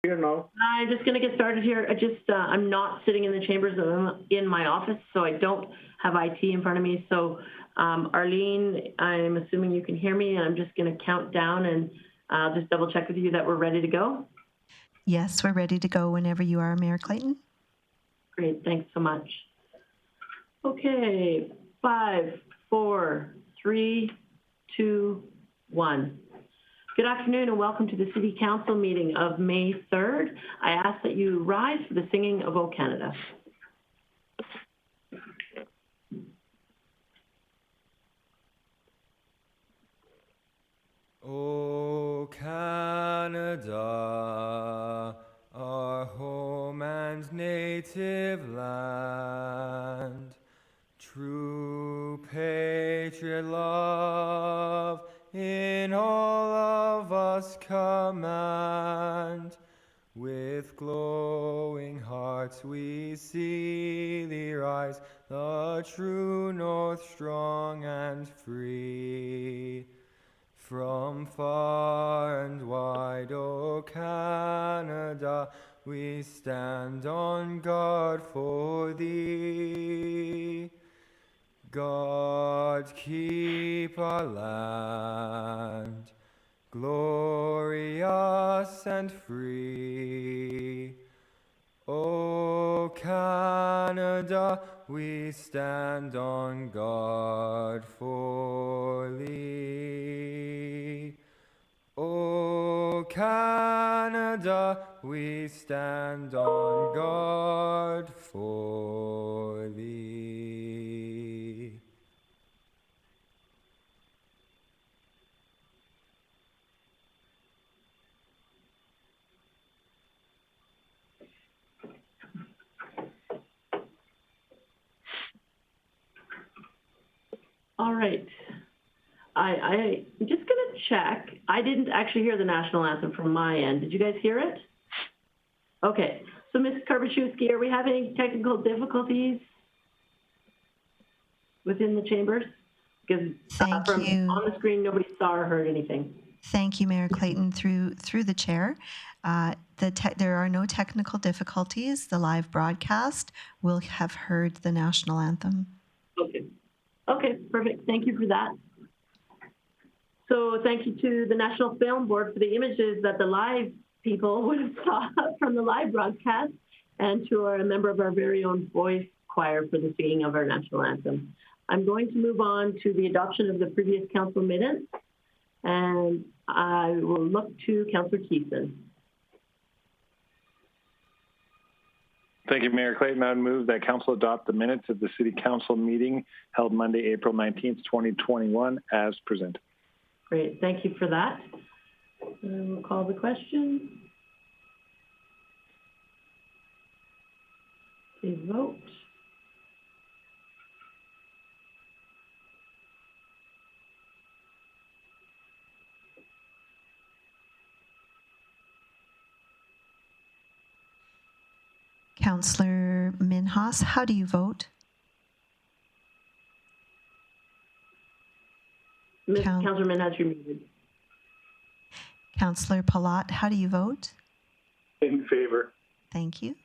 Here now. I'm just going to get started here. I'm not sitting in the chambers. I'm in my office, so I don't have IT in front of me. So, Arlene, I'm assuming you can hear me, and I'm just going to count down, and I'll just double check with you that we're ready to go. Yes, we're ready to go whenever you are, Mayor Clayton. Great, thanks so much. Okay, 5, 4, 3, 2, 1. Good afternoon and welcome to the City Council meeting of May 3rd. I ask that you rise for the singing of O Canada. O Canada, our home and native land, true patriot love in all of us command. With glowing hearts we see thee rise, the true north strong and free. From far and wide, O Canada, we stand on guard for thee. God keep our land, glorious and free. O Canada, we stand on guard for thee. O Canada, we stand on guard for thee. All right. I'm just going to check. I didn't actually hear the national anthem from my end. Did you guys hear it? Okay. So, Ms. Karbaczewski, are we having technical difficulties within the chambers? Because on the screen, nobody saw or heard anything. Thank you, Mayor Clayton. Through the chair, there are no technical difficulties. The live broadcast will have heard the national anthem. Okay. Okay, perfect. Thank you for that. So thank you to the National Film Board for the images that the live people would have saw from the live broadcast, and to a member of our very own voice choir for the singing of our national anthem. I'm going to move on to the adoption of the previous council minutes, and I will look to Councillor Keeson. Thank you, Mayor Clayton. I would move that Council adopt the minutes of the City Council meeting held Monday, April 19th, 2021, as presented. Great, thank you for that. And we'll call the question. Please vote. Councillor Minhas, how do you vote? Councillor Minhas, you're muted. Councillor Palat, how do you vote? In favor. Thank you.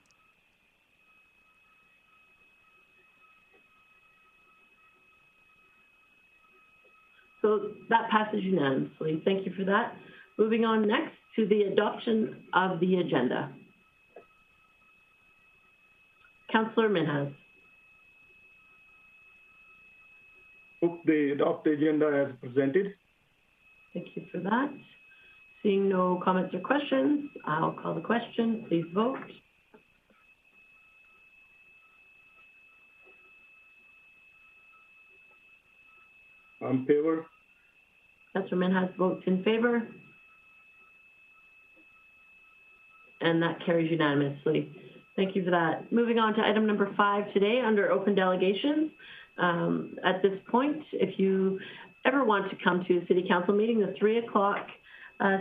So that passes unanimously. Thank you for that. Moving on next to the adoption of the agenda. Councillor Minhas. They adopt the agenda as presented. Thank you for that. Seeing no comments or questions, I'll call the question. Please vote. In favor. Councillor Minhas votes in favor. And that carries unanimously. Thank you for that. Moving on to item number 5 today under open delegations. At this point, if you ever want to come to a City Council meeting, the 3 o'clock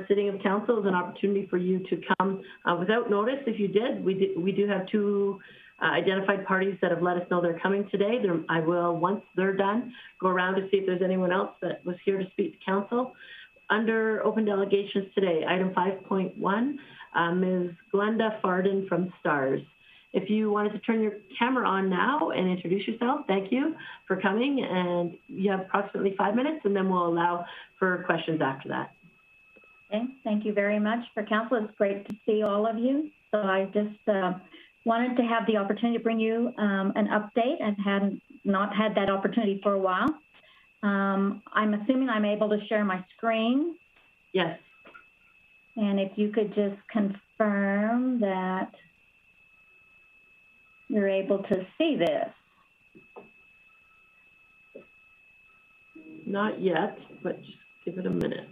sitting of council is an opportunity for you to come without notice. If you did, we do have 2 identified parties that have let us know they're coming today. I will, once they're done, go around to see if there's anyone else that was here to speak to council. Under open delegations today, item 5.1, Ms. Glenda Farden from STARS. If you wanted to turn your camera on now and introduce yourself, thank you for coming. And you have approximately 5 minutes, and then we'll allow for questions after that. Okay, thank you very much for council. It's great to see all of you. So I just wanted to have the opportunity to bring you an update. I've not had that opportunity for a while. I'm assuming I'm able to share my screen. Yes. And if you could just confirm that you're able to see this. Not yet, but just give it a minute.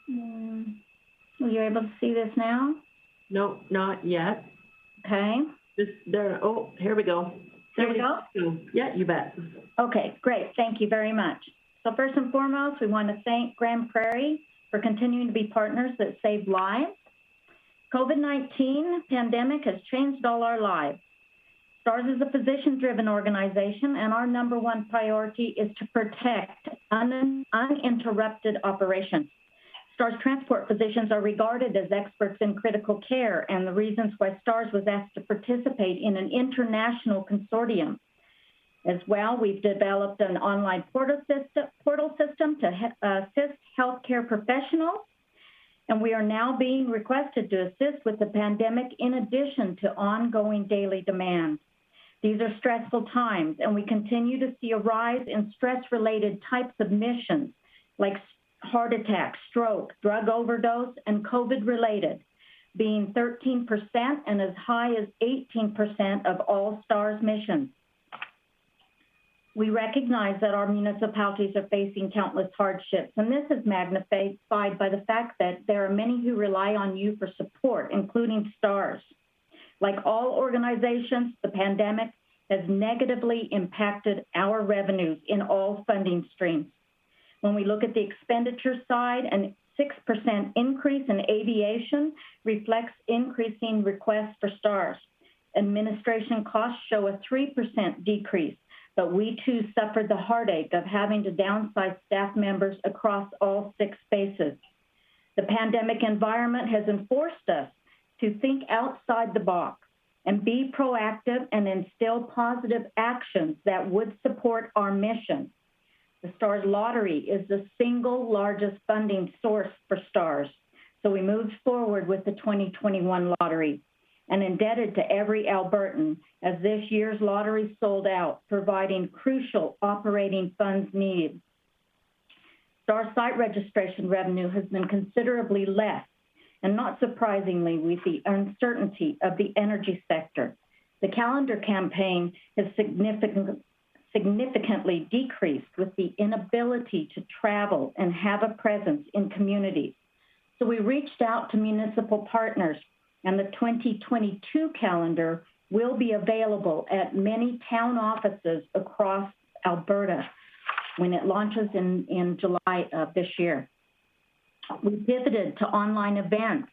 Are you able to see this now? No, not yet. Okay. Oh, here we go. There we go? Yeah, you bet. Okay, great. Thank you very much. So first and foremost, we want to thank Grande Prairie for continuing to be partners that save lives. COVID-19 pandemic has changed all our lives. STARS is a physician-driven organization, and our #1 priority is to protect uninterrupted operations. STARS transport physicians are regarded as experts in critical care, and the reasons why STARS was asked to participate in an international consortium. As well, we've developed an online portal system to assist healthcare professionals, and we are now being requested to assist with the pandemic in addition to ongoing daily demands. These are stressful times, and we continue to see a rise in stress-related types of missions like heart attack, stroke, drug overdose, and COVID-related, being 13% and as high as 18% of all STARS missions. We recognize that our municipalities are facing countless hardships, and this is magnified by the fact that there are many who rely on you for support, including STARS. Like all organizations, the pandemic has negatively impacted our revenues in all funding streams. When we look at the expenditure side, a 6% increase in aviation reflects increasing requests for STARS. Administration costs show a 3% decrease, but we too suffered the heartache of having to downsize staff members across all 6 spaces. The pandemic environment has enforced us to think outside the box and be proactive and instill positive actions that would support our mission. The STARS lottery is the single largest funding source for STARS, so we moved forward with the 2021 lottery and indebted to every Albertan as this year's lottery sold out, providing crucial operating funds needed. STARS site registration revenue has been considerably less, and not surprisingly, with the uncertainty of the energy sector. The calendar campaign has significantly decreased with the inability to travel and have a presence in communities. So we reached out to municipal partners, and the 2022 calendar will be available at many town offices across Alberta when it launches in July of this year. We pivoted to online events.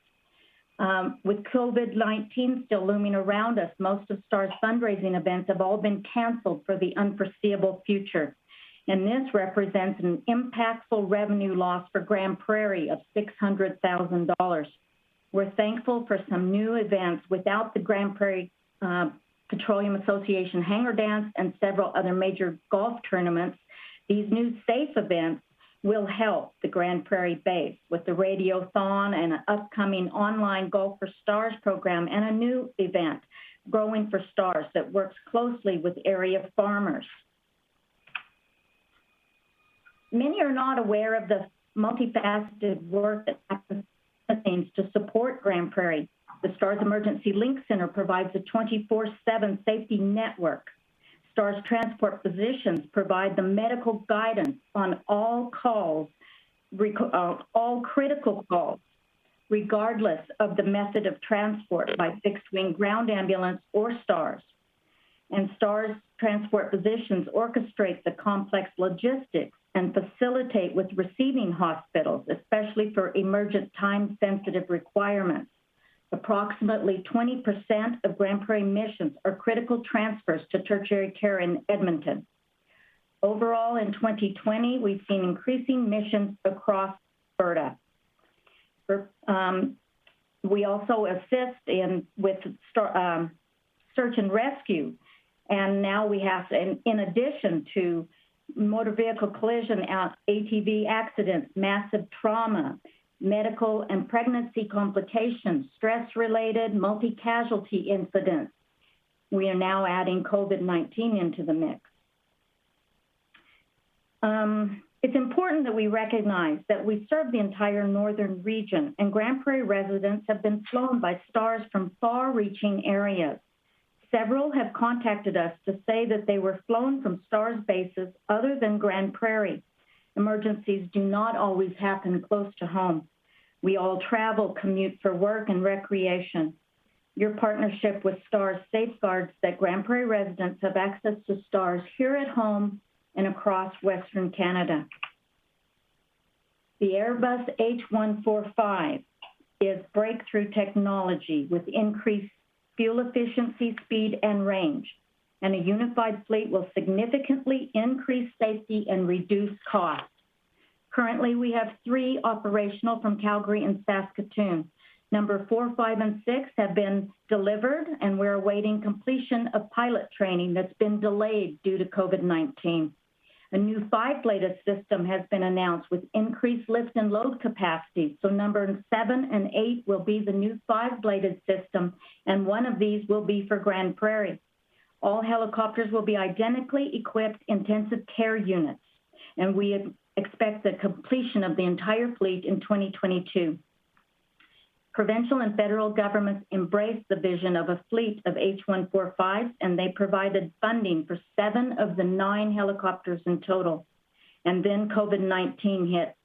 With COVID-19 still looming around us, most of STAR's fundraising events have all been canceled for the unforeseeable future. And this represents an impactful revenue loss for Grande Prairie of $600,000. We're thankful for some new events without the Grande Prairie Petroleum Association Hangar Dance and several other major golf tournaments. These new safe events will help the Grande Prairie base with the Radiothon and an upcoming online Golf for STARS program and a new event, Growing for STARS, that works closely with area farmers. Many are not aware of the multifaceted work that happens to support Grande Prairie. The STARS Emergency Link Center provides a 24/7 safety network. STARS transport physicians provide the medical guidance on all calls, all critical calls, regardless of the method of transport by fixed-wing ground ambulance or STARS. And STARS transport physicians orchestrate the complex logistics and facilitate with receiving hospitals, especially for emergent time-sensitive requirements. Approximately 20% of Grande Prairie missions are critical transfers to tertiary care in Edmonton. Overall, in 2020, we've seen increasing missions across Alberta. We also assist with search and rescue, and now we have, in addition to motor vehicle collision, ATV accidents, massive trauma, medical and pregnancy complications, stress-related multi-casualty incidents, we are now adding COVID-19 into the mix. It's important that we recognize that we serve the entire northern region, and Grande Prairie residents have been flown by STARS from far-reaching areas. Several have contacted us to say that they were flown from STARS bases other than Grande Prairie. Emergencies do not always happen close to home. We all travel, commute for work and recreation. Your partnership with STARS safeguards that Grande Prairie residents have access to STARS here at home and across Western Canada. The Airbus H145 is breakthrough technology with increased fuel efficiency, speed, and range, and a unified fleet will significantly increase safety and reduce costs. Currently, we have 3 operational from Calgary and Saskatoon. Number 4, 5, and 6 have been delivered, and we're awaiting completion of pilot training that's been delayed due to COVID-19. A new 5-bladed system has been announced with increased lift and load capacity. So number 7 and 8 will be the new 5-bladed system, and one of these will be for Grande Prairie. All helicopters will be identically equipped intensive care units, and we expect the completion of the entire fleet in 2022. Provincial and federal governments embraced the vision of a fleet of H145s, and they provided funding for 7 of the 9 helicopters in total. And then COVID-19 hit.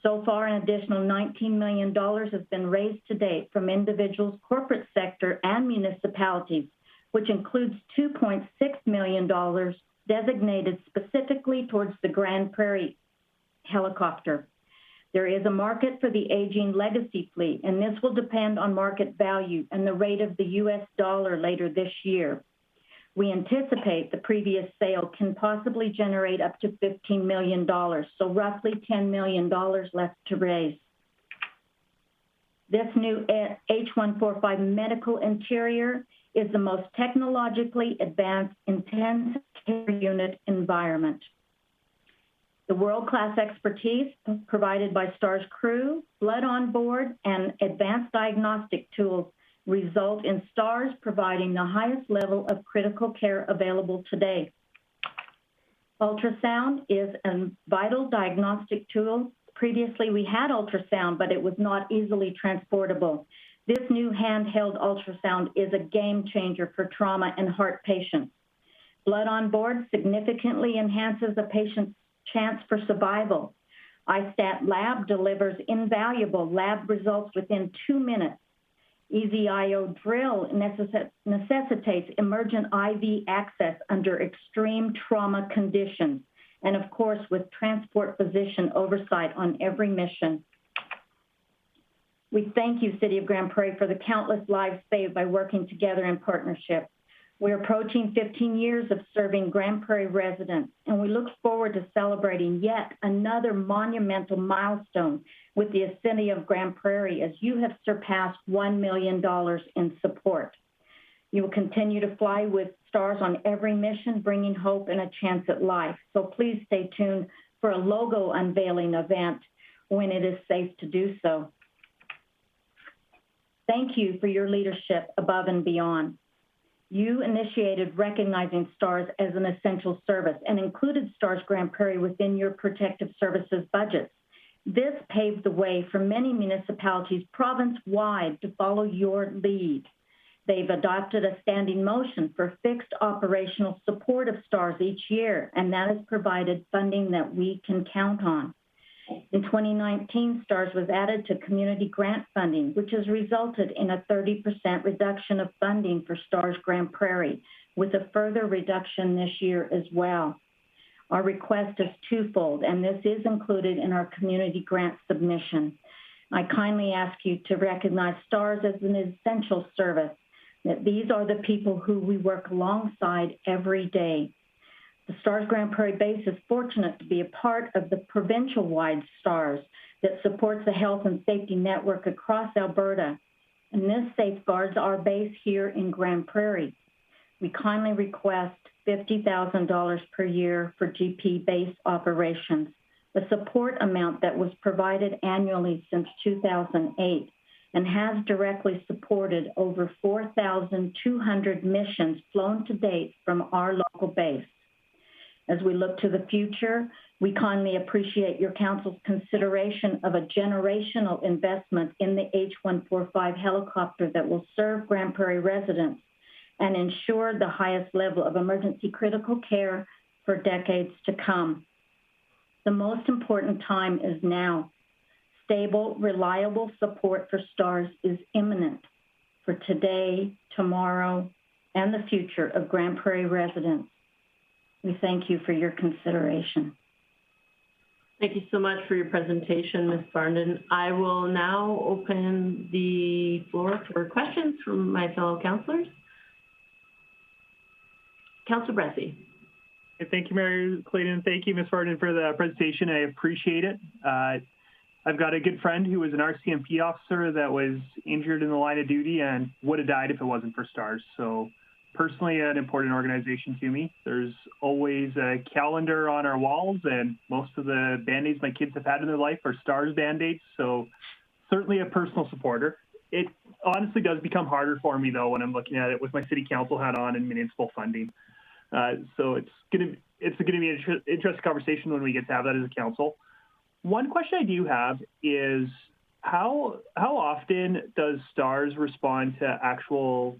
So far, an additional $19 million has been raised to date from individuals, corporate sector, and municipalities, which includes $2.6 million designated specifically towards the Grande Prairie helicopter. There is a market for the aging legacy fleet, and this will depend on market value and the rate of the US dollar later this year. We anticipate the previous sale can possibly generate up to $15 million, so roughly $10 million left to raise. This new H145 medical interior is the most technologically advanced intensive care unit environment. The world-class expertise provided by STARS crew, blood on board, and advanced diagnostic tools result in STARS providing the highest level of critical care available today. Ultrasound is a vital diagnostic tool. Previously, we had ultrasound, but it was not easily transportable. This new handheld ultrasound is a game changer for trauma and heart patients. Blood on board significantly enhances a patient's chance for survival. iStat Lab delivers invaluable lab results within 2 minutes. EZ-IO drill necessitates emergent IV access under extreme trauma conditions, and of course with transport physician oversight on every mission. We thank you, City of Grande Prairie, for the countless lives saved by working together in partnership. We're approaching 15 years of serving Grande Prairie residents, and we look forward to celebrating yet another monumental milestone with the City of Grande Prairie as you have surpassed $1 million in support. You will continue to fly with STARS on every mission, bringing hope and a chance at life. So please stay tuned for a logo unveiling event when it is safe to do so. Thank you for your leadership above and beyond. You initiated recognizing STARS as an essential service and included STARS Grande Prairie within your protective services budgets. This paved the way for many municipalities province-wide to follow your lead. They've adopted a standing motion for fixed operational support of STARS each year, and that has provided funding that we can count on. In 2019, STARS was added to community grant funding, which has resulted in a 30% reduction of funding for STARS Grande Prairie, with a further reduction this year as well. Our request is twofold, and this is included in our community grant submission. I kindly ask you to recognize STARS as an essential service, that these are the people who we work alongside every day. The STARS Grande Prairie base is fortunate to be a part of the provincial-wide STARS that supports the health and safety network across Alberta, and this safeguards our base here in Grande Prairie. We kindly request $50,000 per year for GP base operations, a support amount that was provided annually since 2008 and has directly supported over 4,200 missions flown to date from our local base. As we look to the future, we kindly appreciate your council's consideration of a generational investment in the H-145 helicopter that will serve Grande Prairie residents and ensure the highest level of emergency critical care for decades to come. The most important time is now. Stable, reliable support for STARS is imminent for today, tomorrow, and the future of Grande Prairie residents. We thank you for your consideration. Thank you so much for your presentation, Ms. Barnden. I will now open the floor for questions from my fellow councillors. Councillor Bressie. Thank you, Mayor Clayton. Thank you, Ms. Barnden, for the presentation. I appreciate it. I've got a good friend who was an RCMP officer that was injured in the line of duty and would have died if it wasn't for STARS. So personally, an important organization to me. There's always a calendar on our walls, and most of the Band-Aids my kids have had in their life are STARS Band-Aids. So certainly a personal supporter. It honestly does become harder for me, though, when I'm looking at it with my city council hat on and municipal funding. So it's gonna be an interesting conversation when we get to have that as a council. One question I do have is how often does STARS respond to actual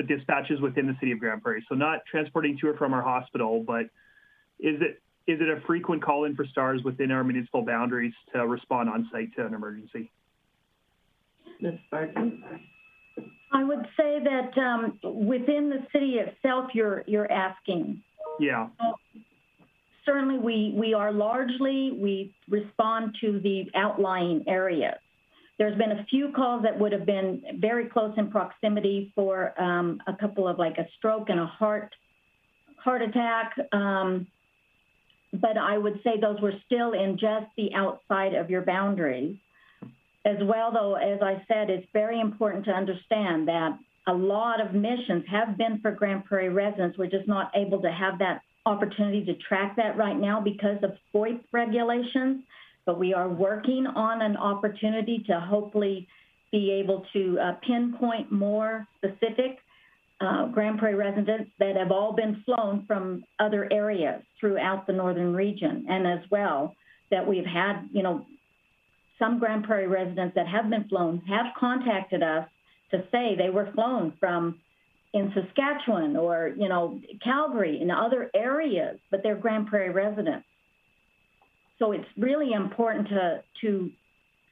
dispatches within the city of Grande Prairie? So not transporting to or from our hospital, but is it a frequent call-in for STARS within our municipal boundaries to respond on site to an emergency? Ms. Barton. I would say that within the city itself, you're asking. Yeah. Certainly, we respond to the outlying areas. There's been a few calls that would have been very close in proximity for a couple of like a stroke and a heart attack. But I would say those were still in just the outside of your boundaries. As well, though, as I said, it's very important to understand that a lot of missions have been for Grande Prairie residents. We're just not able to have that opportunity to track that right now because of FOIP regulations, but we are working on an opportunity to hopefully be able to pinpoint more specific Grande Prairie residents that have all been flown from other areas throughout the northern region, and as well that we've had, some Grande Prairie residents that have been flown have contacted us to say they were flown from in Saskatchewan or, Calgary and other areas, but they're Grande Prairie residents. So it's really important to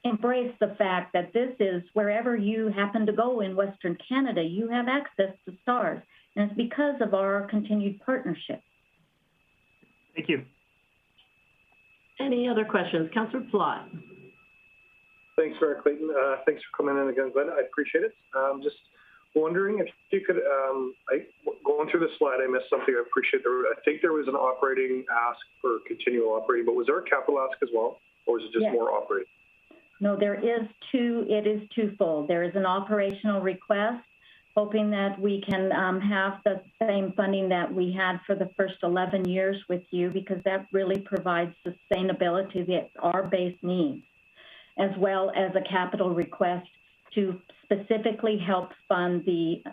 embrace the fact that this is wherever you happen to go in Western Canada, you have access to STARS, and it's because of our continued partnership. Thank you. Any other questions? Councillor Plott. Thanks, Mayor Clayton. Thanks for coming in again, Glenn. I appreciate it. Just wondering if you could, going through the slide, I missed something. I appreciate I think there was an operating ask for continual operating, but was there a capital ask as well, or is it just more operating? No, it is twofold. There is an operational request, hoping that we can have the same funding that we had for the first 11 years with you, because that really provides sustainability that our base needs, as well as a capital request to specifically help fund the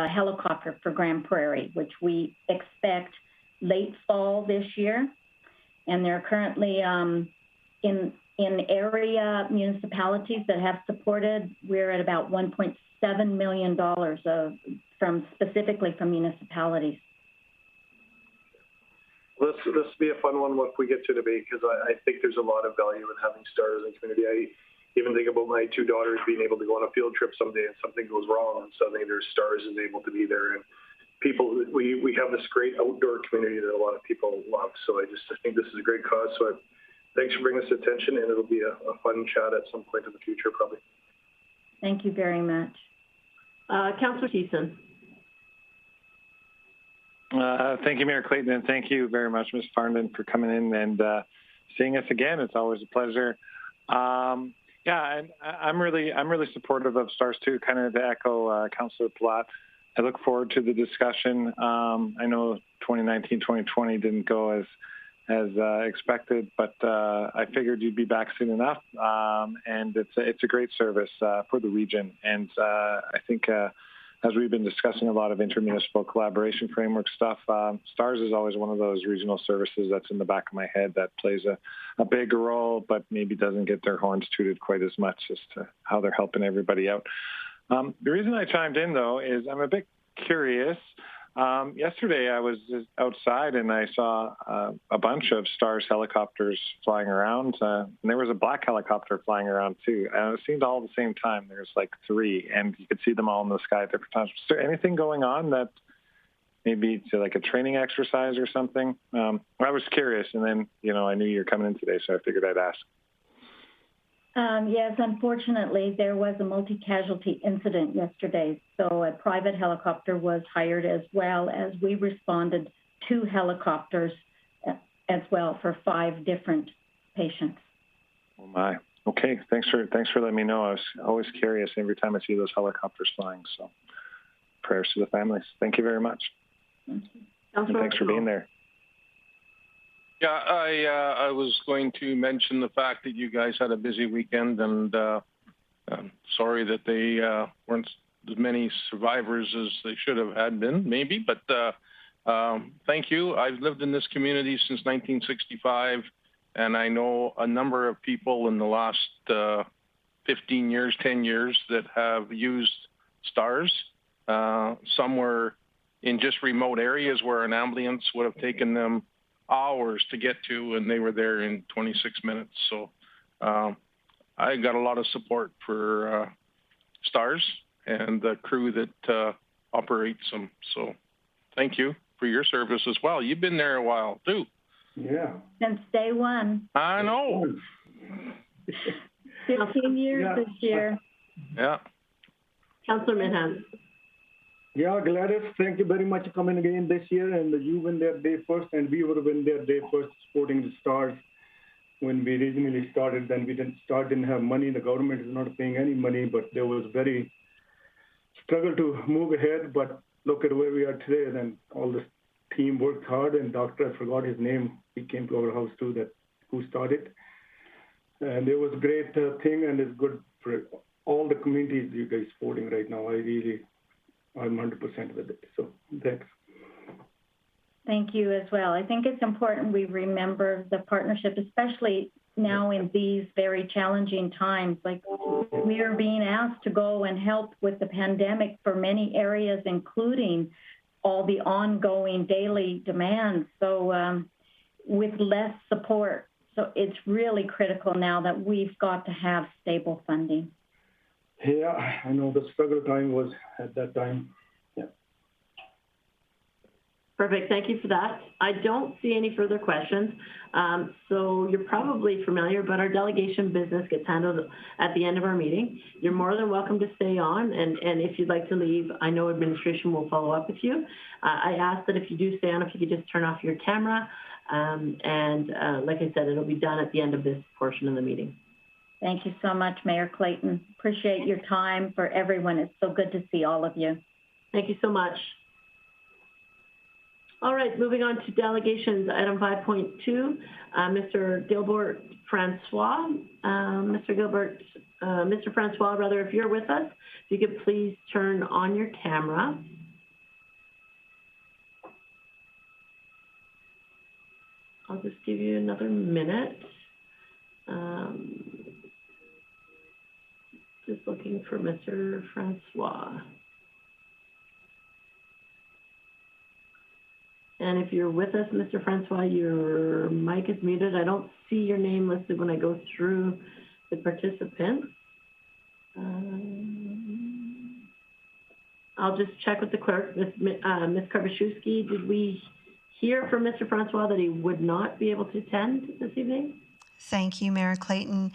helicopter for Grande Prairie, which we expect late fall this year. And they're currently in area municipalities that have supported, we're at about $1.7 million specifically from municipalities. This will be a fun one if we get to debate, because I think there's a lot of value in having STARS in the community. I even think about my two daughters being able to go on a field trip someday and something goes wrong, and suddenly there's STARS is able to be there. And people, we have this great outdoor community that a lot of people love. So I think this is a great cause. So thanks for bringing this attention, and it'll be a fun chat at some point in the future, probably. Thank you very much. Councillor Thiessen. Thank you, Mayor Clayton, and thank you very much, Ms. Farndon, for coming in and seeing us again. It's always a pleasure. Yeah, and I'm really supportive of STARS too. Kind of to echo Councillor Platt, I look forward to the discussion. I know 2019, 2020 didn't go as expected, but I figured you'd be back soon enough. And it's a great service for the region, and I think. As we've been discussing a lot of intermunicipal collaboration framework stuff, STARS is always one of those regional services that's in the back of my head that plays a big role, but maybe doesn't get their horns tooted quite as much as to how they're helping everybody out. The reason I chimed in, though, is I'm a bit curious. Yesterday, I was outside and I saw a bunch of STARS helicopters flying around, and there was a black helicopter flying around too. And it seemed all at the same time. There's like 3, and you could see them all in the sky at different times. Is there anything going on that maybe it's like a training exercise or something? I was curious, and then I knew you were coming in today, so I figured I'd ask. Yes, unfortunately, there was a multi-casualty incident yesterday. So a private helicopter was hired, as well as we responded 2 helicopters as well for 5 different patients. Oh my. Okay, thanks for letting me know. I was always curious every time I see those helicopters flying. So prayers to the families. Thank you very much. Thank you. And thanks for being there. Yeah, I was going to mention the fact that you guys had a busy weekend, and I'm sorry that they weren't as many survivors as they should have had been, maybe. But thank you. I've lived in this community since 1965, and I know a number of people in the last 15 years, 10 years that have used STARS. Some were in just remote areas where an ambulance would have taken them hours to get to, and they were there in 26 minutes. So I got a lot of support for STARS and the crew that operates them. So thank you for your service as well. You've been there a while too. Yeah. Since day one. I know. 15 years this year. Yeah. Councillor Minham. Yeah, Gladys, thank you very much for coming again this year. And you went there day first, and we were in there day first supporting the STARS. When we originally started, then we didn't have money. The government is not paying any money, but there was very struggle to move ahead. But look at where we are today. Then all the team worked hard, and doctor, I forgot his name, he came to our house too, who started. And it was a great thing, and it's good for all the communities you guys supporting right now. I'm 100% with it. So thanks. Thank you as well. I think it's important we remember the partnership, especially now in these very challenging times. Like, we are being asked to go and help with the pandemic for many areas, including all the ongoing daily demands. So with less support. So it's really critical now that we've got to have stable funding. Yeah, I know the struggle time was at that time. Yeah. Perfect. Thank you for that. I don't see any further questions. So you're probably familiar, but our delegation business gets handled at the end of our meeting. You're more than welcome to stay on, and if you'd like to leave, I know administration will follow up with you. I ask that if you do stay on, if you could just turn off your camera, and like I said, it'll be done at the end of this portion of the meeting. Thank you so much, Mayor Clayton. Appreciate your time for everyone. It's so good to see all of you. Thank you so much. All right, moving on to delegations, item 5.2, Mr. Gilbert Francois. Mr. Francois, rather, if you're with us, if you could please turn on your camera. I'll just give you another minute. Just looking for Mr. Francois. And if you're with us, Mr. Francois, your mic is muted. I don't see your name listed when I go through the participants. I'll just check with the clerk. Ms. Karpaszewski, did we hear from Mr. Francois that he would not be able to attend this evening? Thank you, Mayor Clayton.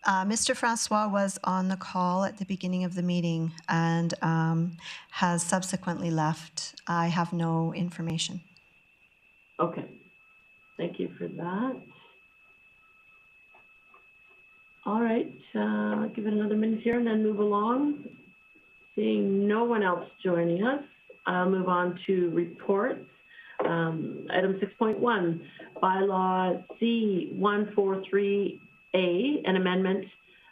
Mr. Francois was on the call at the beginning of the meeting and has subsequently left. I have no information. Okay. Thank you for that. All right, I'll give it another minute here and then move along. Seeing no one else joining us, I'll move on to reports. Item 6.1, bylaw C143A, an amendment,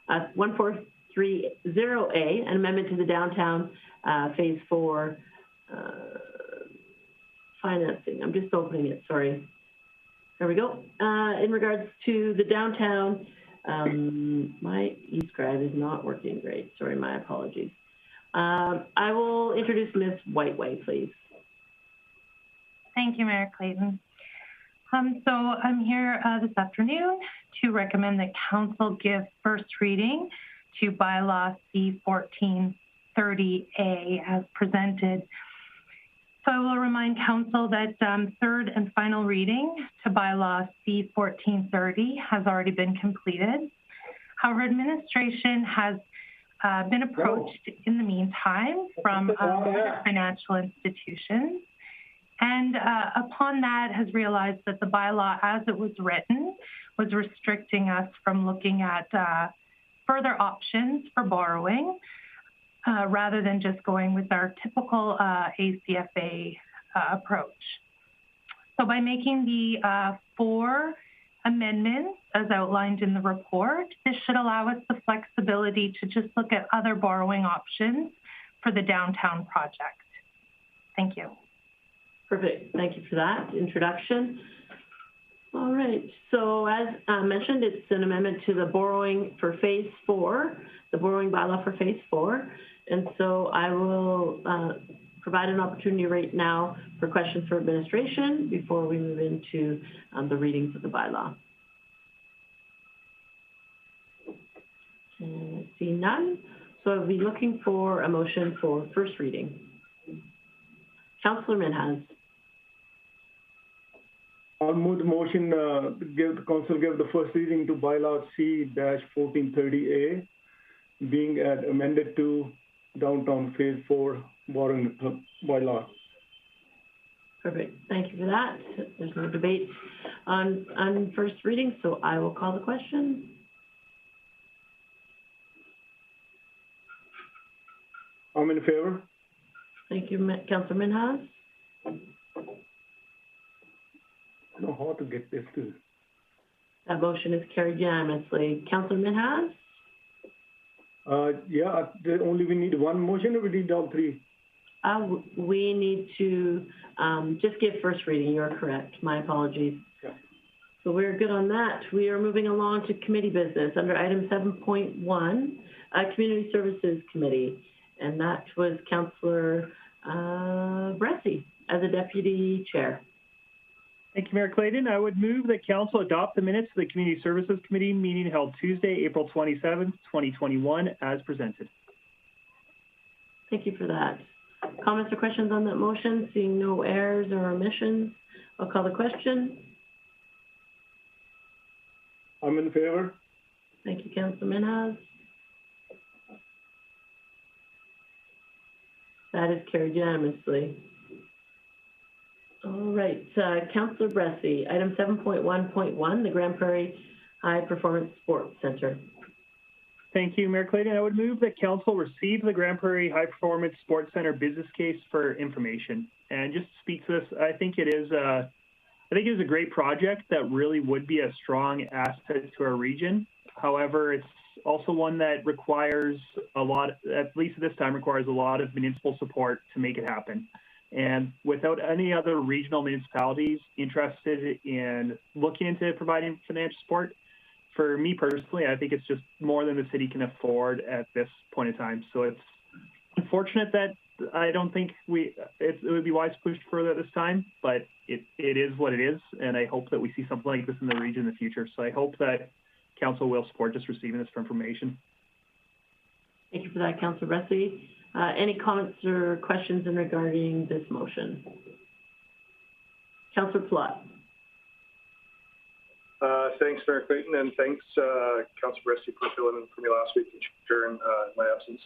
1430A, an amendment to the downtown phase 4 financing. I'm just opening it, sorry. There we go. In regards to the downtown, my eScribe is not working great. Sorry, my apologies. I will introduce Ms. Whiteway, please. Thank you, Mayor Clayton. So I'm here this afternoon to recommend that Council give first reading to bylaw C1430A as presented. So I will remind Council that third and final reading to bylaw C1430 has already been completed. However, administration has been approached in the meantime from financial institutions, and upon that has realized that the bylaw as it was written was restricting us from looking at further options for borrowing rather than just going with our typical ACFA approach. So by making the 4 amendments as outlined in the report, this should allow us the flexibility to just look at other borrowing options for the downtown project. Thank you. Perfect. Thank you for that introduction. All right. So as mentioned, it's an amendment to the borrowing for phase 4, the borrowing bylaw for phase 4. And so I will provide an opportunity right now for questions for administration before we move into the readings of the bylaw. And I see none. So I'll be looking for a motion for first reading. Councillor Minhas. I'll move the motion, the council give the first reading to bylaw C-1430A, being amended to downtown phase 4 borrowing bylaw. Perfect. Thank you for that. There's no debate on first reading, so I will call the question. I'm in favor. Thank you, Councillor Minhas. I don't know how to get this to. That motion is carried unanimously. Councillor Minhas? Yeah, we need one motion, or we need all 3? We need to just give first reading. You're correct. My apologies. Yeah. So we're good on that. We are moving along to committee business under item 7.1, Community Services Committee. And that was Councillor Bressie as a deputy chair. Thank you, Mayor Clayton. I would move that Council adopt the minutes of the Community Services Committee meeting held Tuesday, April 27th, 2021, as presented. Thank you for that. Comments or questions on that motion? Seeing no errors or omissions, I'll call the question. I'm in favor. Thank you, Councillor Minhas. That is carried unanimously. All right, Councillor Bressie, item 7.1.1, the Grande Prairie High Performance Sports Center. Thank you, Mayor Clayton. I would move that Council receive the Grande Prairie High Performance Sports Center business case for information. And just to speak to this, I think it is a great project that really would be a strong asset to our region. However, it's also one that requires a lot, at least at this time, requires a lot of municipal support to make it happen. And without any other regional municipalities interested in looking into providing financial support, for me personally, I think it's just more than the city can afford at this point in time. So it's unfortunate that I don't think it would be wise to push further at this time, but it is what it is. And I hope that we see something like this in the region in the future. So I hope that Council will support just receiving this for information. Thank you for that, Councillor Bressie. Any comments or questions in regarding this motion? Councillor Plott. Thanks, Mayor Clayton, and thanks, Councillor Bressie, for filling in for me last week and during my absence.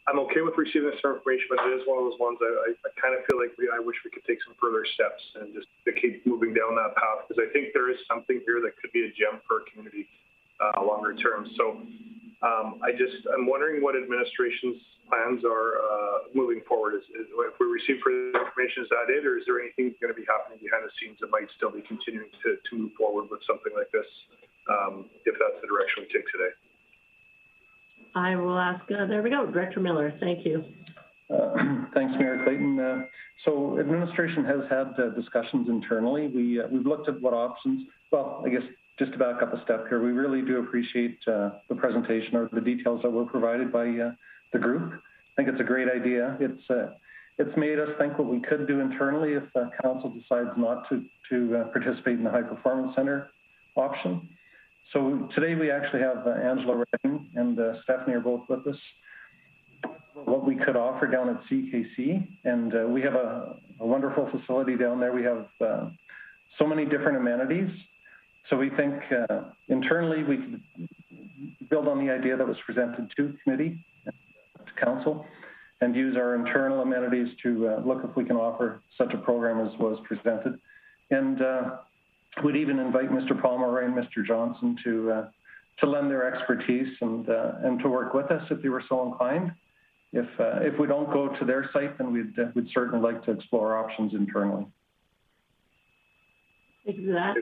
I'm I'm okay with receiving this information, but it is one of those ones I kind of feel like I wish we could take some further steps and just to keep moving down that path, because I think there is something here that could be a gem for a community longer term. So I'm wondering what administration's plans are moving forward. If we receive further information, is that it, or is there anything going to be happening behind the scenes that might still be continuing to move forward with something like this, if that's the direction we take today? I will ask, there we go, Director Miller, thank you. Thanks, Mayor Clayton. So administration has had discussions internally. We've looked at what options, well, I guess just to back up a step here, we really do appreciate the presentation or the details that were provided by the group. I think it's a great idea. It's made us think what we could do internally if council decides not to participate in the high performance center option. So today we actually have Angela Redding and Stephanie are both with us. What we could offer down at CKC, and we have a wonderful facility down there. We have so many different amenities. So we think internally we could build on the idea that was presented to committee, to council, and use our internal amenities to look if we can offer such a program as was presented. And we'd even invite Mr. Pomeroy and Mr. Johnson to lend their expertise and to work with us if they were so inclined. If we don't go to their site, then we'd certainly like to explore options internally. Thank you for that.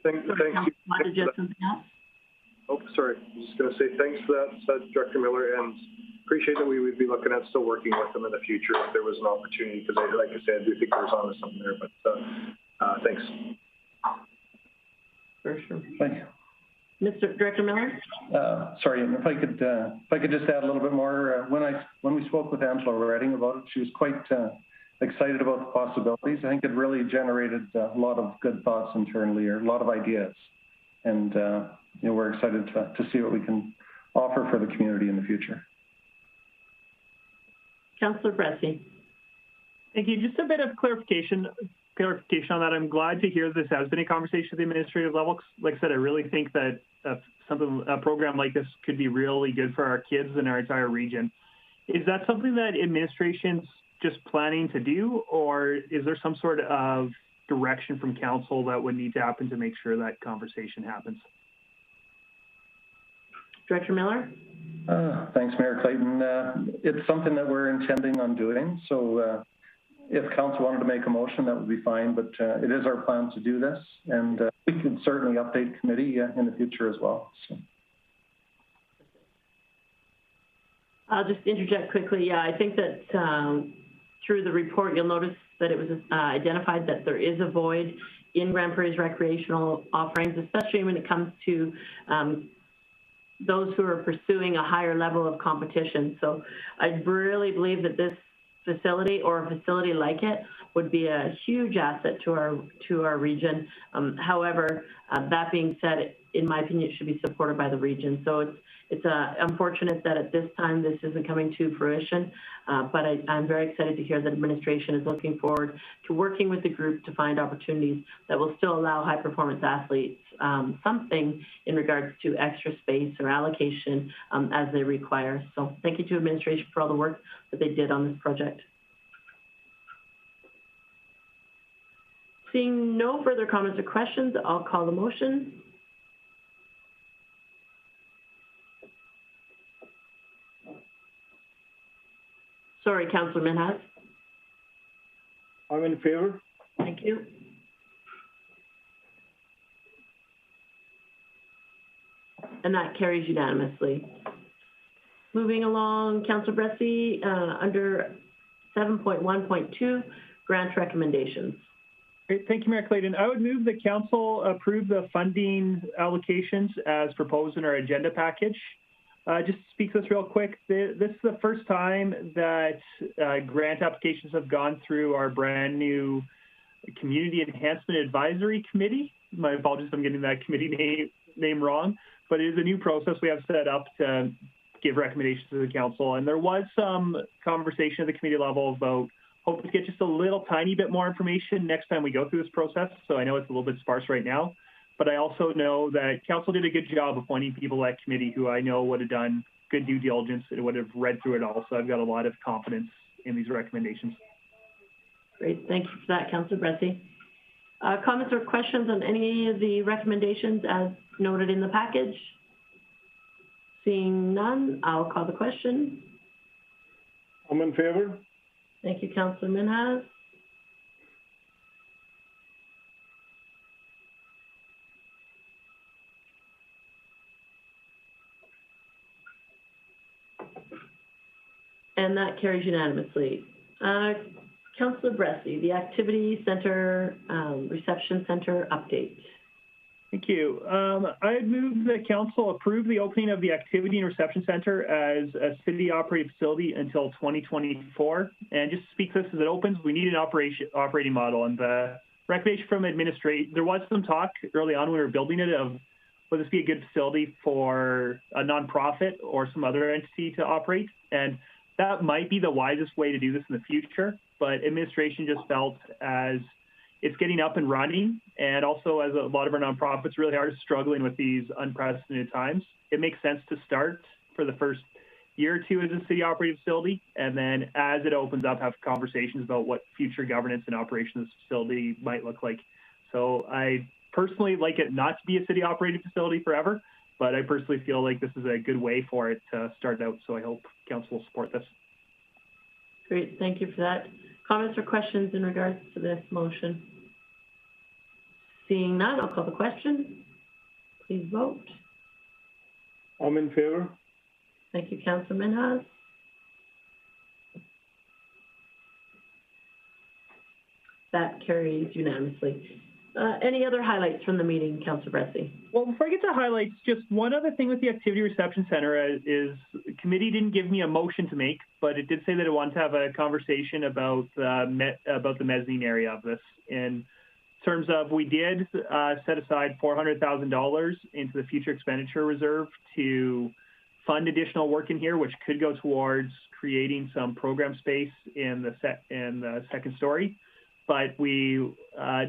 Thank you. Oh, sorry. I was just going to say thanks for that, Director Miller, and appreciate that we would be looking at still working with them in the future if there was an opportunity, because like I said, I do think there's onto something there, but thanks. For sure. Thank you. Mr. Director Miller? Sorry, if I could just add a little bit more. When we spoke with Angela Redding about it, she was quite excited about the possibilities. I think it really generated a lot of good thoughts internally, or a lot of ideas, and we're excited to see what we can offer for the community in the future. Councillor Bressie. Thank you. Just a bit of clarification on that. I'm glad to hear this has been a conversation at the administrative level. Like I said, I really think that a program like this could be really good for our kids in our entire region. Is that something that administration's just planning to do, or is there some sort of direction from council that would need to happen to make sure that conversation happens? Director Miller? Thanks, Mayor Clayton. It's something that we're intending on doing. So if council wanted to make a motion, that would be fine, but it is our plan to do this, and we can certainly update committee in the future as well. So. I'll just interject quickly. Yeah, I think that through the report, you'll notice that it was identified that there is a void in Grande Prairie's recreational offerings, especially when it comes to those who are pursuing a higher level of competition. So I really believe that this facility or a facility like it would be a huge asset to our region. However, that being said, in my opinion, it should be supported by the region. So it's unfortunate that at this time this isn't coming to fruition, but I'm very excited to hear that administration is looking forward to working with the group to find opportunities that will still allow high performance athletes something in regards to extra space or allocation as they require. So thank you to administration for all the work that they did on this project. Seeing no further comments or questions, I'll call the motion. Sorry, Councillor Minhas. I'm in favor. Thank you. And that carries unanimously. Moving along, Councillor Bressie, under 7.1.2, grant recommendations. Great. Thank you, Mayor Clayton. I would move that council approve the funding allocations as proposed in our agenda package. Just to speak to this real quick, this is the first time that grant applications have gone through our brand new Community Enhancement Advisory Committee. My apologies if I'm getting that committee name wrong, but it is a new process we have set up to give recommendations to the council. And there was some conversation at the committee level about hoping to get just a little tiny bit more information next time we go through this process. So I know it's a little bit sparse right now, but I also know that council did a good job appointing people at committee who I know would have done good due diligence and would have read through it all. So I've got a lot of confidence in these recommendations. Great, thank you for that, Councillor Bressie. Comments or questions on any of the recommendations as noted in the package? Seeing none, I'll call the question. I'm in favor. Thank you, Councillor Minhas. And that carries unanimously. Councillor Bressie, the Activity Center, Reception Center update. Thank you. I move that Council approve the opening of the Activity and Reception Center as a city-operated facility until 2024. And just to speak to this as it opens, we need an operating model. And the recommendation from administration, there was some talk early on when we were building it of, would this be a good facility for a nonprofit or some other entity to operate? And that might be the wisest way to do this in the future, but administration just felt as it's getting up and running, and also as a lot of our nonprofits really are struggling with these unprecedented times, it makes sense to start for the first year or two as a city-operated facility, and then as it opens up, have conversations about what future governance and operation of this facility might look like. So I personally like it not to be a city-operated facility forever, but I personally feel like this is a good way for it to start out, so I hope Council will support this. Great, thank you for that. Comments or questions in regards to this motion? Seeing none, I'll call the question. Please vote. I'm in favor. Thank you, Councillor Minhas. That carries unanimously. Any other highlights from the meeting, Councillor Bressie? Well, before I get to highlights, just one other thing with the Activity Reception Center is the committee didn't give me a motion to make, but it did say that it wanted to have a conversation about the mezzanine area of this. In terms of, we did set aside $400,000 into the future expenditure reserve to fund additional work in here, which could go towards creating some program space in the second story. But we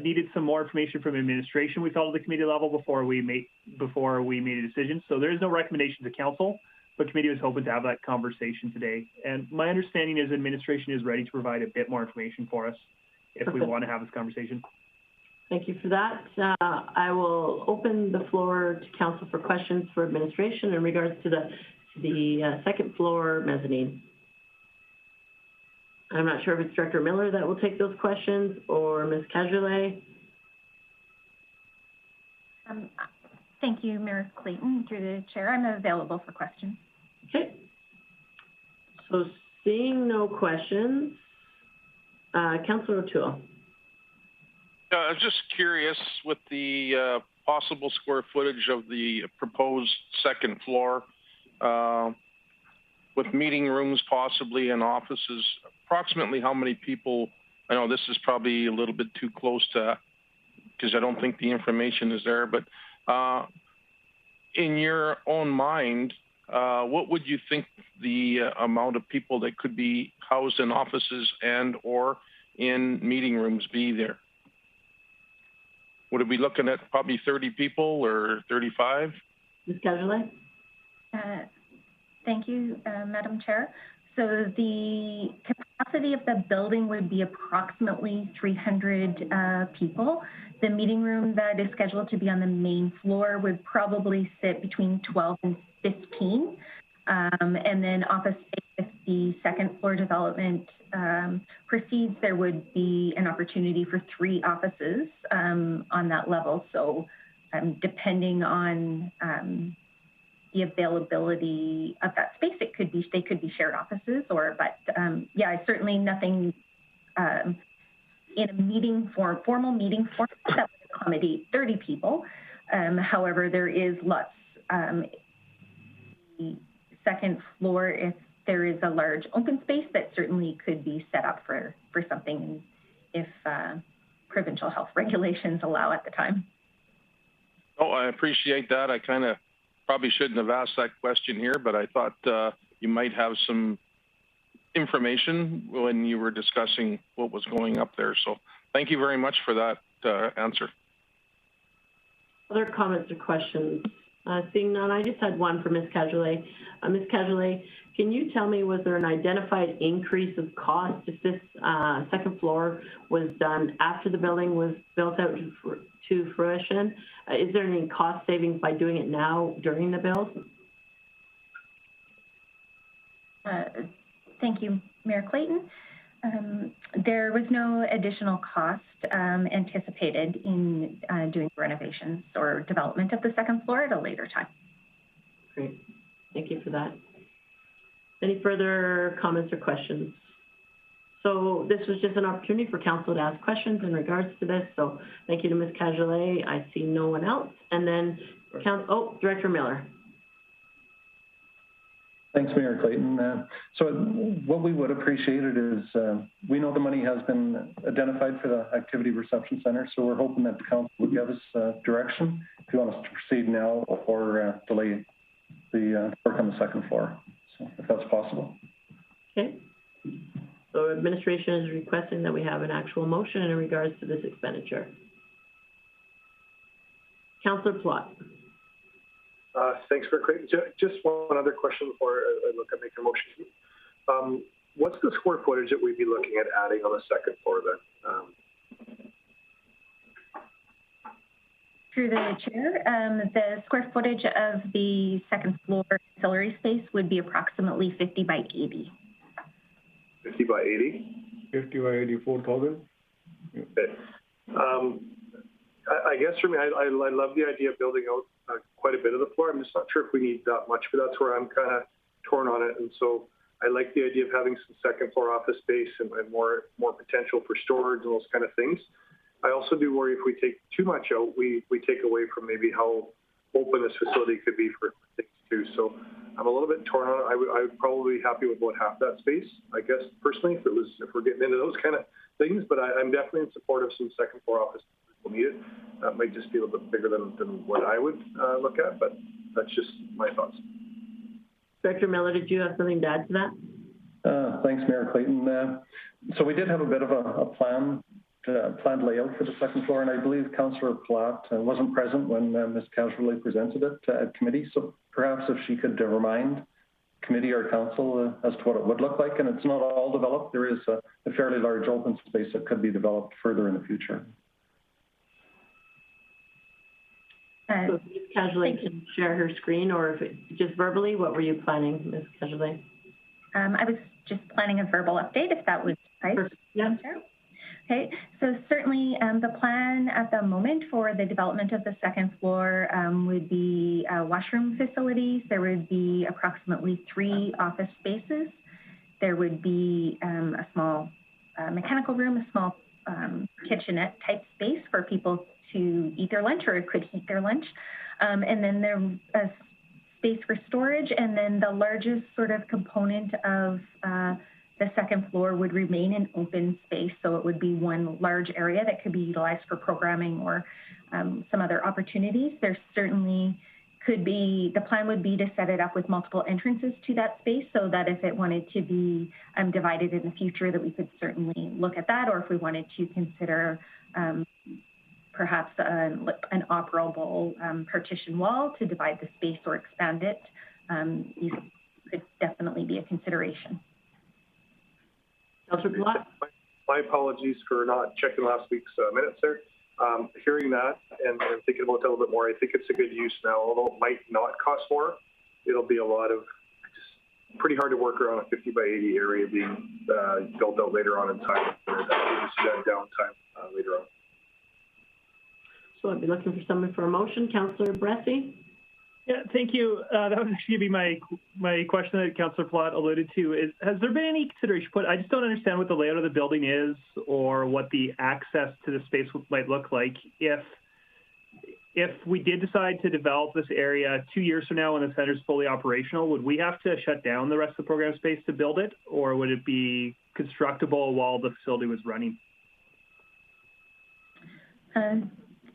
needed some more information from administration, we felt, at the committee level before we made a decision. So there is no recommendation to council, but committee was hoping to have that conversation today. And my understanding is administration is ready to provide a bit more information for us if we want to have this conversation. Thank you for that. I will open the floor to council for questions for administration in regards to the second floor mezzanine. I'm not sure if it's Director Miller that will take those questions or Ms. Cajulet. Thank you, Mayor Clayton. Through the chair, I'm available for questions. Okay. So seeing no questions, Councillor O'Toole. I was just curious with the possible square footage of the proposed second floor, with meeting rooms possibly and offices, approximately how many people, I know this is probably a little bit too close to, because I don't think the information is there, but in your own mind, what would you think the amount of people that could be housed in offices and or in meeting rooms be there? Would it be looking at probably 30 people or 35? Ms. Cajulet? Thank you, Madam Chair. So the capacity of the building would be approximately 300 people. The meeting room that is scheduled to be on the main floor would probably sit between 12 and 15. And then office space, if the second floor development proceeds, there would be an opportunity for 3 offices on that level. So depending on the availability of that space, they could be shared offices, but yeah, certainly nothing in a meeting form, formal meeting form that would accommodate 30 people. However, there is lots. The second floor, if there is a large open space, that certainly could be set up for something if provincial health regulations allow at the time. Oh, I appreciate that. I kind of probably shouldn't have asked that question here, but I thought you might have some information when you were discussing what was going up there. So thank you very much for that answer. Other comments or questions Seeing none, I just had one for Ms. Cajolet. Ms. Cajolet, can you tell me, was there an identified increase of cost if this second floor was done after the building was built out to fruition? Is there any cost savings by doing it now during the build? Thank you, Mayor Clayton. There was no additional cost anticipated in doing renovations or development of the second floor at a later time. Great, thank you for that. Any further comments or questions? So this was just an opportunity for council to ask questions in regards to this. So thank you to Ms. Cajolet. I see no one else. And then, Director Miller. Thanks, Mayor Clayton. So what we would appreciate it is, we know the money has been identified for the Activity Reception Center, so we're hoping that the council would give us direction if you want us to proceed now or delay the work on the second floor, so if that's possible. Okay. So administration is requesting that we have an actual motion in regards to this expenditure. Councillor Plott. Thanks, Mayor Clayton. Just one other question before I look at making a motion. What's the square footage that we'd be looking at adding on the second floor then? Through the chair, the square footage of the second floor ancillary space would be approximately 50 by 80. 50 by 80? 50 by 84,000. Okay. I guess for me, I love the idea of building out quite a bit of the floor. I'm just not sure if we need that much, but that's where I'm kind of torn on it. And so I like the idea of having some second floor office space and more potential for storage and those kind of things. I also do worry if we take too much out, we take away from maybe how open this facility could be for things too. So I'm a little bit torn on it. I would probably be happy with about half that space, I guess, personally, if we're getting into those kind of things. But I'm definitely in support of some second floor office people need it. That might just be a little bit bigger than what I would look at, but that's just my thoughts. Director Miller, did you have something to add to that? Thanks, Mayor Clayton. So we did have a bit of a planned layout for the second floor, and I believe Councillor Platt wasn't present when Ms. Cajolet presented it at committee. So perhaps if she could remind committee or council as to what it would look like, and it's not all developed. There is a fairly large open space that could be developed further in the future. So if Ms. Cajolet can share her screen, or if it just verbally, what were you planning, Ms. Cajolet? I was just planning a verbal update, if that would suffice. Perfect. Yeah. Okay, so certainly the plan at the moment for the development of the second floor would be washroom facilities. There would be approximately 3 office spaces. There would be a small mechanical room, a small kitchenette type space for people to eat their lunch or could heat their lunch. And then there's a space for storage. And then the largest sort of component of the second floor would remain an open space. So it would be one large area that could be utilized for programming or some other opportunities. There certainly could be, the plan would be to set it up with multiple entrances to that space so that if it wanted to be divided in the future, that we could certainly look at that, or if we wanted to consider perhaps an operable partition wall to divide the space or expand it, these could definitely be a consideration. My apologies for not checking last week's minutes there. Hearing that and thinking about that a little bit more, I think it's a good use now, although it might not cost more. It'll be a lot of, just pretty hard to work around a 50 by 80 area being built out later on in time. See that downtime later on. So I'd be looking for someone for a motion. Councillor Bressie. Yeah, thank you. That was actually going to be my question that Councillor Plott alluded to. Has there been any consideration put? I just don't understand what the layout of the building is or what the access to the space might look like. If we did decide to develop this area 2 years from now when the center is fully operational, would we have to shut down the rest of the program space to build it, or would it be constructible while the facility was running?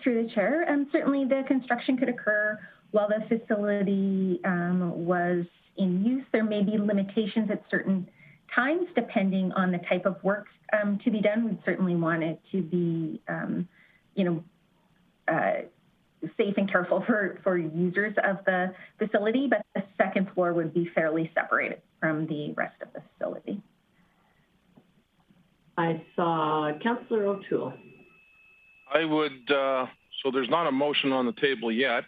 Through the chair, certainly the construction could occur while the facility was in use. There may be limitations at certain times depending on the type of work to be done. We'd certainly want it to be, safe and careful for users of the facility, but the second floor would be fairly separated from the rest of the facility. I saw Councillor O'Toole. I would, so there's not a motion on the table yet,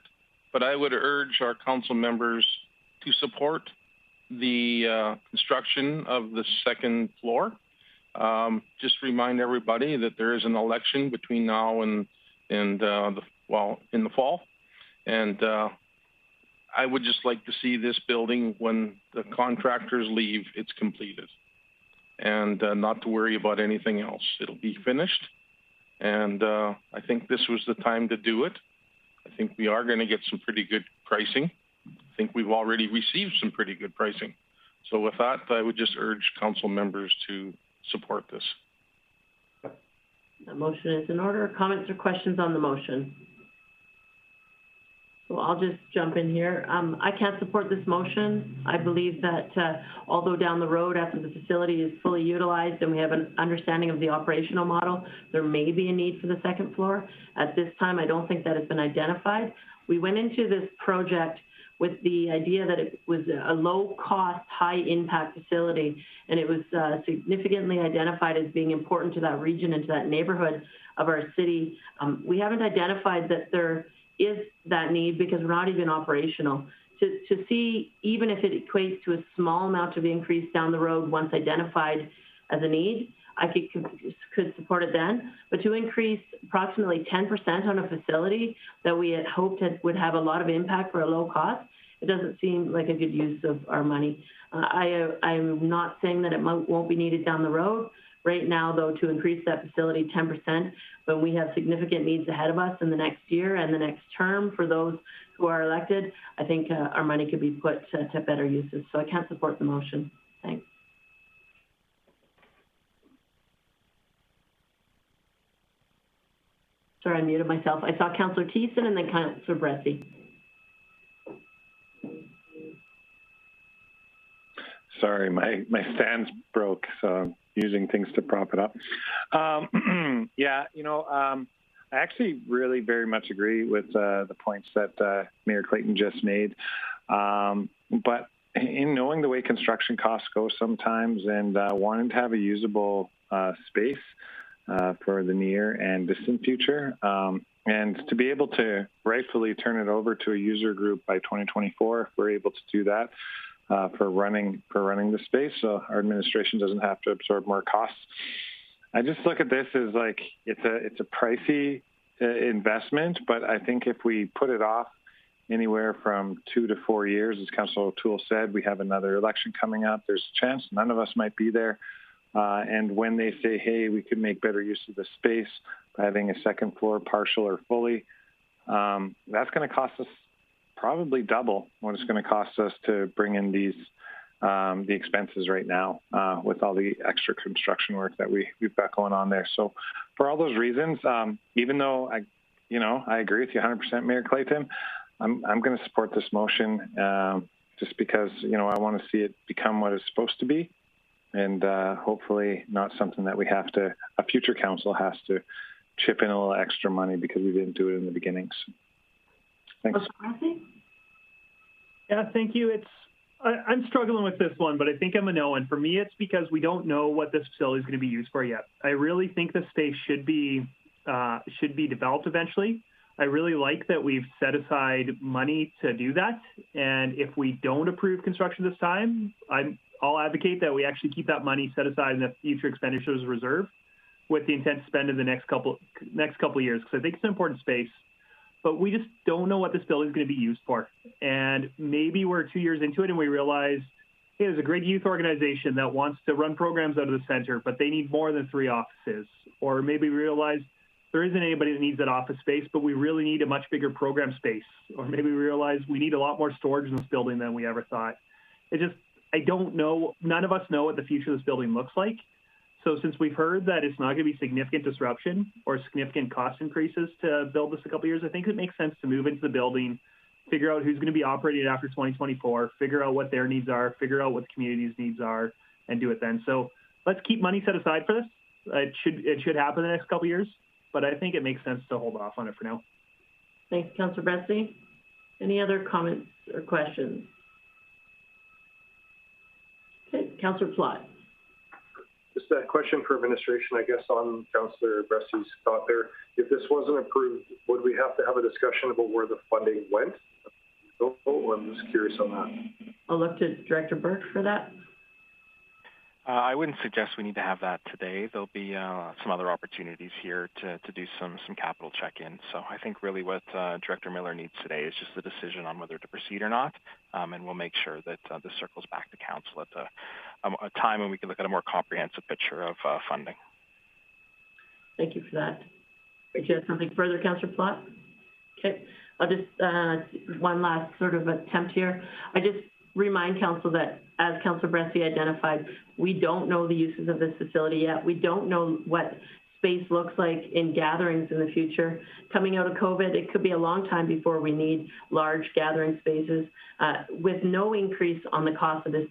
but I would urge our council members to support the construction of the second floor. Just remind everybody that there is an election between now and in the fall, and I would just like to see this building, when the contractors leave, it's completed, and not to worry about anything else. It'll be finished, and I think this was the time to do it. I think we are going to get some pretty good pricing. I think we've already received some pretty good pricing. So with that, I would just urge council members to support this. The motion is in order. Comments or questions on the motion? So I'll just jump in here. I can't support this motion. I believe that although down the road, after the facility is fully utilized and we have an understanding of the operational model, there may be a need for the second floor. At this time, I don't think that has been identified. We went into this project with the idea that it was a low-cost, high-impact facility, and it was significantly identified as being important to that region and to that neighborhood of our city. We haven't identified that there is that need because we're not even operational. To see, even if it equates to a small amount of increase down the road once identified as a need, I could support it then. But to increase approximately 10% on a facility that we had hoped would have a lot of impact for a low cost, it doesn't seem like a good use of our money. I'm not saying that it won't be needed down the road. Right now, though, to increase that facility 10%, but we have significant needs ahead of us in the next year and the next term for those who are elected, I think our money could be put to better uses. So I can't support the motion. Thanks. Sorry, I muted myself. I saw Councillor Thiessen and then Councillor Bressie. Sorry, my stand's broke, so I'm using things to prop it up. Yeah, I actually really very much agree with the points that Mayor Clayton just made. But in knowing the way construction costs go sometimes and wanting to have a usable space for the near and distant future, and to be able to rightfully turn it over to a user group by 2024, if we're able to do that, for running the space, so our administration doesn't have to absorb more costs. I just look at this as like it's a pricey investment, but I think if we put it off anywhere from 2 to 4 years, as Councillor O'Toole said, we have another election coming up. There's a chance none of us might be there, and when they say, hey, we could make better use of the space by having a second floor, partial or fully, that's going to cost us probably double what it's going to cost us to bring in these the expenses right now with all the extra construction work that we've got going on there. So for all those reasons, even though I agree with you 100%, Mayor Clayton, I'm going to support this motion just because I want to see it become what it's supposed to be, and hopefully not something that a future council has to chip in a little extra money because we didn't do it in the beginning. So, thanks. Yeah, thank you. I'm struggling with this one, but I think I'm a no. And for me, it's because we don't know what this facility is going to be used for yet. I really think the space should be developed eventually. I really like that we've set aside money to do that. And if we don't approve construction this time, I'll advocate that we actually keep that money set aside in the future expenditures reserve with the intent to spend in the next couple of years, because I think it's an important space. But we just don't know what this building is going to be used for. And maybe we're 2 years into it and we realize, hey, there's a great youth organization that wants to run programs out of the center, but they need more than 3 offices. Or maybe we realize there isn't anybody that needs that office space, but we really need a much bigger program space. Or maybe we realize we need a lot more storage in this building than we ever thought. I don't know. None of us know what the future of this building looks like. So since we've heard that it's not going to be significant disruption or significant cost increases to build this a couple of years, I think it makes sense to move into the building, figure out who's going to be operating after 2024, figure out what their needs are, figure out what the community's needs are, and do it then. So let's keep money set aside for this. It should happen in the next couple of years, but I think it makes sense to hold off on it for now. Thanks, Councillor Bressie. Any other comments or questions? Okay, Councillor Plott. Just a question for administration, I guess, on Councillor Bressie's thought there. If this wasn't approved, would we have to have a discussion about where the funding went? I'm just curious on that. I'll look to Director Burke for that. I wouldn't suggest we need to have that today. There'll be some other opportunities here to do some capital check-in. So I think really what Director Miller needs today is just the decision on whether to proceed or not, and we'll make sure that this circles back to council at a time when we can look at a more comprehensive picture of funding. Thank you for that. Did you have something further, Councillor Plott? Okay, I'll just, one last sort of attempt here. I just remind council that, as Councillor Bressie identified, we don't know the uses of this facility yet. We don't know what space looks like in gatherings in the future. Coming out of COVID, it could be a long time before we need large gathering spaces. With no increase on the cost of this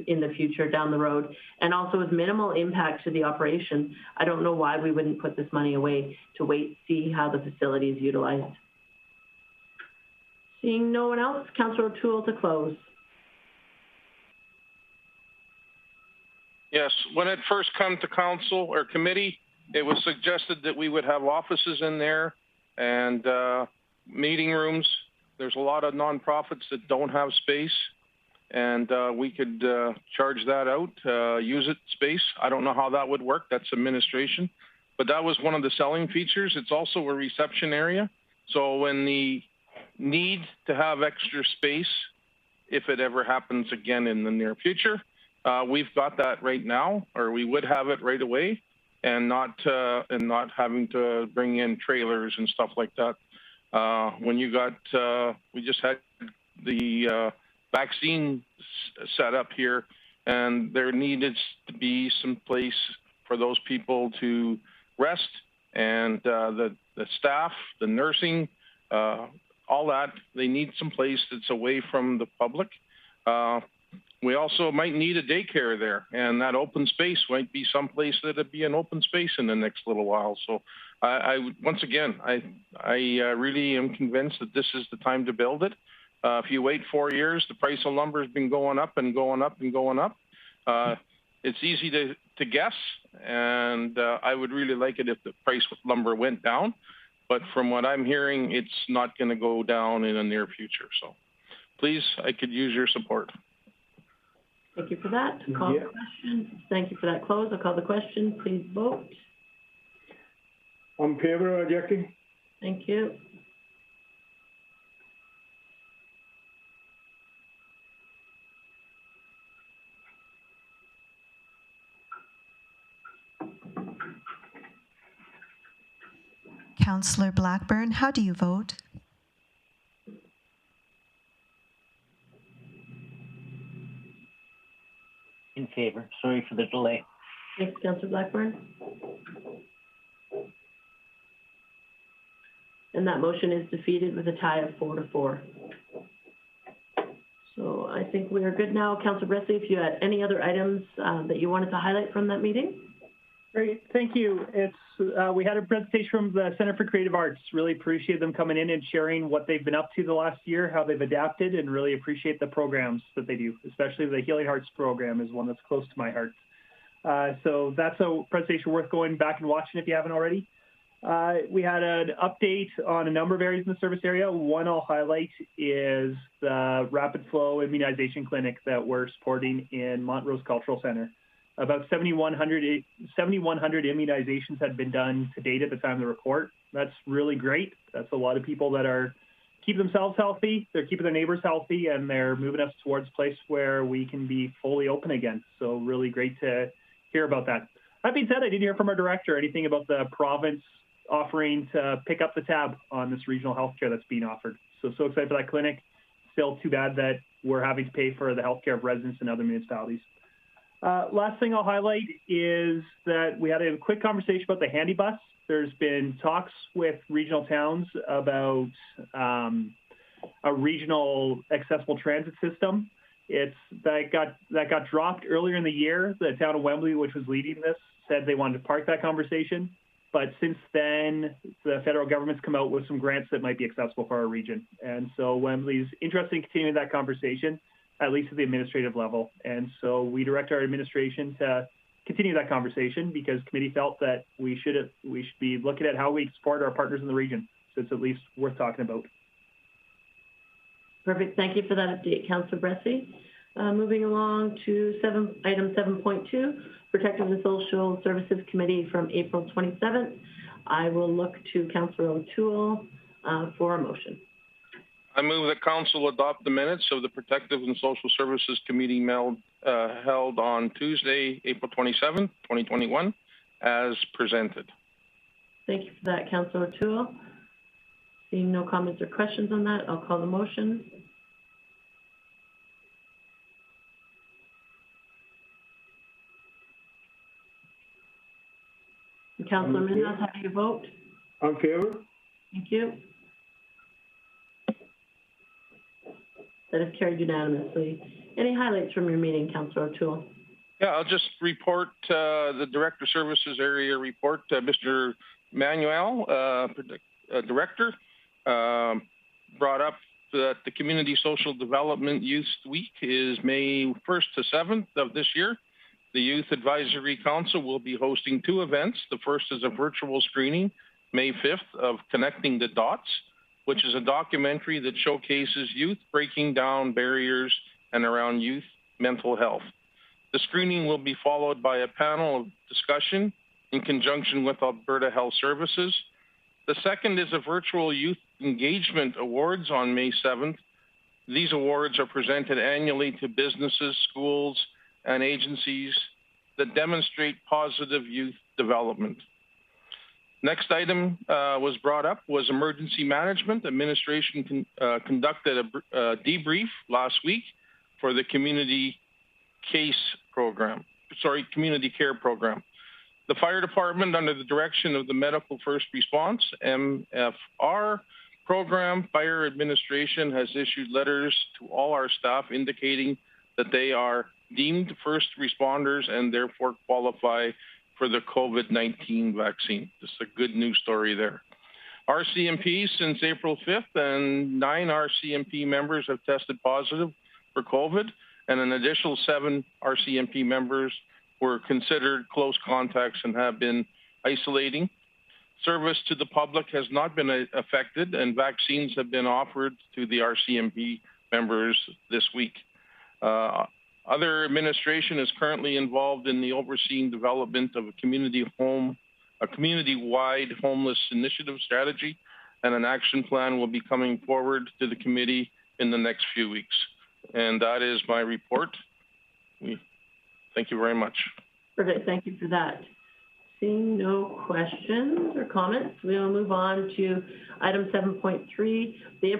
in the future, down the road, and also with minimal impact to the operation, I don't know why we wouldn't put this money away to wait, see how the facility is utilized. Seeing no one else, Councillor O'Toole to close. Yes, when it first came to council or committee, it was suggested that we would have offices in there and meeting rooms. There's a lot of nonprofits that don't have space, and we could charge that out, use it space. I don't know how that would work. That's administration. But that was one of the selling features. It's also a reception area. So when the need to have extra space, if it ever happens again in the near future, we've got that right now, or we would have it right away, and not having to bring in trailers and stuff like that. When you got, we just had the vaccine set up here, and there needed to be some place for those people to rest, and the staff, the nursing, all that, they need some place that's away from the public. We also might need a daycare there, and that open space might be someplace that'd be an open space in the next little while. So once again, I really am convinced that this is the time to build it. If you wait 4 years, the price of lumber has been going up and going up and going up. It's easy to guess, and I would really like it if the price of lumber went down. But from what I'm hearing, it's not going to go down in the near future. So please, I could use your support. Thank you for that. Call the question. Thank you for that close. I'll call the question. Please vote. In favor, Jackie. Thank you. Councillor Blackburn, how do you vote? In favor. Sorry for the delay. Thanks, Councillor Blackburn. And that motion is defeated with a tie of 4-4. So I think we are good now. Councillor Bressie, if you had any other items that you wanted to highlight from that meeting? Great, thank you. We had a presentation from the Center for Creative Arts. Really appreciate them coming in and sharing what they've been up to the last year, how they've adapted, and really appreciate the programs that they do, especially the Healing Hearts program is one that's close to my heart. So that's a presentation worth going back and watching if you haven't already. We had an update on a number of areas in the service area. One I'll highlight is the rapid flow immunization clinic that we're supporting in Montrose Cultural Center. About 7,100 immunizations had been done to date at the time of the report. That's really great. That's a lot of people that are keeping themselves healthy, they're keeping their neighbors healthy, and they're moving us towards a place where we can be fully open again. So really great to hear about that. That being said, I didn't hear from our director anything about the province offering to pick up the tab on this regional healthcare that's being offered. So excited for that clinic. Still too bad that we're having to pay for the healthcare of residents in other municipalities. Last thing I'll highlight is that we had a quick conversation about the handy bus. There's been talks with regional towns about a regional accessible transit system. That got dropped earlier in the year. The town of Wembley, which was leading this, said they wanted to park that conversation. but since then, the federal government's come out with some grants that might be accessible for our region. And so Wembley's interested in continuing that conversation, at least at the administrative level. And so we direct our administration to continue that conversation because committee felt that we should be looking at how we support our partners in the region. So it's at least worth talking about. Perfect. Thank you for that update, Councillor Bressie. Moving along to item 7.2, Protective and Social Services Committee from April 27th. I will look to Councillor O'Toole for a motion. I move that Council adopt the minutes of the Protective and Social Services Committee held on Tuesday, April 27th, 2021, as presented. Thank you for that, Councillor O'Toole. Seeing no comments or questions on that, I'll call the motion. Councillor Minhas, how do you vote? In favor. Thank you. That is carried unanimously. Any highlights from your meeting, Councillor O'Toole? Yeah, I'll just report the Director Services Area report. Mr. Manuel, Director, brought up that the Community Social Development Youth Week is May 1st to 7th of this year. The Youth Advisory Council will be hosting two events. The first is a virtual screening, May 5th, of Connecting the Dots, which is a documentary that showcases youth breaking down barriers and around youth mental health. The screening will be followed by a panel of discussion in conjunction with Alberta Health Services. The second is a virtual Youth Engagement Awards on May 7th. These awards are presented annually to businesses, schools, and agencies that demonstrate positive youth development. Next item was brought up was emergency management. Administration conducted a debrief last week for the community care program. The fire department, under the direction of the Medical First Response, MFR program, Fire Administration has issued letters to all our staff indicating that they are deemed first responders and therefore qualify for the COVID-19 vaccine. Just a good news story there. RCMP since April 5th, and 9 RCMP members have tested positive for COVID, and an additional 7 RCMP members were considered close contacts and have been isolating. Service to the public has not been affected, and vaccines have been offered to the RCMP members this week. Other administration is currently involved in the overseeing development of a community-wide homeless initiative strategy, and an action plan will be coming forward to the committee in the next few weeks. And that is my report. Thank you very much. Perfect. Thank you for that. Seeing no questions or comments, we will move on to item 7.3, the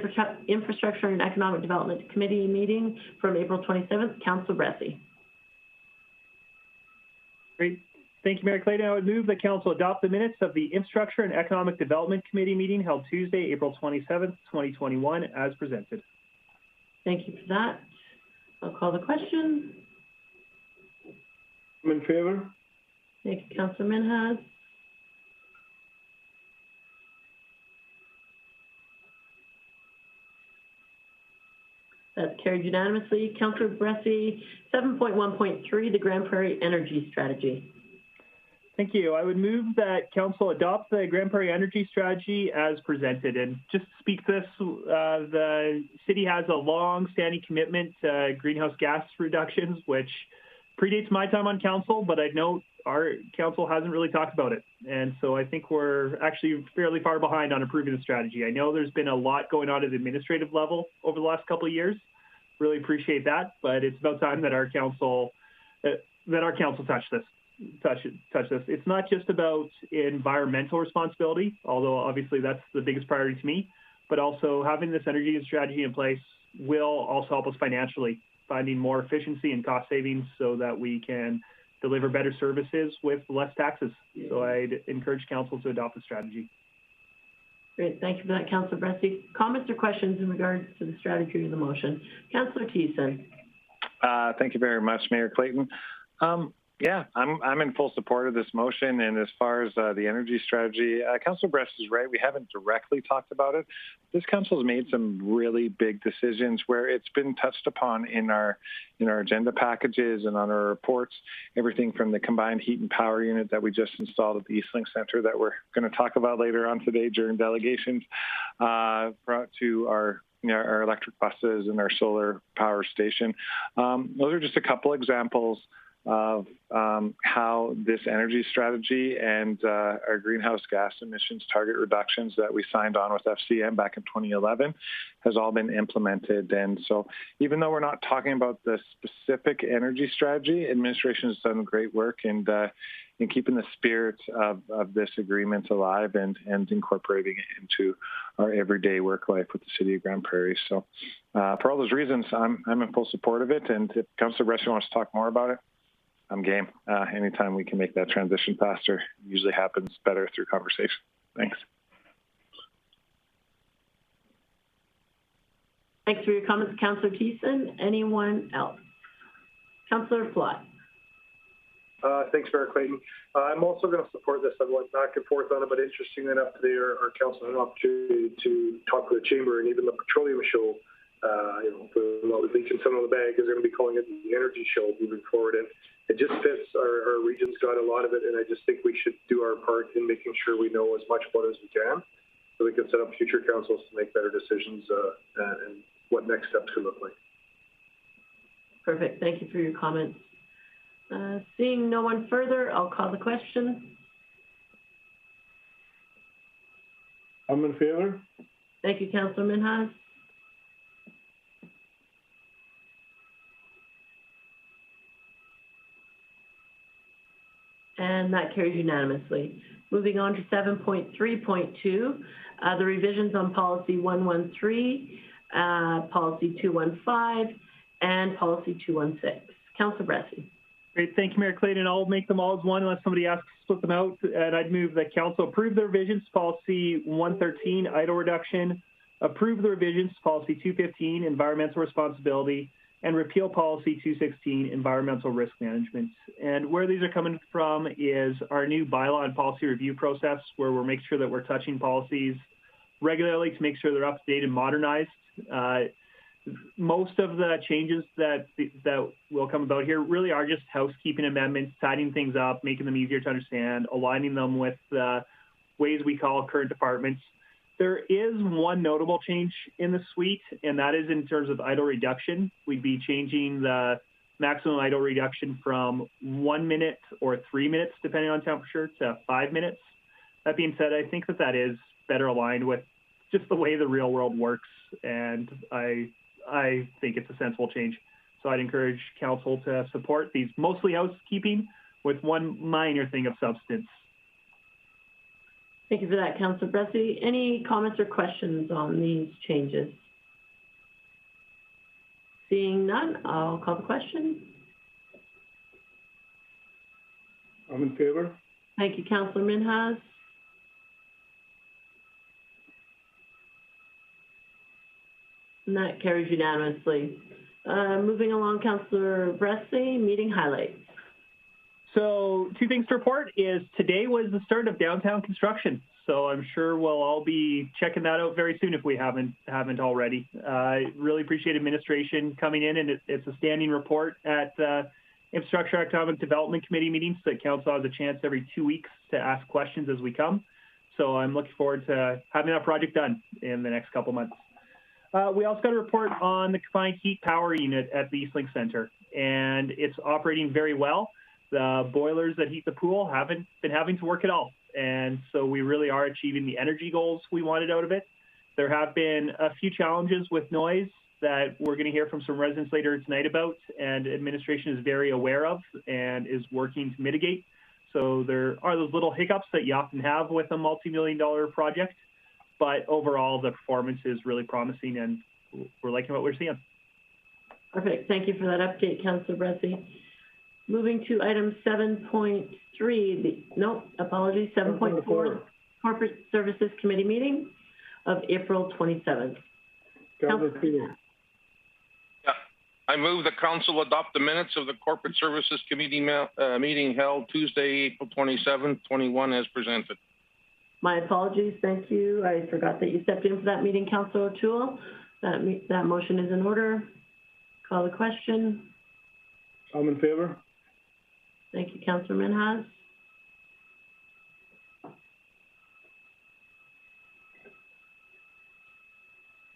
Infrastructure and Economic Development Committee meeting from April 27th. Councillor Bressie. Great. Thank you, Mayor Clayton. I would move that Council adopt the minutes of the Infrastructure and Economic Development Committee meeting held Tuesday, April 27th, 2021, as presented. Thank you for that. I'll call the question. I'm in favor. Thank you, Councillor Minhas. That's carried unanimously. Councillor Bressie, 7.1.3, the Grande Prairie Energy Strategy. Thank you. I would move that Council adopt the Grande Prairie Energy Strategy as presented. And just to speak to this, the city has a long-standing commitment to greenhouse gas reductions, which predates my time on council, but I'd note our council hasn't really talked about it. And so I think we're actually fairly far behind on improving the strategy. I know there's been a lot going on at the administrative level over the last couple of years. Really appreciate that, but it's about time that our council touch this. It's not just about environmental responsibility, although obviously that's the biggest priority to me, but also having this energy strategy in place will also help us financially, finding more efficiency and cost savings so that we can deliver better services with less taxes. So I'd encourage council to adopt the strategy. Great, thank you for that, Councillor Bressie. Comments or questions in regards to the strategy of the motion? Councillor Thiessen. Thank you very much, Mayor Clayton. Yeah, I'm in full support of this motion. And as far as the energy strategy, Councillor Bress is right. We haven't directly talked about it. This council has made some really big decisions where it's been touched upon in our agenda packages and on our reports. Everything from the combined heat and power unit that we just installed at the Eastlink Centre that we're going to talk about later on today during delegations, brought to our electric buses and our solar power station. Those are just a couple examples of how this energy strategy and our greenhouse gas emissions target reductions that we signed on with FCM back in 2011 has all been implemented. And so even though we're not talking about the specific energy strategy, administration has done great work in keeping the spirit of this agreement alive and incorporating it into our everyday work life with the City of Grande Prairie. So for all those reasons, I'm in full support of it. And if Councillor Brescia wants to talk more about it, I'm game. Anytime we can make that transition faster, it usually happens better through conversation. Thanks. Thanks for your comments, Councillor Thiessen. Anyone else? Councillor Flott. Thanks, Mayor Clayton. I'm also going to support this. I went back and forth on it, but interestingly enough, today our council had an opportunity to talk with the chamber and even the petroleum show. With leaking some of the bag is going to be calling it the energy show moving forward. And it just fits. Our region's got a lot of it, and I just think we should do our part in making sure we know as much about it as we can so we can set up future councils to make better decisions and what next steps could look like. Perfect. Thank you for your comments. Seeing no one further, I'll call the question. I'm in favor. Thank you, Councillor Minhas. And that carries unanimously. Moving on to 7.3.2, the revisions on Policy 113, Policy 215, and Policy 216. Councillor Bresci. Great, thank you, Mayor Clayton. I'll make them all as one unless somebody asks to split them out. And I'd move that Council approve the revisions to Policy 113, idle reduction, approve the revisions to Policy 215, environmental responsibility, and repeal Policy 216, environmental risk management. And where these are coming from is our new bylaw and policy review process, where we're making sure that we're touching policies regularly to make sure they're up to date and modernized. Most of the changes that will come about here really are just housekeeping amendments, tidying things up, making them easier to understand, aligning them with ways we call current departments. There is one notable change in the suite, and that is in terms of idle reduction. We'd be changing the maximum idle reduction from 1 minute or 3 minutes, depending on temperature, to 5 minutes. That being said, I think that is better aligned with just the way the real world works, and I think it's a sensible change. So I'd encourage council to support these, mostly housekeeping, with one minor thing of substance. Thank you for that, Councillor Bresci. Any comments or questions on these changes? Seeing none, I'll call the question. I'm in favor. Thank you, Councillor Minhas. And that carries unanimously. Moving along, Councillor Bresci, meeting highlights. So 2 things to report is today was the start of downtown construction. So I'm sure we'll all be checking that out very soon if we haven't already. I really appreciate administration coming in, and it's a standing report at Infrastructure Economic Development Committee meetings that council has a chance every 2 weeks to ask questions as we come. So I'm looking forward to having that project done in the next couple months. We also got a report on the combined heat power unit at the Eastlink Centre, and it's operating very well. The boilers that heat the pool haven't been having to work at all. And so we really are achieving the energy goals we wanted out of it. There have been a few challenges with noise that we're going to hear from some residents later tonight about, and administration is very aware of and is working to mitigate. So there are those little hiccups that you often have with a multi-million-dollar project, but overall the performance is really promising and we're liking what we're seeing. Perfect. Thank you for that update, Councillor Bresci. Moving to item 7.3, 7.4, Corporate Services Committee meeting of April 27th. Councillor Peter. I move that council adopt the minutes of the Corporate Services Committee meeting held Tuesday, April 27, 21 as presented. My apologies. Thank you. I forgot that you stepped in for that meeting, Councillor O'Toole. That motion is in order. Call the question. I'm in favor. Thank you, Councillor Minhas.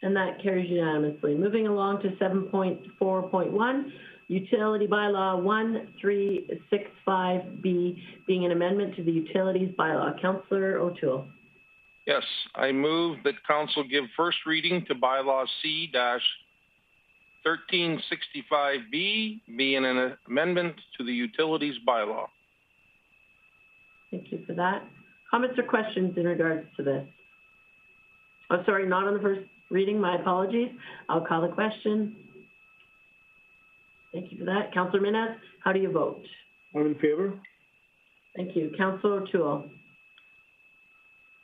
And that carries unanimously. Moving along to 7.4.1, Utility Bylaw 1365B, being an amendment to the Utilities Bylaw. Councillor O'Toole. Yes, I move that council give first reading to Bylaw C-1365B, being an amendment to the Utilities Bylaw. Thank you for that. Comments or questions in regards to this? Oh, sorry, not on the first reading. My apologies. I'll call the question. Thank you for that. Councillor Minhas, how do you vote? I'm in favor. Thank you. Councillor O'Toole.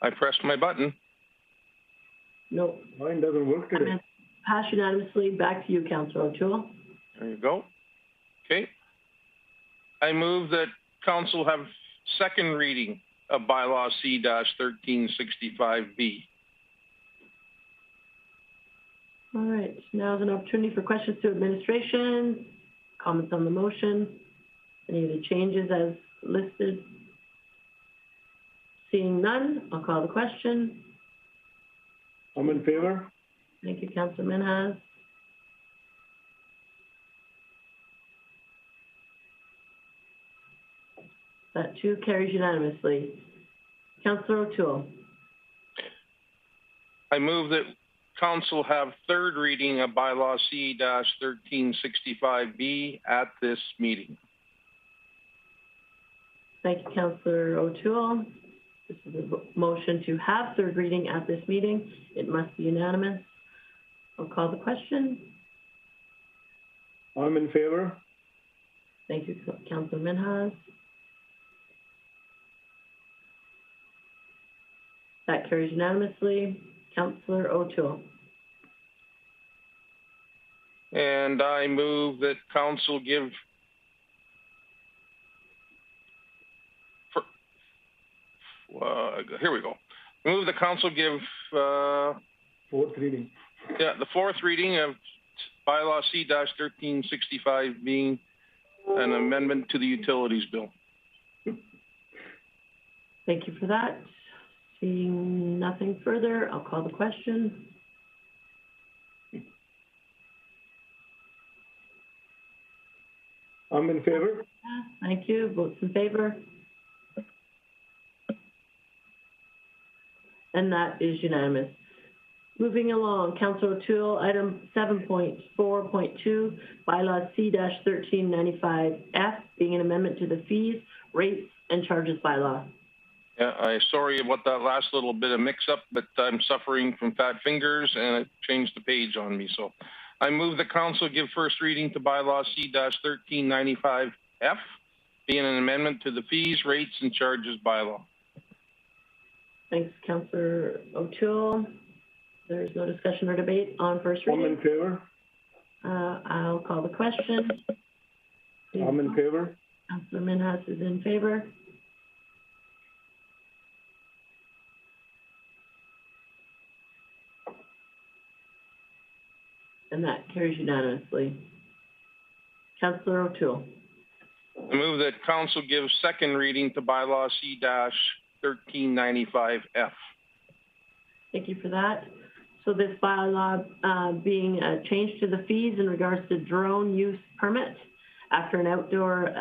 I pressed my button. No. Mine doesn't work today. Pass unanimously. Back to you, Councillor O'Toole. There you go. Okay. I move that council have second reading of Bylaw C-1365B. All right. Now is an opportunity for questions to administration, comments on the motion, any of the changes as listed. Seeing none, I'll call the question. I'm in favor. Thank you, Councillor Minhas. That too carries unanimously. Councillor O'Toole. I move that council have third reading of Bylaw C-1365B at this meeting. Thank you, Councillor O'Toole. This is a motion to have third reading at this meeting. It must be unanimous. I'll call the question. I'm in favor. Thank you, Councillor Minhas. That carries unanimously. Councillor O'Toole. And I move that council give here we go. Move the council give fourth reading. Yeah, the fourth reading of Bylaw C-1365 being an amendment to the Utilities Bill. Thank you for that. Seeing nothing further, I'll call the question. I'm in favor. Thank you. Votes in favor. And that is unanimous. Moving along, Councillor O'Toole, item 7.4.2, Bylaw C-1395F, being an amendment to the fees, rates, and charges bylaw. Yeah, I'm sorry about that last little bit of mix-up, but I'm suffering from fat fingers, and it changed the page on me. So I move the council give first reading to Bylaw C-1395F, being an amendment to the fees, rates, and charges bylaw. Thanks, Councillor O'Toole. There's no discussion or debate on first reading. I'm in favor. I'll call the question. I'm in favor. Councillor Minhas is in favor. And that carries unanimously. Councillor O'Toole. I move that council give second reading to Bylaw C-1395F. Thank you for that. So this bylaw being a change to the fees in regards to drone use permit after an outdoor,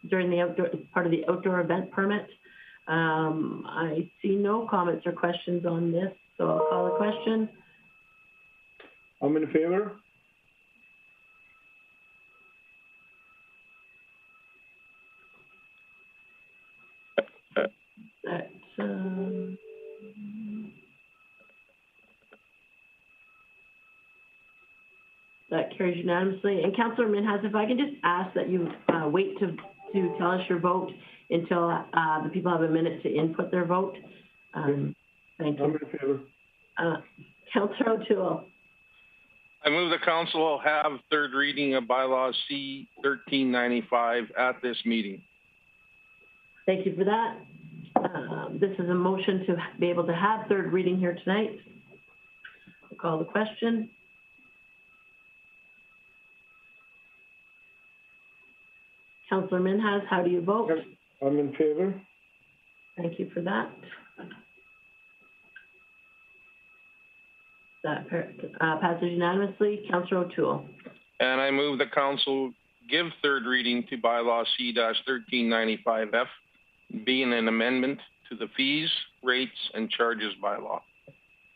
during the outdoor, part of the outdoor event permit. I see no comments or questions on this, so I'll call the question. I'm in favor. That carries unanimously. And Councillor Minhas, if I can just ask that you wait to tell us your vote until the people have a minute to input their vote. Thank you. I'm in favor. Councillor O'Toole. I move the council will have third reading of bylaw C 1395 at this meeting. Thank you for that. This is a motion to be able to have third reading here tonight. I'll call the question. Councillor Minhas, how do you vote? I'm in favor. Thank you for that. That passes unanimously. Councillor O'Toole. And I move the council give third reading to bylaw C-1395F, being an amendment to the fees, rates, and charges bylaw.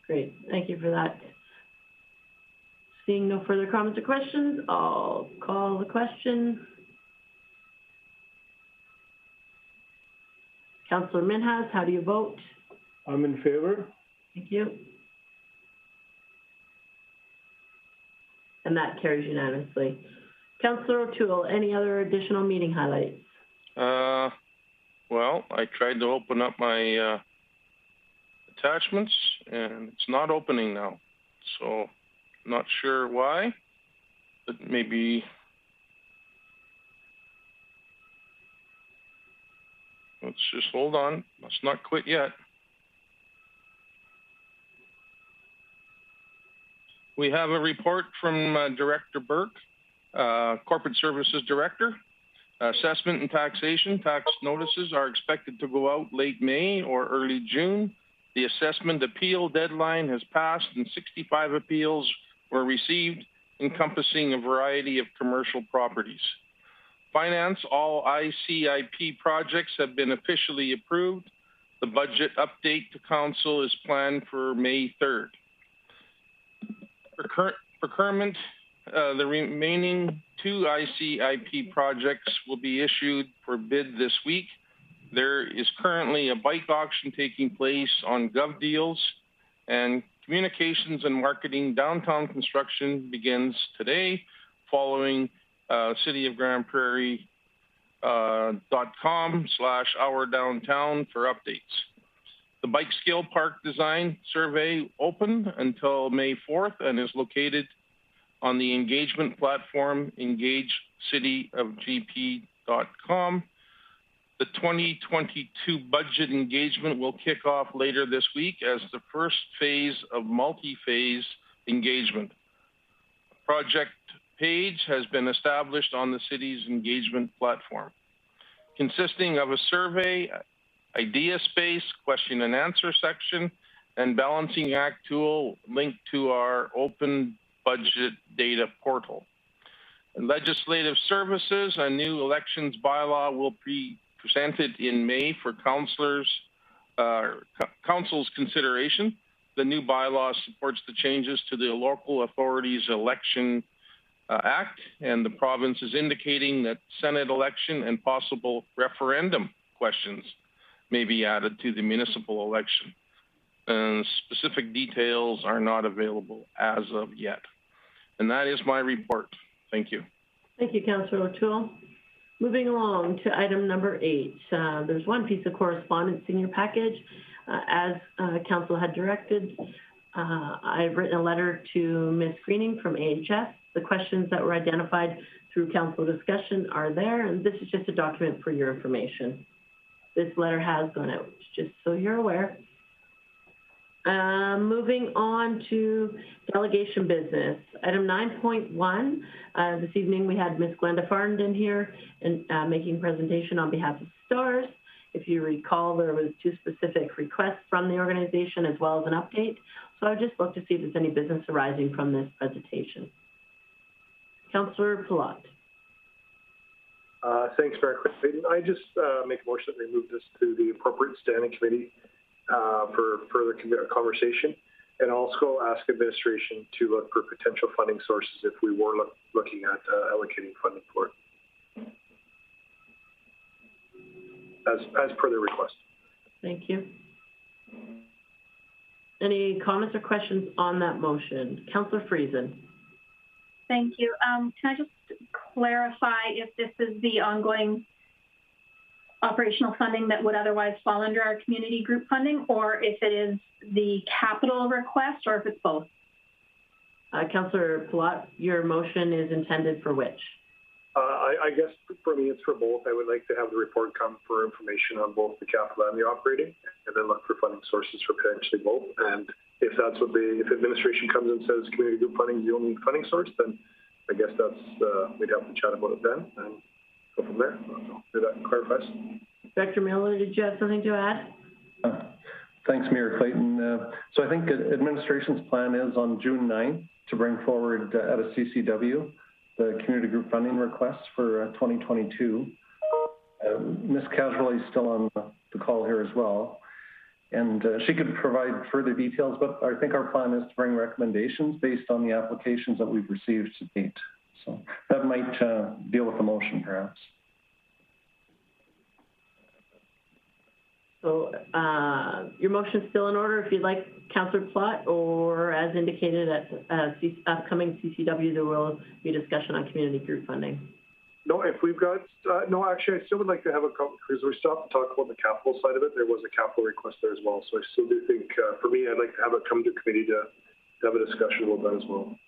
Great, thank you for that. Seeing no further comments or questions, I'll call the question. Councillor Minhas, how do you vote? I'm in favor. Thank you. And that carries unanimously. Councillor O'Toole, any other additional meeting highlights? Well, I tried to open up my attachments, and it's not opening now. So, not sure why, but maybe... Let's just hold on. Let's not quit yet. We have a report from Director Burke, Corporate Services Director. Assessment and taxation. Tax notices are expected to go out late May or early June. The assessment appeal deadline has passed and 65 appeals were received, encompassing a variety of commercial properties. Finance, all ICIP projects have been officially approved. The budget update to council is planned for May 3rd. Procurement, the remaining 2 ICIP projects will be issued for bid this week. There is currently a bike auction taking place on GovDeals, and communications and marketing downtown construction begins today following City of Grande Prairie .com/OurDowntown for updates. The Bike Skill Park Design Survey opened until May 4th and is located on the engagement platform engagecityofgp.com. The 2022 budget engagement will kick off later this week as the first phase of multi-phase engagement. Project page has been established on the city's engagement platform, consisting of a survey, idea space, question and answer section, and balancing act tool linked to our open budget data portal. And legislative services, a new elections bylaw will be presented in May for council's consideration. The new bylaw supports the changes to the Local Authorities Election Act, and the province is indicating that Senate election and possible referendum questions may be added to the municipal election. And specific details are not available as of yet. And that is my report. Thank you. Thank you, Councillor O'Toole. Moving along to item number 8. There's one piece of correspondence in your package. As Council had directed, I've written a letter to Ms. Greening from AHS. The questions that were identified through council discussion are there, and this is just a document for your information. This letter has gone out, just so you're aware. Moving on to delegation business. Item 9.1, this evening we had Ms. Glenda Farndon here and making presentation on behalf of STARS. If you recall, there was 2 specific requests from the organization as well as an update. So I just look to see if there's any business arising from this presentation. Councillor Pilote. Thanks, Mayor Clayton. I just make a motion that we move this to the appropriate standing committee for further conversation, and also ask administration to look for potential funding sources if we were looking at allocating funding for it, as per the request. Thank you. Any comments or questions on that motion? Councillor Friesen. Thank you. Can I just clarify if this is the ongoing operational funding that would otherwise fall under our community group funding, or if it is the capital request, or if it's both? Councillor Palat, your motion is intended for which? I guess for me, it's for both. I would like to have the report come for information on both the capital and the operating, and then look for funding sources for potentially both. And if that's what if administration comes and says community group funding is the only funding source, then I guess that's we'd have to chat about it then and go from there. Did that clarifies? Director Miller, did you have something to add? Thanks, Mayor Clayton. So I think administration's plan is on June 9th to bring forward at a CCW the community group funding requests for 2022. Ms. Casually is still on the call here as well, and she could provide further details, but I think our plan is to bring recommendations based on the applications that we've received to date. So that might deal with the motion, perhaps. So your motion is still in order if you'd like, Councillor Plott, or as indicated at upcoming CCW, there will be a discussion on community group funding. No, if we've got, no, actually, I still would like to have a couple, because we still have to talk about the capital side of it. There was a capital request there as well. So I still do think, for me, I'd like to have it come to committee to have a discussion about that as well.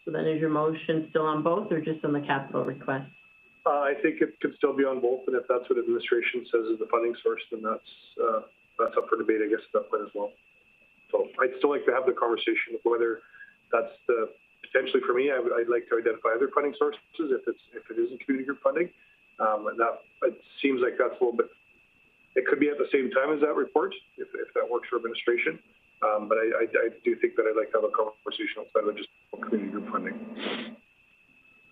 So then is your motion still on both or just on the capital request? I think it could still be on both, and if that's what administration says is the funding source, then that's up for debate, I guess, at that point as well. So I'd still like to have the conversation of whether that's the potentially for me. I'd like to identify other funding sources if it isn't community group funding, and that it seems like that's a little bit. It could be at the same time as that report if that works for administration, but I do think that I'd like to have a conversation outside of just community group funding.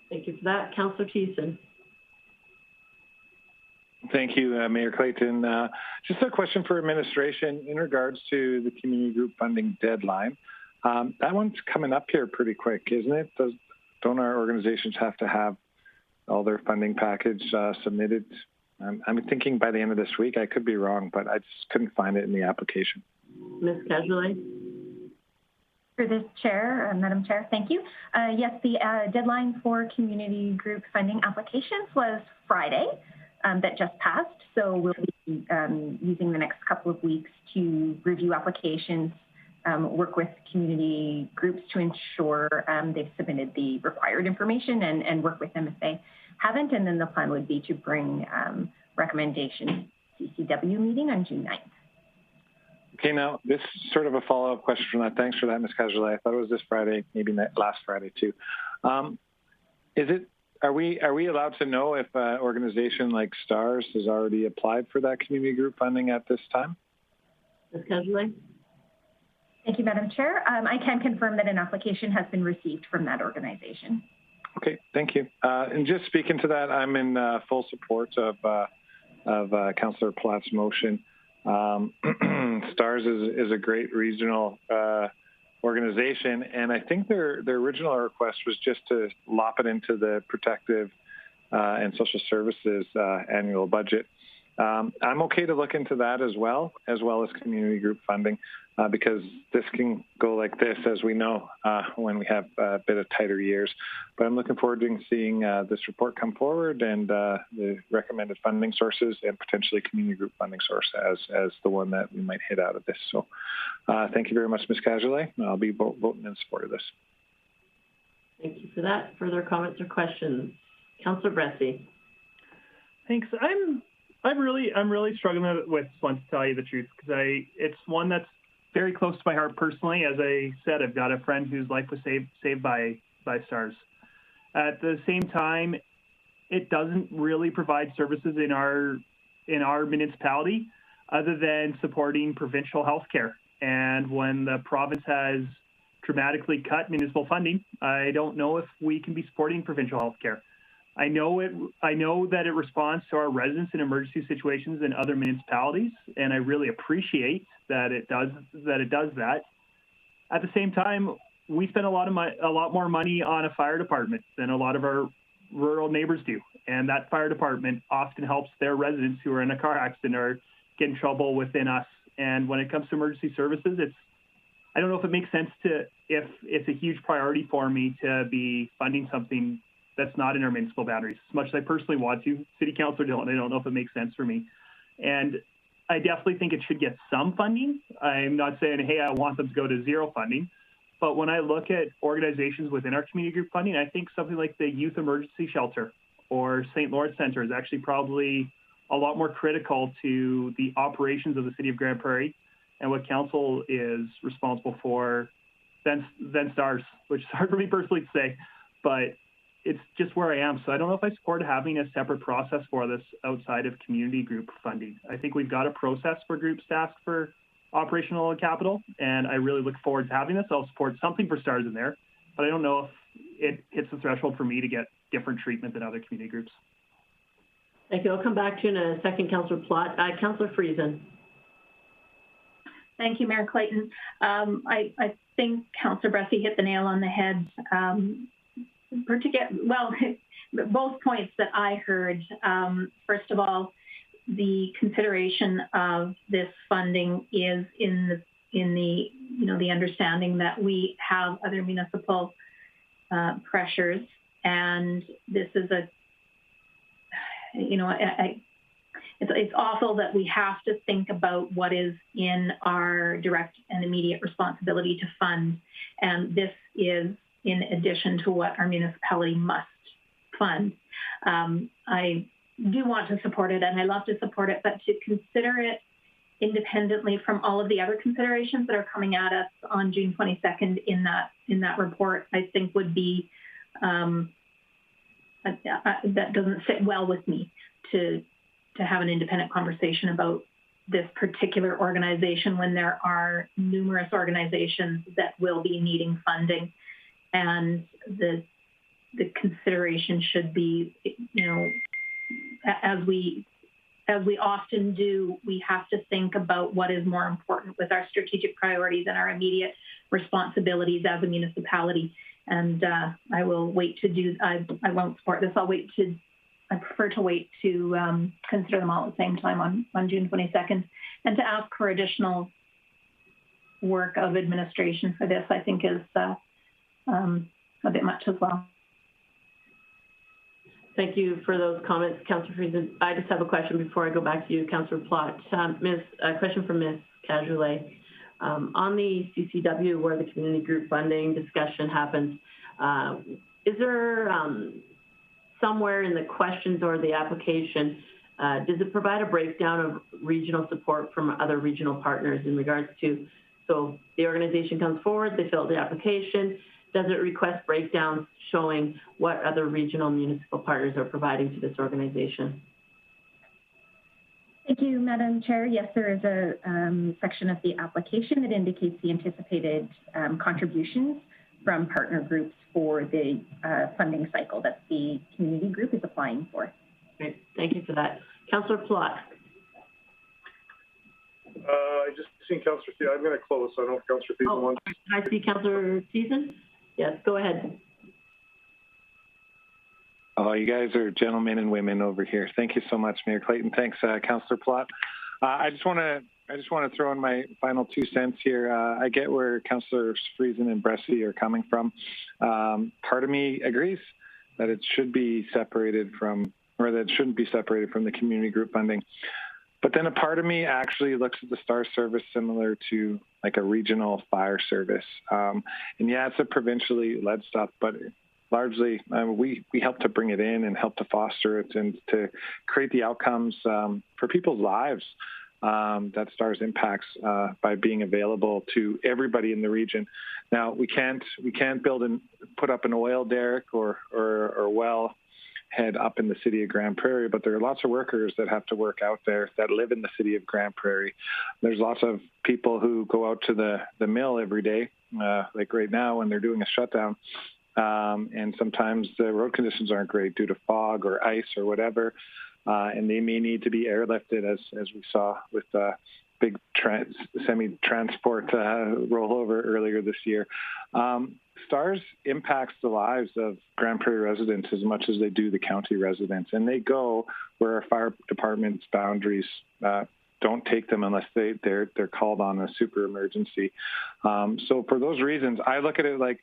Thank you for that, Councillor Thiessen. Thank you, Mayor Clayton. Just a question for administration in regards to the community group funding deadline. That one's coming up here pretty quick, isn't it? Don't our organizations have to have all their funding package submitted? I'm thinking by the end of this week. I could be wrong, but I just couldn't find it in the application. Ms. Casually. For the Chair, Madam Chair, thank you. Yes, the deadline for community group funding applications was Friday. That just passed. So we'll be using the next couple of weeks to review applications, work with community groups to ensure they've submitted the required information and work with them if they haven't. And then the plan would be to bring recommendations to CCW meeting on June 9th. Okay, now this is sort of a follow-up question from that. Thanks for that, Ms. Casually. I thought it was this Friday, maybe last Friday too. Are we allowed to know if an organization like STARS has already applied for that community group funding at this time? Ms. Casually. Thank you, Madam Chair. I can confirm that an application has been received from that organization. Okay, thank you. And just speaking to that, I'm in full support of Councillor Platt's motion. STARS is a great regional organization, and I think their original request was just to lop it into the protective and social services annual budget. I'm okay to look into that as well as community group funding, because this can go like this, as we know, when we have a bit of tighter years. But I'm looking forward to seeing this report come forward and the recommended funding sources and potentially community group funding source as the one that we might hit out of this. So thank you very much, Ms. Casually. I'll be voting in support of this. Thank you for that. Further comments or questions? Councillor Bressie. Thanks. I'm really struggling with this one, to tell you the truth, because it's one that's very close to my heart personally. As I said, I've got a friend whose life was saved by STARS. At the same time, it doesn't really provide services in our municipality other than supporting provincial health care. And when the province has dramatically cut municipal funding, I don't know if we can be supporting provincial health care. I know that it responds to our residents in emergency situations in other municipalities, and I really appreciate that it does that. At the same time, we spend a lot more money on a fire department than a lot of our rural neighbors do, and that fire department often helps their residents who are in a car accident or get in trouble within us. And when it comes to emergency services, I don't know if it makes sense if it's a huge priority for me to be funding something that's not in our municipal boundaries. As much as I personally want to, City Councilor Dillon, I don't know if it makes sense for me. And I definitely think it should get some funding. I'm not saying, hey, I want them to go to zero funding, But when I look at organizations within our community group funding, I think something like the Youth Emergency Shelter or St. Lawrence Center is actually probably a lot more critical to the operations of the city of Grande Prairie and what council is responsible for than STARS, which is hard for me personally to say, but it's just where I am. So I don't know if I support having a separate process for this outside of community group funding. I think we've got a process for groups to ask for operational capital, and I really look forward to having this. I'll support something for STARS in there, but I don't know if it hits the threshold for me to get different treatment than other community groups. Thank you. I'll come back to you in a second, Councillor Plott. Councillor Friesen. Thank you, Mayor Clayton. I think Councillor Bressie hit the nail on the head. Both points that I heard. First of all, the consideration of this funding is in the understanding that we have other municipal pressures, and this is it's awful that we have to think about what is in our direct and immediate responsibility to fund, and this is in addition to what our municipality must fund. I do want to support it, and I love to support it, but to consider it independently from all of the other considerations that are coming at us on June 22nd in that report, I think would be that doesn't sit well with me to have an independent conversation about this particular organization when there are numerous organizations that will be needing funding, and the consideration should be, as we often do, we have to think about what is more important with our strategic priorities and our immediate responsibilities as a municipality. And I will wait to do. I won't support this. I prefer to wait to consider them all at the same time on June 22nd, and to ask for additional work of administration for this, I think is a bit much as well. Thank you for those comments, Councillor Friesen. I just have a question before I go back to you, Councillor Plott. A question from Ms. Cajolet. On the CCW, where the community group funding discussion happens, is there somewhere in the questions or the application, does it provide a breakdown of regional support from other regional partners in regards to, so the organization comes forward, they fill out the application, does it request breakdowns showing what other regional municipal partners are providing to this organization? Thank you, Madam Chair. Yes, there is a section of the application that indicates the anticipated contributions from partner groups for the funding cycle that the community group is applying for. Great, thank you for that. Councillor Plott. I just seen Councillor Friesen. I'm going to close, so I don't know if Councillor Friesen wants. Can I see Councillor Friesen? Yes, go ahead. Oh, you guys are gentlemen and women over here. Thank you so much, Mayor Clayton. Thanks, Councillor Plott. I just want to throw in my final 2 cents here. I get where Councillors Friesen and Bressie are coming from. Part of me agrees that it should be separated from, or that it shouldn't be separated from the community group funding. But then a part of me actually looks at the STAR service similar to like a regional fire service. And yeah, it's a provincially led stuff, but largely we help to bring it in and help to foster it and to create the outcomes for people's lives that STARS impacts by being available to everybody in the region. Now we can't build and put up an oil derrick or well head up in the city of Grande Prairie, but there are lots of workers that have to work out there that live in the city of Grande Prairie. There's lots of people who go out to the mill every day, like right now when they're doing a shutdown. And sometimes the road conditions aren't great due to fog or ice or whatever, and they may need to be airlifted, as we saw with big semi-transport rollover earlier this year. STARS impacts the lives of Grande Prairie residents as much as they do the county residents, and they go where our fire department's boundaries don't take them unless they're called on a super emergency. So for those reasons, I look at it like,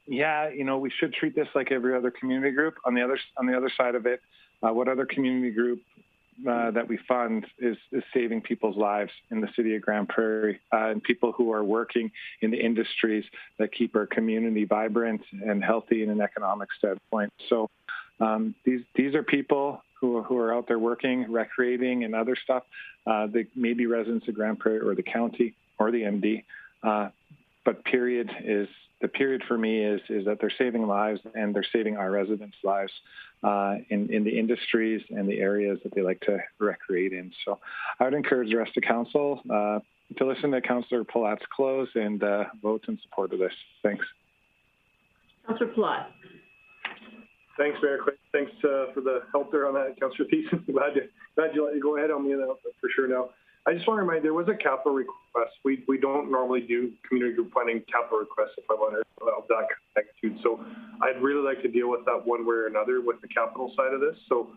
yeah, we should treat this like every other community group. On the other side of it, what other community group that we fund is saving people's lives in the city of Grande Prairie and people who are working in the industries that keep our community vibrant and healthy in an economic standpoint. So these are people who are out there working, recreating, and other stuff. They may be residents of Grande Prairie or the county or the MD. But the period for me is that they're saving lives and they're saving our residents' lives in the industries and the areas that they like to recreate in. So I would encourage the rest of council to listen to Councillor Palat's close and vote in support of this. Thanks. Councillor Palat. Thanks, Mayor. Thanks for the help there on that, Councillor Thiessen. Glad you let you go ahead on me for sure now. I just want to remind, there was a capital request. We don't normally do community group funding capital requests if I want to of that magnitude. So I'd really like to deal with that one way or another with the capital side of this. So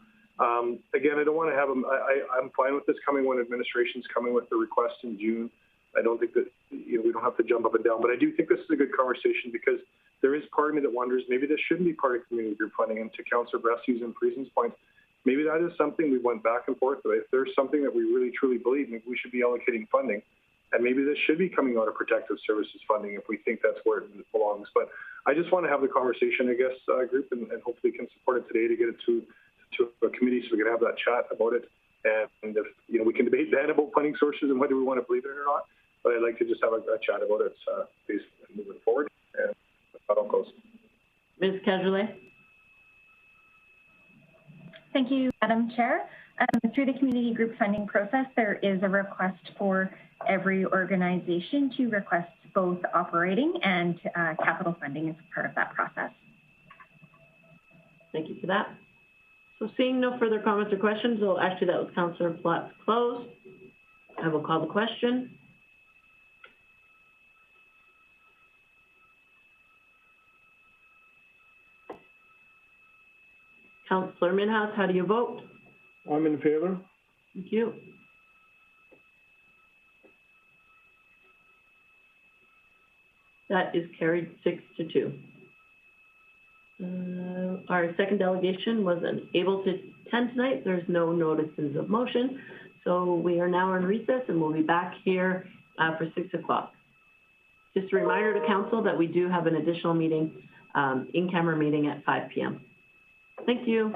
again, I don't want to have them. I'm fine with this coming when administration's coming with the request in June. I don't think that we don't have to jump up and down, but I do think this is a good conversation because there is part of me that wonders maybe this shouldn't be part of community group funding. And to Councillor Bressy's and Friesen's point, maybe that is something we went back and forth with. If there's something that we really truly believe, maybe we should be allocating funding. And maybe this should be coming out of protective services funding if we think that's where it belongs. But I just want to have the conversation, I guess, group, and hopefully can support it today to get it to a committee so we can have that chat about it. And if, we can debate then about funding sources and whether we want to believe it or not. But I'd like to just have a chat about it, please, moving forward. And that all goes. Ms. Cajolet. Thank you, Madam Chair. Through the community group funding process, there is a request for every organization to request both operating and capital funding as part of that process. Thank you for that. So seeing no further comments or questions, well, actually that was Councillor Platt's close. I will call the question. Councillor Minhouse, how do you vote? I'm in favor. Thank you. That is carried 6-2. Our second delegation was unable to attend tonight. There's no notices of motion. So we are now in recess and we'll be back here for 6 o'clock. Just a reminder to council that we do have an additional meeting, in-camera meeting at 5 p.m. Thank you.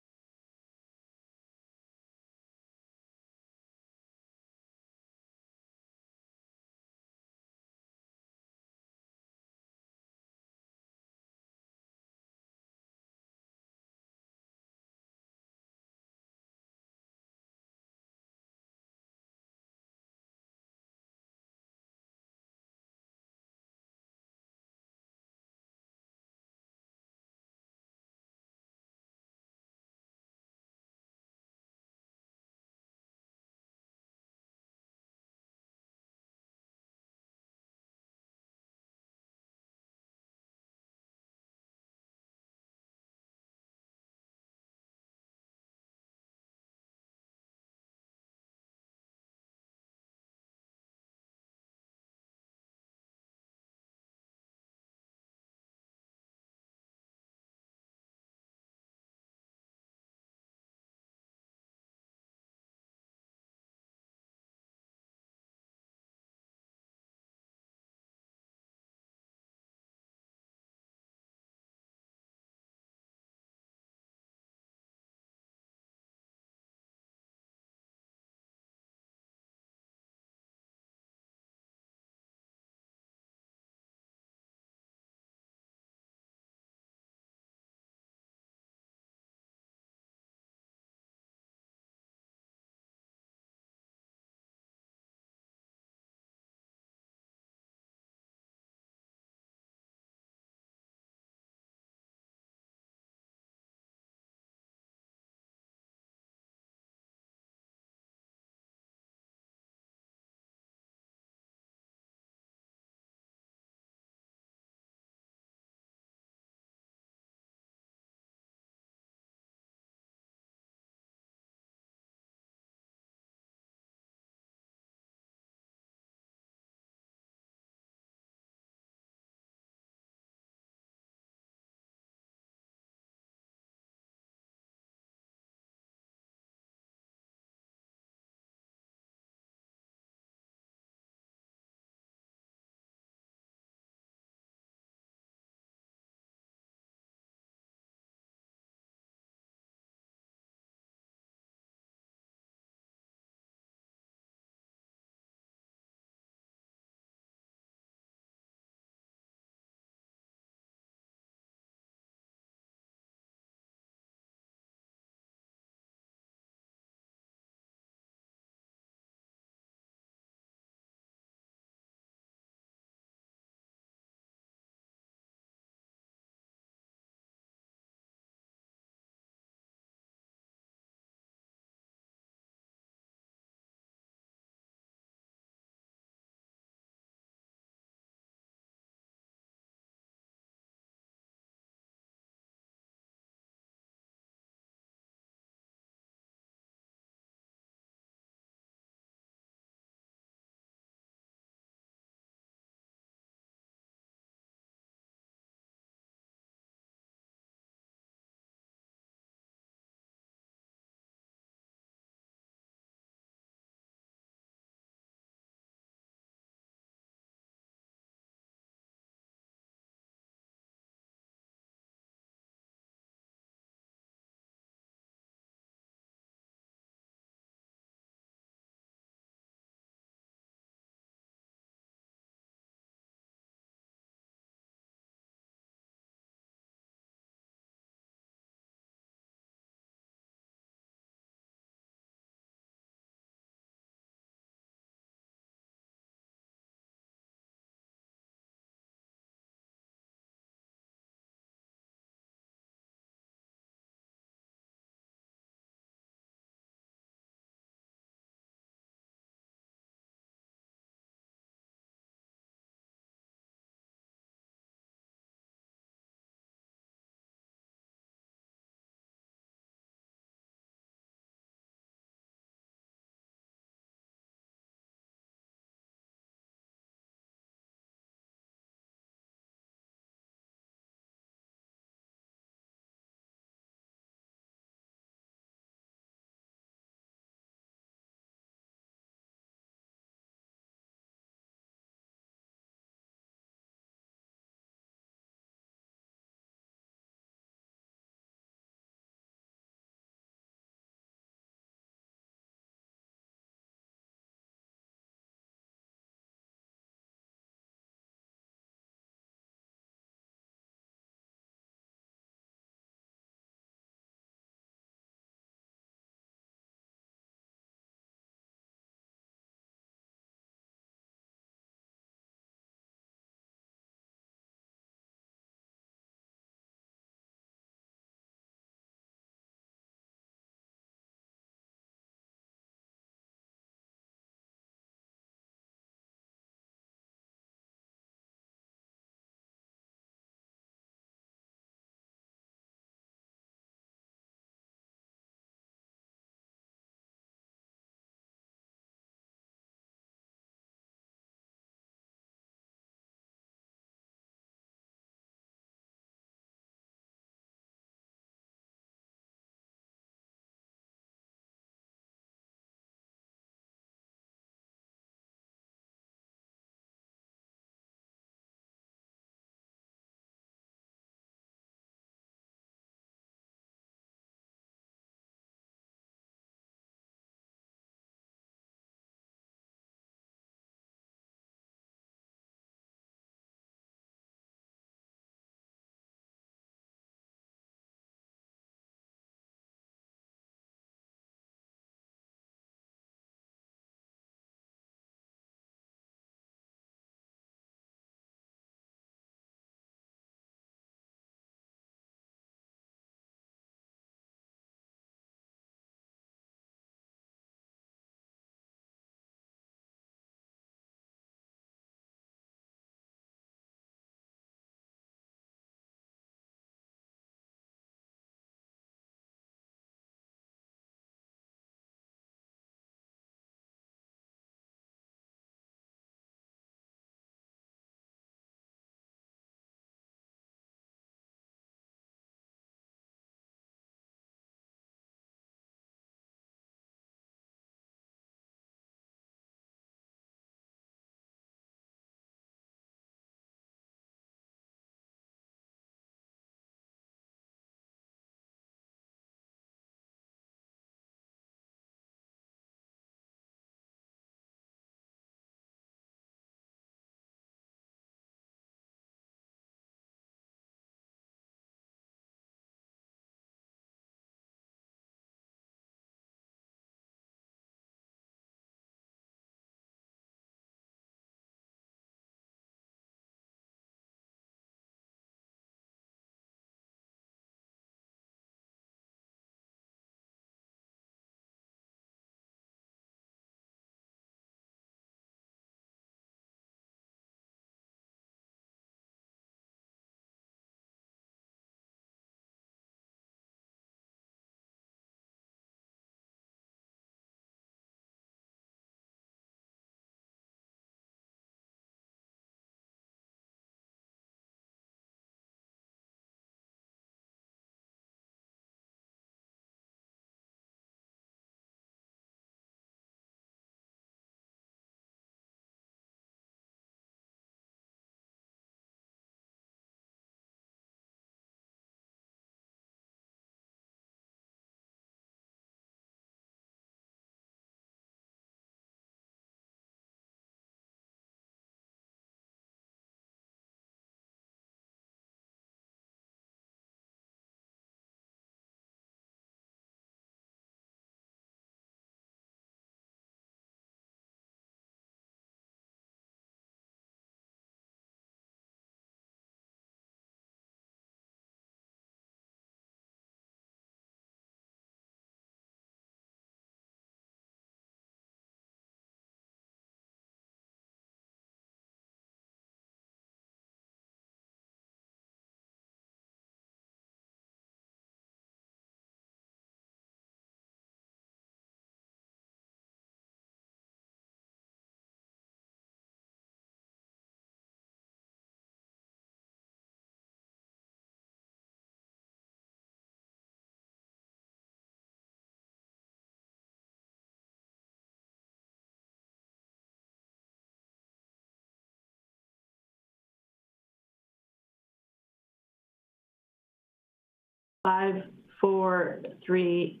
5, 4, 3.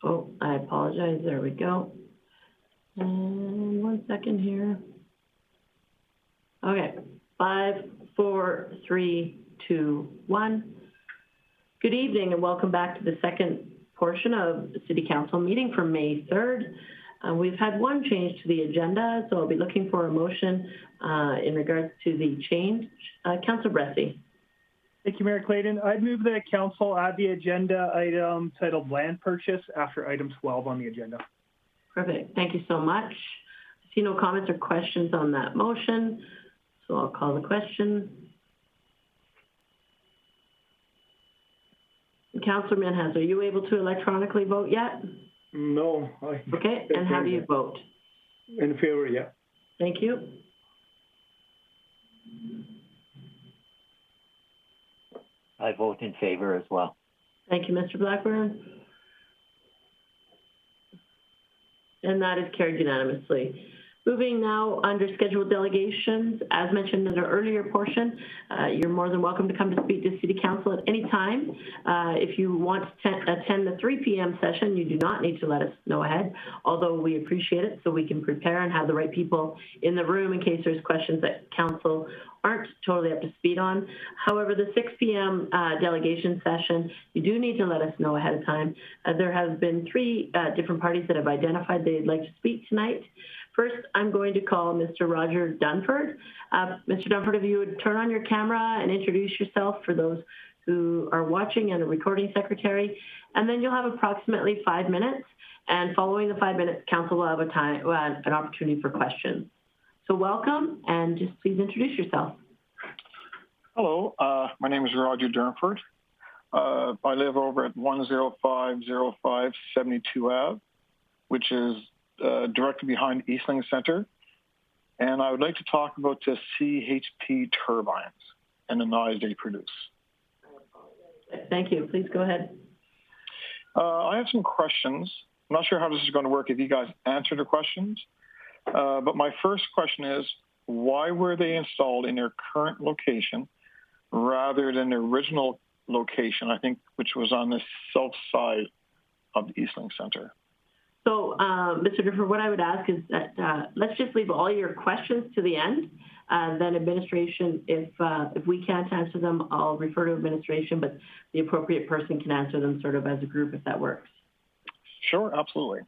Oh, I apologize. There we go. And 1 second here. Okay. 5, 4, 3, 2, 1. Good evening and welcome back to the second portion of the City Council meeting from May 3rd. We've had one change to the agenda, so I'll be looking for a motion in regards to the change. Councillor Bressie. Thank you, Mayor Clayton. I'd move that council add the agenda item titled Land Purchase after item 12 on the agenda. Perfect. Thank you so much. I see no comments or questions on that motion, so I'll call the question. Councillor Minhas, are you able to electronically vote yet? No. Okay, and how do you vote? In favor, yeah. Thank you. I vote in favor as well. Thank you, Mr. Blackburn. And that is carried unanimously. Moving now under scheduled delegations, as mentioned in our earlier portion, you're more than welcome to come to speak to City Council at any time. If you want to attend the 3 p.m. session, you do not need to let us know ahead, although we appreciate it so we can prepare and have the right people in the room in case there's questions that Council aren't totally up to speed on. However, the 6 p.m. Delegation session, you do need to let us know ahead of time. There have been 3 different parties that have identified they'd like to speak tonight. First, I'm going to call Mr. Roger Dunford. Mr. Dunford, if you would turn on your camera and introduce yourself for those who are watching and a recording secretary, and then you'll have approximately 5 minutes. And following the 5 minutes, council will have an opportunity for questions. So welcome, and just please introduce yourself. Hello, my name is Roger Durnford. I live over at 10505 72 Ave, which is directly behind Eastling Center. And I would like to talk about the CHP turbines and the noise they produce. Thank you. Please go ahead. I have some questions. I'm not sure how this is going to work if you guys answer the questions. But my first question is, why were they installed in their current location rather than the original location, I think, which was on the south side of the Eastling Center? So, Mr. Difford, what I would ask is that let's just leave all your questions to the end. Then administration, if we can't answer them, I'll refer to administration, but the appropriate person can answer them sort of as a group if that works. Sure, absolutely.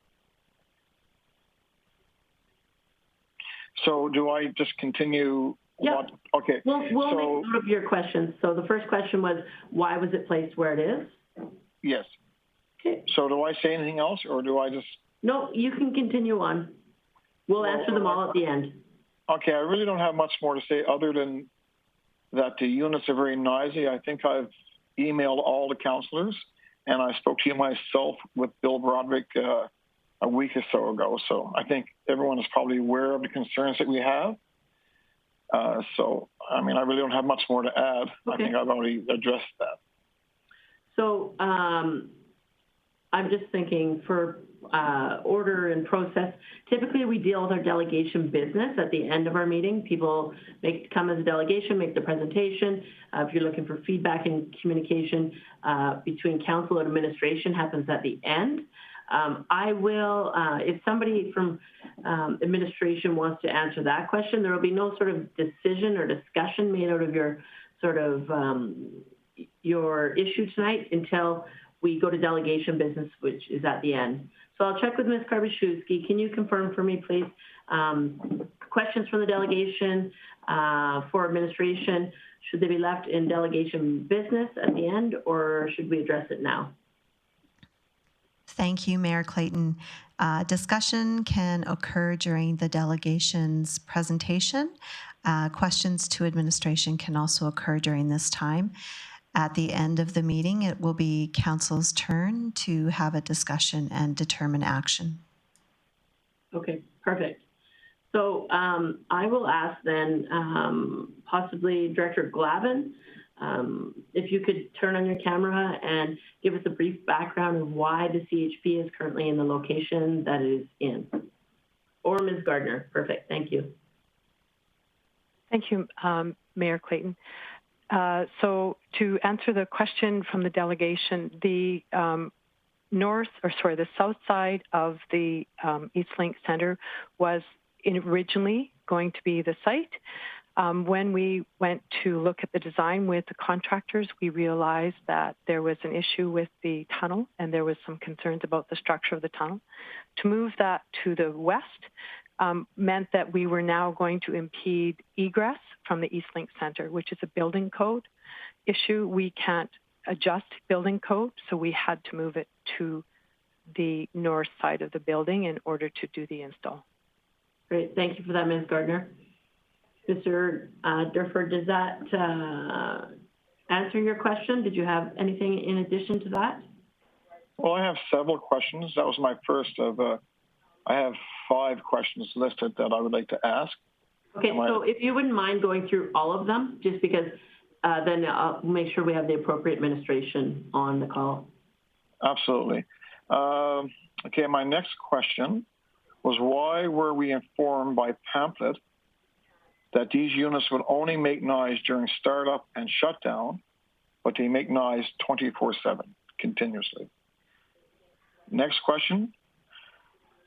So do I just continue? Yeah. Okay. We'll make note of your questions. So the first question was, why was it placed where it is? Yes. Okay. So do I say anything else, or do I just? No, you can continue on. We'll answer them all at the end. Okay, I really don't have much more to say other than that the units are very noisy. I think I've emailed all the councillors, and I spoke to you myself with Bill Broderick a week or so ago. So I think everyone is probably aware of the concerns that we have. So, I mean, I really don't have much more to add. Okay. I think I've already addressed that. So I'm just thinking for order and process, typically we deal with our delegation business at the end of our meeting. People come as a delegation, make the presentation. If you're looking for feedback and communication between council and administration happens at the end. I will, if somebody from administration wants to answer that question, there will be no sort of decision or discussion made out of your sort of your issue tonight until we go to delegation business, which is at the end. So I'll check with Ms. Karbashewski. Can you confirm for me, please, questions from the delegation for administration, should they be left in delegation business at the end, or should we address it now? Thank you, Mayor Clayton. Discussion can occur during the delegation's presentation. Questions to administration can also occur during this time. At the end of the meeting, it will be council's turn to have a discussion and determine action. Okay, perfect. So I will ask then possibly Director Glavin, if you could turn on your camera and give us a brief background of why the CHP is currently in the location that it is in. Or Ms. Gardner. Perfect. Thank you. Thank you, Mayor Clayton. So to answer the question from the delegation, the the south side of the Eastlink Centre was originally going to be the site. When we went to look at the design with the contractors, we realized that there was an issue with the tunnel and there was some concerns about the structure of the tunnel. To move that to the west meant that we were now going to impede egress from the Eastlink Centre, which is a building code issue. We can't adjust building code, so we had to move it to the north side of the building in order to do the install. Great, thank you for that, Ms. Gardner. Mr. Durford, does that answer your question? Did you have anything in addition to that? Well, I have several questions. That was my first of, I have 5 questions listed that I would like to ask. Okay, so if you wouldn't mind going through all of them, just because then I'll make sure we have the appropriate administration on the call. Absolutely. Okay, my next question was, why were we informed by pamphlet that these units would only make noise during startup and shutdown, but they make noise 24/7 continuously? Next question,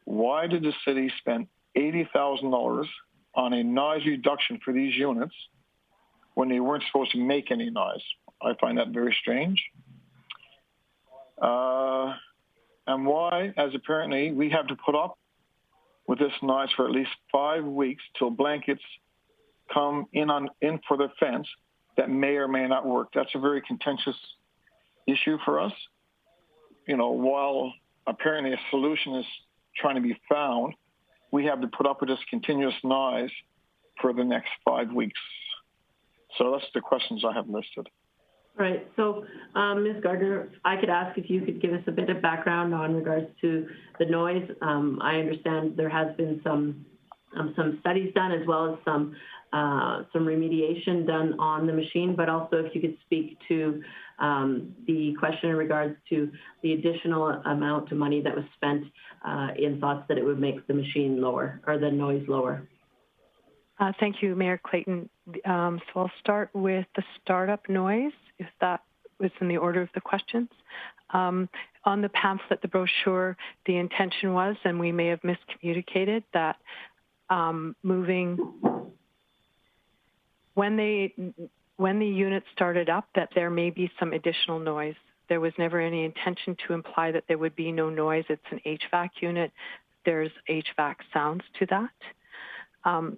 why did the city spend $80,000 on a noise reduction for these units when they weren't supposed to make any noise? I find that very strange. And why, as apparently we have to put up with this noise for at least 5 weeks till blankets come in for the fence that may or may not work. That's a very contentious issue for us. You know, while apparently a solution is trying to be found, we have to put up with this continuous noise for the next 5 weeks. So that's the questions I have listed. Right. So, Ms. Gardner, I could ask if you could give us a bit of background on regards to the noise. I understand there has been some studies done, as well as some remediation done on the machine, but also if you could speak to the question in regards to the additional amount of money that was spent in thoughts that it would make the machine lower, or the noise lower. Thank you, Mayor Clayton. So I'll start with the startup noise, if that was in the order of the questions. On the pamphlet, the brochure, the intention was, and we may have miscommunicated, that moving when the unit started up, that there may be some additional noise. There was never any intention to imply that there would be no noise. It's an HVAC unit. There's HVAC sounds to that.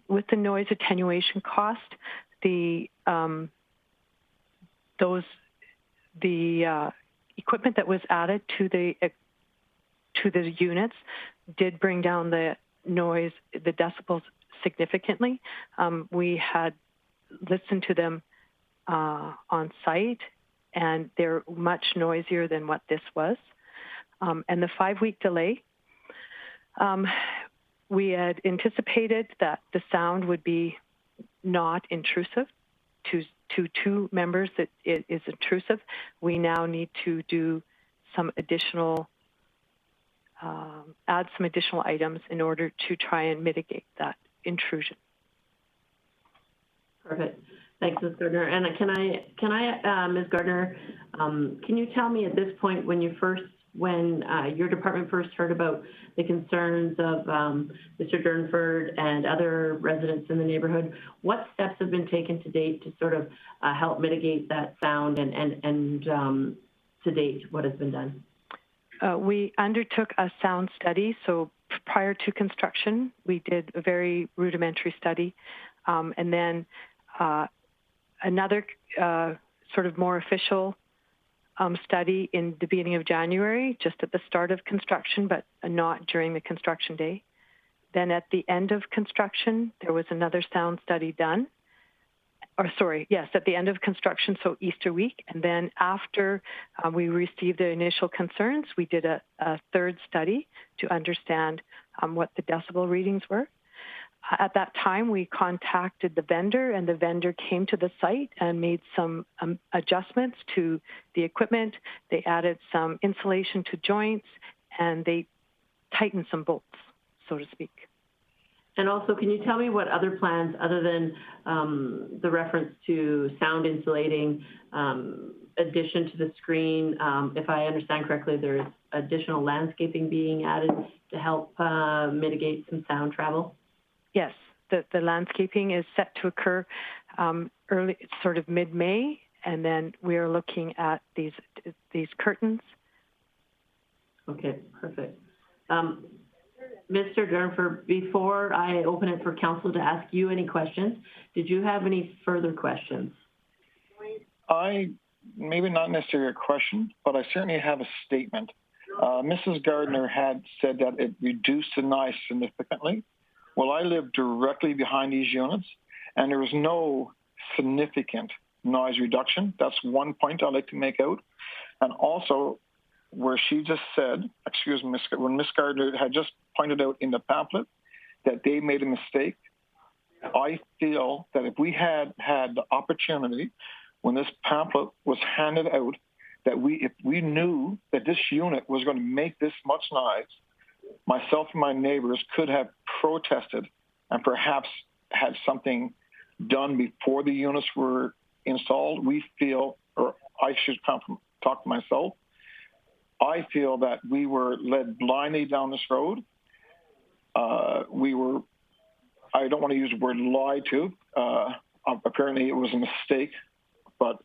With the noise attenuation cost, the equipment that was added to the units did bring down the noise, the decibels, significantly. We had listened to them on site, and they're much noisier than what this was. And the 5-week delay, we had anticipated that the sound would be not intrusive. To 2 members, that it is intrusive. We now need to do some additional, add some additional items in order to try and mitigate that intrusion. Perfect. Thanks, Ms. Gardner. And can I, Ms. Gardner, can you tell me at this point, when your department first heard about the concerns of Mr. Durnford and other residents in the neighborhood, what steps have been taken to date to sort of help mitigate that sound, and to date, what has been done? We undertook a sound study. So prior to construction, we did a very rudimentary study, and then another sort of more official study in the beginning of January, just at the start of construction, but not during the construction day. Then at the end of construction, there was another sound study done. At the end of construction, so Easter week. And then after we received the initial concerns, we did a third study to understand what the decibel readings were. At that time, we contacted the vendor, and the vendor came to the site and made some adjustments to the equipment. They added some insulation to joints, and they tightened some bolts, so to speak. And also, can you tell me what other plans, other than the reference to sound insulating, addition to the screen, if I understand correctly, there's additional landscaping being added to help mitigate some sound travel? Yes, the landscaping is set to occur early, sort of mid-May, and then we are looking at these curtains. Okay, perfect. Mr. Durnford, before I open it for council to ask you any questions, did you have any further questions? Maybe not necessarily a question, but I certainly have a statement. Mrs. Gardner had said that it reduced the noise significantly. Well, I live directly behind these units, and there was no significant noise reduction. That's one point I'd like to make out. And also, where she just said, excuse me, when Ms. Gardner had just pointed out in the pamphlet that they made a mistake, I feel that if we had had the opportunity when this pamphlet was handed out, that if we knew that this unit was going to make this much noise, myself and my neighbors could have protested and perhaps had something done before the units were installed. We feel, or I should talk to myself, I feel that we were led blindly down this road. I don't want to use the word lied to. Apparently it was a mistake, but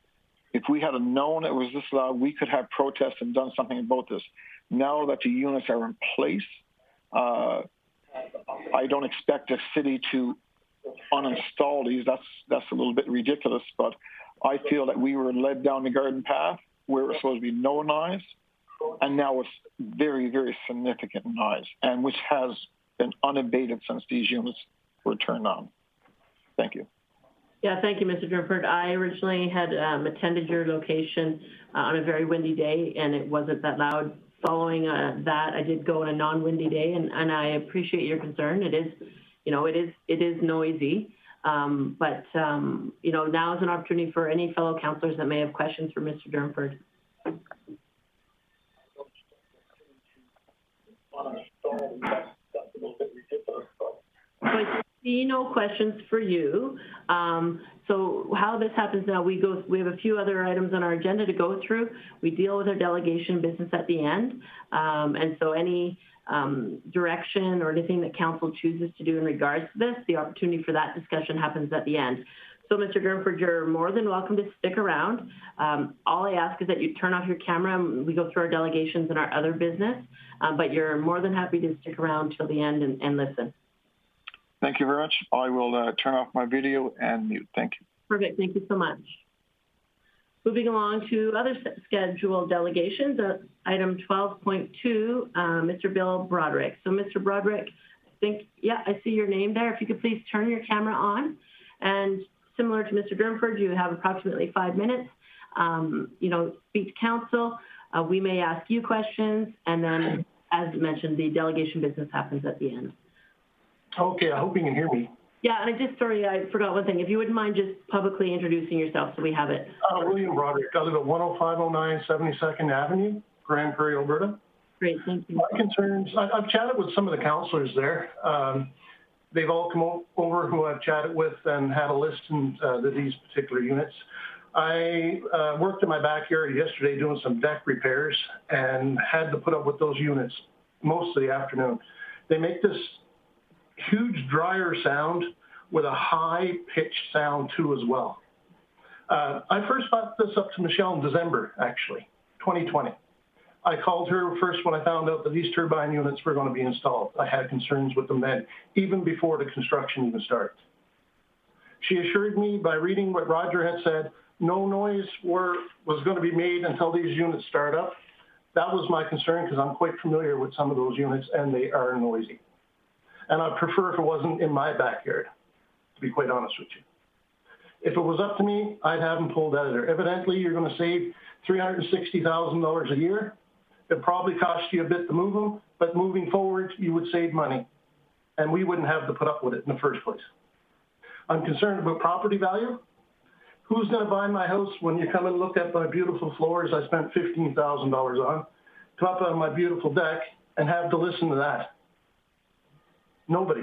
if we had known it was this loud, we could have protested and done something about this. Now that the units are in place, I don't expect the city to uninstall these. That's a little bit ridiculous, but I feel that we were led down the garden path where it was supposed to be no noise, and now it's very, very significant noise, and which has been unabated since these units were turned on. Thank you. Yeah, thank you, Mr. Durnford. I originally had attended your location on a very windy day, and it wasn't that loud. Following that, I did go on a non-windy day, and I appreciate your concern. It is, it is noisy, but now is an opportunity for any fellow councillors that may have questions for Mr. Durnford. I see no questions for you. So how this happens now, we have a few other items on our agenda to go through. We deal with our delegation business at the end. And so any direction or anything that council chooses to do in regards to this, the opportunity for that discussion happens at the end. So Mr. Durnford, you're more than welcome to stick around. All I ask is that you turn off your camera and we go through our delegations and our other business, but you're more than happy to stick around till the end and listen. Thank you very much. I will turn off my video and mute. Thank you. Perfect. Thank you so much. Moving along to other scheduled delegations, item 12.2, Mr. Bill Broderick. So Mr. Broderick, I see your name there. If you could please turn your camera on. And similar to Mr. Durnford, you have approximately 5 minutes. Speak to council. We may ask you questions. And then, as mentioned, the delegation business happens at the end. Okay, I hope you can hear me. Yeah, and I forgot one thing. If you wouldn't mind just publicly introducing yourself so we have it. William Broderick. I live at 10509 72nd Avenue, Grande Prairie, Alberta. Great, thank you. My concerns, I've chatted with some of the councillors there. They've all come over who I've chatted with and had a list of these particular units. I worked in my backyard yesterday doing some deck repairs and had to put up with those units most of the afternoon. They make this huge dryer sound with a high-pitched sound too as well. I first brought this up to Michelle in December, actually, 2020. I called her first when I found out that these turbine units were going to be installed. I had concerns with them then, even before the construction even started. She assured me by reading what Roger had said, no noise was going to be made until these units start up. That was my concern because I'm quite familiar with some of those units and they are noisy. And I'd prefer if it wasn't in my backyard, to be quite honest with you. If it was up to me, I'd have them pulled out of there. Evidently, you're going to save $360,000 a year. It probably cost you a bit to move them, but moving forward, you would save money. And we wouldn't have to put up with it in the first place. I'm concerned about property value. Who's going to buy my house when you come and look at my beautiful floors I spent $15,000 on, come up on my beautiful deck, and have to listen to that? Nobody.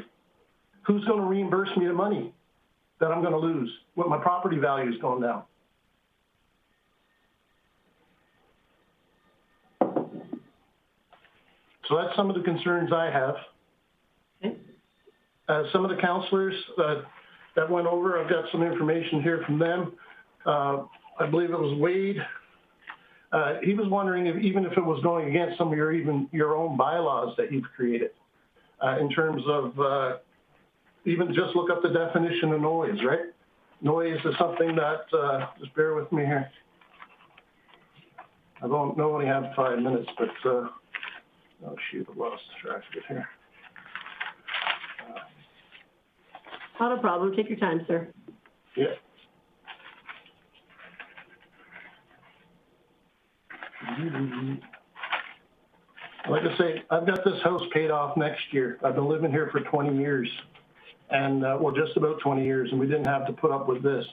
who's going to reimburse me the money that I'm going to lose when my property value is going down? So that's some of the concerns I have. Some of the counselors that went over, I've got some information here from them. I believe it was Wade. He was wondering if even if it was going against some of your own bylaws that you've created, in terms of even just look up the definition of noise, right? Noise is something that, just bear with me here. I don't know, only have 5 minutes, but, oh shoot, I lost track of it here. Not a problem, take your time, sir. Yeah. Like I say, I've got this house paid off next year. I've been living here for 20 years, and well, just about 20 years, and we didn't have to put up with this.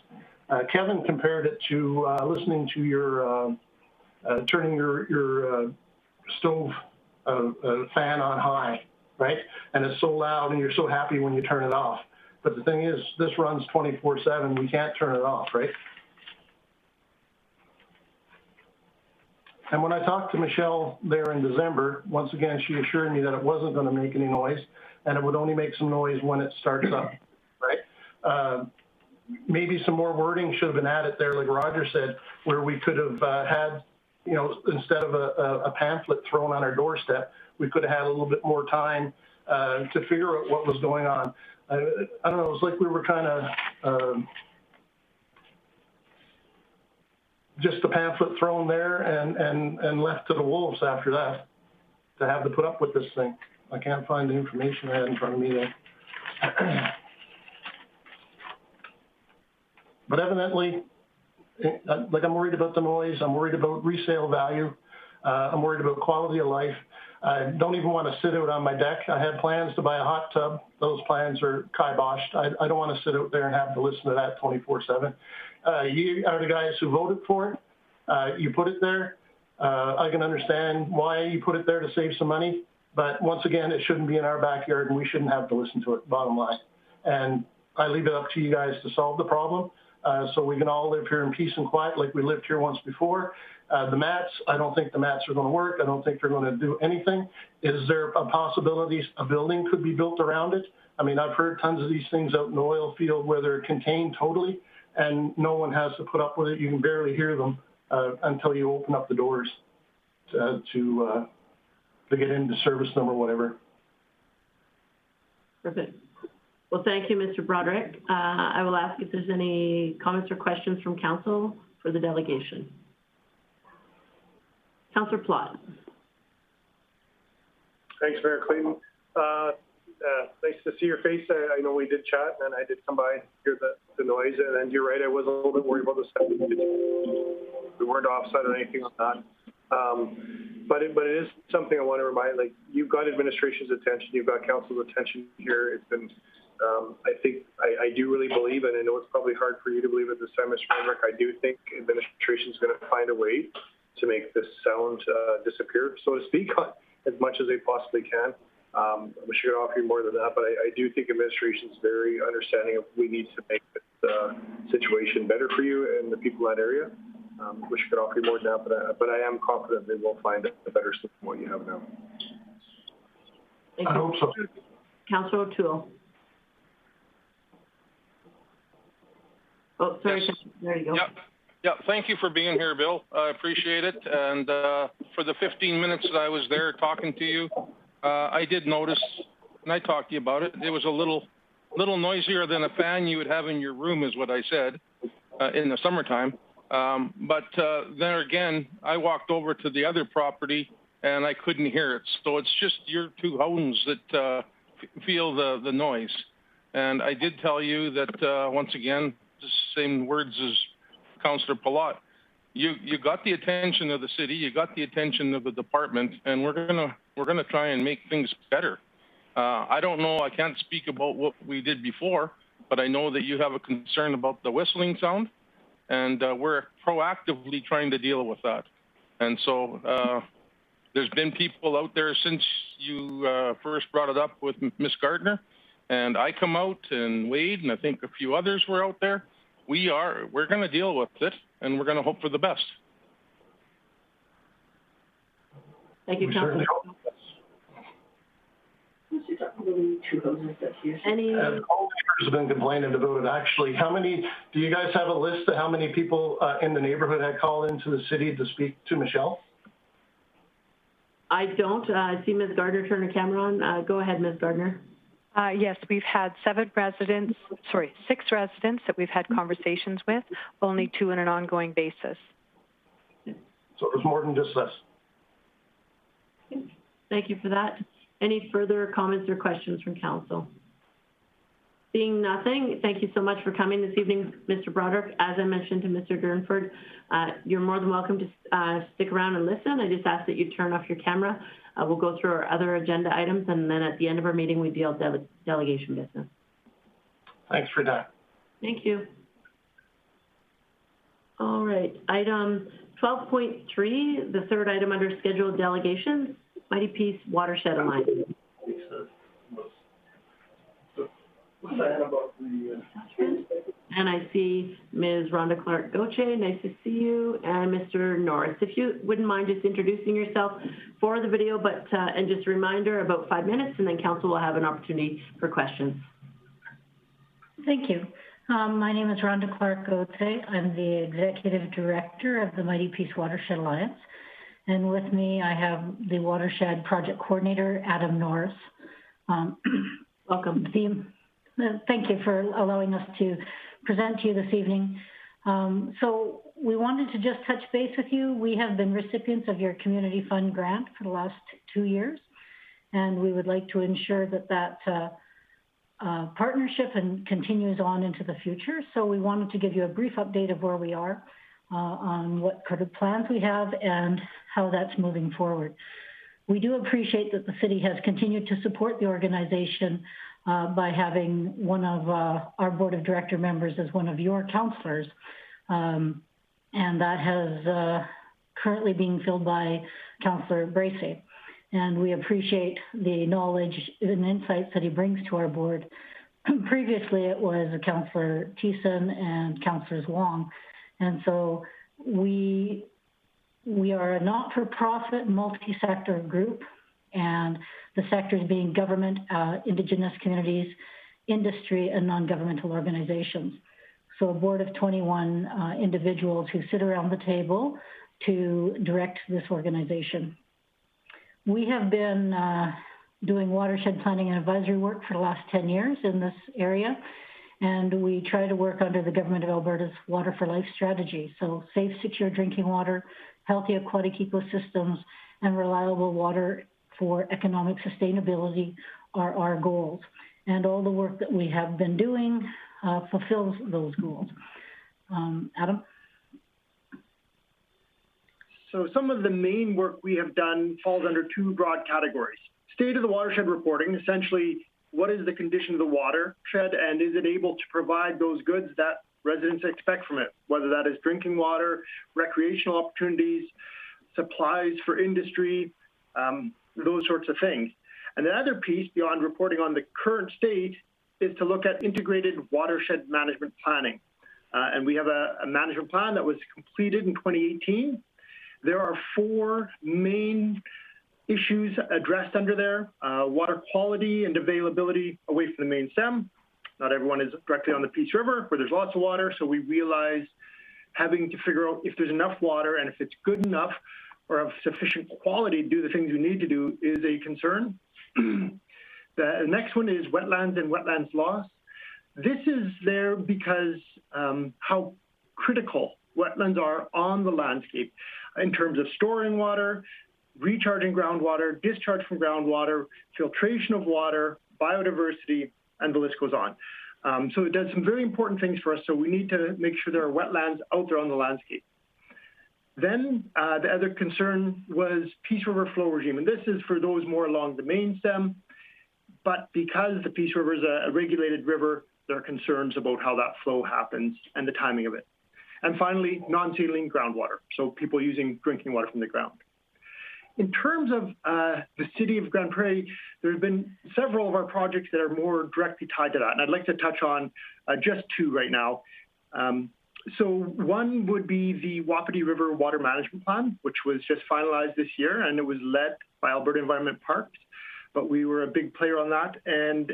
Kevin compared it to listening to your turning your stove fan on high, right? And it's so loud, and you're so happy when you turn it off. But the thing is, this runs 24/7. We can't turn it off, right? And when I talked to Michelle there in December, once again, she assured me that it wasn't going to make any noise, and it would only make some noise when it starts up, right? Maybe some more wording should have been added there, like Roger said, where we could have had, you know, instead of a pamphlet thrown on our doorstep, we could have had a little bit more time to figure out what was going on. I don't know, it was like we were kind of just a pamphlet thrown there and left to the wolves after that to have to put up with this thing. I can't find the information I had in front of me there. But evidently, like, I'm worried about the noise, I'm worried about resale value, I'm worried about quality of life. I don't even want to sit out on my deck. I had plans to buy a hot tub. Those plans are kiboshed. I don't want to sit out there and have to listen to that 24/7. You are the guys who voted for it. You put it there. I can understand why you put it there to save some money. But once again, it shouldn't be in our backyard, and we shouldn't have to listen to it, bottom line. And I leave it up to you guys to solve the problem, so we can all live here in peace and quiet like we lived here once before. The mats, I don't think the mats are going to work. I don't think they're going to do anything. Is there a possibility a building could be built around it? I mean, I've heard tons of these things out in the oil field where they're contained totally, and no one has to put up with it. You can barely hear them until you open up the doors to get into service them or whatever. Perfect. Well, thank you, Mr. Broderick. I will ask if there's any comments or questions from council for the delegation. Councillor Plott. Thanks, Mayor Clayton. Nice to see your face. I know we did chat, and I did come by and hear the noise. And you're right, I was a little bit worried about the sound. We weren't offside or anything on that. But it is something I want to remind. Like, you've got administration's attention, you've got council's attention here. It's been, I think, I do really believe, and I know it's probably hard for you to believe at this time, Mr. Broderick, I do think administration's going to find a way to make this sound disappear, so to speak, as much as they possibly can. I wish I could offer you more than that, but I do think administration's very understanding of we need to make this situation better for you and the people in that area. Wish I could offer you more than that, but I am confident they will find a better system than what you have now. Thank you. I hope so. Councillor O'Toole. Oh, sorry, yes. There you go. Yep. Yeah, thank you for being here, Bill. I appreciate it. And for the 15 minutes that I was there talking to you, I did notice, and I talked to you about it, it was a little noisier than a fan you would have in your room, is what I said, in the summertime. But then again, I walked over to the other property, and I couldn't hear it. So it's just your two homes that feel the noise. And I did tell you that, once again, the same words as Councillor Palat, you got the attention of the city, you got the attention of the department, and we're gonna try and make things better. I don't know, I can't speak about what we did before, but I know that you have a concern about the whistling sound, and we're proactively trying to deal with that. And so there's been people out there since you first brought it up with Ms. Gardner, and I come out, and Wade, and I think a few others were out there, we're going to deal with it, and we're going to hope for the best. Thank you, Councillor. Any? All neighbors have been complaining about it. Actually, do you guys have a list of how many people in the neighborhood had called into the city to speak to Michelle? I don't. I see Ms. Gardner turn her camera on. Go ahead, Ms. Gardner. Yes, we've had 6 residents that we've had conversations with, only 2 on an ongoing basis. So it was more than just this. Thank you for that. Any further comments or questions from council? Seeing nothing, thank you so much for coming this evening, Mr. Broderick. As I mentioned to Mr. Durnford, you're more than welcome to stick around and listen. I just ask that you turn off your camera. We'll go through our other agenda items, and then at the end of our meeting, we deal with delegation business. Thanks for that. Thank you. All right, item 12.3, the third item under scheduled delegations, Mighty Peace Watershed Alliance. And I see Ms. Rhonda Clark-Gauthier, nice to see you, and Mr. Norris. If you wouldn't mind just introducing yourself for the video, but and just a reminder, about 5 minutes, and then council will have an opportunity for questions. Thank you. My name is Rhonda Clark-Gauthier. I'm the Executive Director of the Mighty Peace Watershed Alliance. And with me, I have the Watershed Project Coordinator, Adam Norris. Welcome. Thank you for allowing us to present to you this evening. So we wanted to just touch base with you. We have been recipients of your Community Fund grant for the last 2 years, and we would like to ensure that partnership continues on into the future. So we wanted to give you a brief update of where we are on what kind of plans we have and how that's moving forward. We do appreciate that the city has continued to support the organization by having one of our board of director members as one of your councillors. And that has currently being filled by Councillor Bracey. And we appreciate the knowledge and insights that he brings to our board. Previously, it was Councillor Thiessen and Councillors Wong. And so we are a not-for-profit multi-sector group, and the sectors being government, Indigenous communities, industry, and non-governmental organizations. So a board of 21 individuals who sit around the table to direct this organization. We have been doing watershed planning and advisory work for the last 10 years in this area, and we try to work under the Government of Alberta's Water for Life strategy. So safe, secure drinking water, healthy aquatic ecosystems, and reliable water for economic sustainability are our goals. And all the work that we have been doing fulfills those goals. Adam? So some of the main work we have done falls under 2 broad categories. State of the watershed reporting, essentially, what is the condition of the watershed and is it able to provide those goods that residents expect from it, whether that is drinking water, recreational opportunities, supplies for industry, those sorts of things. And the other piece beyond reporting on the current state is to look at integrated watershed management planning. And we have a management plan that was completed in 2018. There are 4 main issues addressed under there: water quality and availability away from the main stem. Not everyone is directly on the Peace River where there's lots of water, so we realize having to figure out if there's enough water and if it's good enough or of sufficient quality to do the things we need to do is a concern. The next one is wetlands and wetlands loss. This is there because how critical wetlands are on the landscape in terms of storing water, recharging groundwater, discharge from groundwater, filtration of water, biodiversity, and the list goes on. So it does some very important things for us, so we need to make sure there are wetlands out there on the landscape. Then the other concern was Peace River flow regime, and this is for those more along the main stem, but because the Peace River is a regulated river, there are concerns about how that flow happens and the timing of it. And finally, non-saline groundwater, so people using drinking water from the ground. In terms of the city of Grande Prairie, there have been several of our projects that are more directly tied to that, and I'd like to touch on just two right now. So one would be the Wapiti River Water Management Plan, which was just finalized this year, and it was led by Alberta Environment Parks, but we were a big player on that. And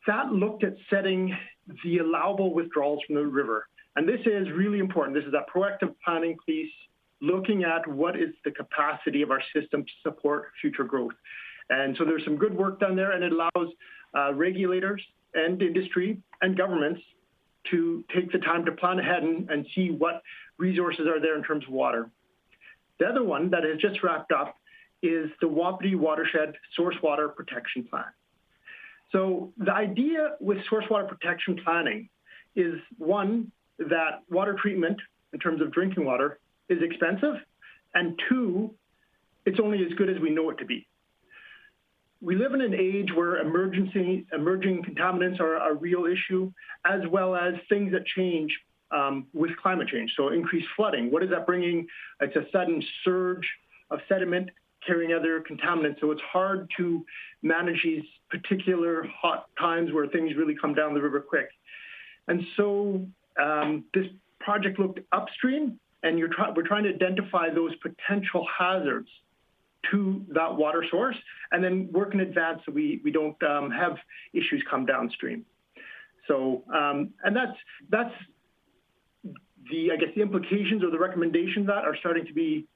that looked at setting the allowable withdrawals from the river. And this is really important. This is that proactive planning piece, looking at what is the capacity of our system to support future growth. And so there's some good work done there, and it allows regulators and industry and governments to take the time to plan ahead and see what resources are there in terms of water. The other one that has just wrapped up is the Wapiti Watershed Source Water Protection Plan. So the idea with source water protection planning is, one, that water treatment in terms of drinking water is expensive, and two, it's only as good as we know it to be. We live in an age where emerging contaminants are a real issue, as well as things that change with climate change. So increased flooding, what is that bringing? It's a sudden surge of sediment carrying other contaminants. So it's hard to manage these particular hot times where things really come down the river quick. And so this project looked upstream, and we're trying to identify those potential hazards to that water source, and then work in advance so we don't have issues come downstream. So, and that's the, I guess, the implications or the recommendations that are starting to be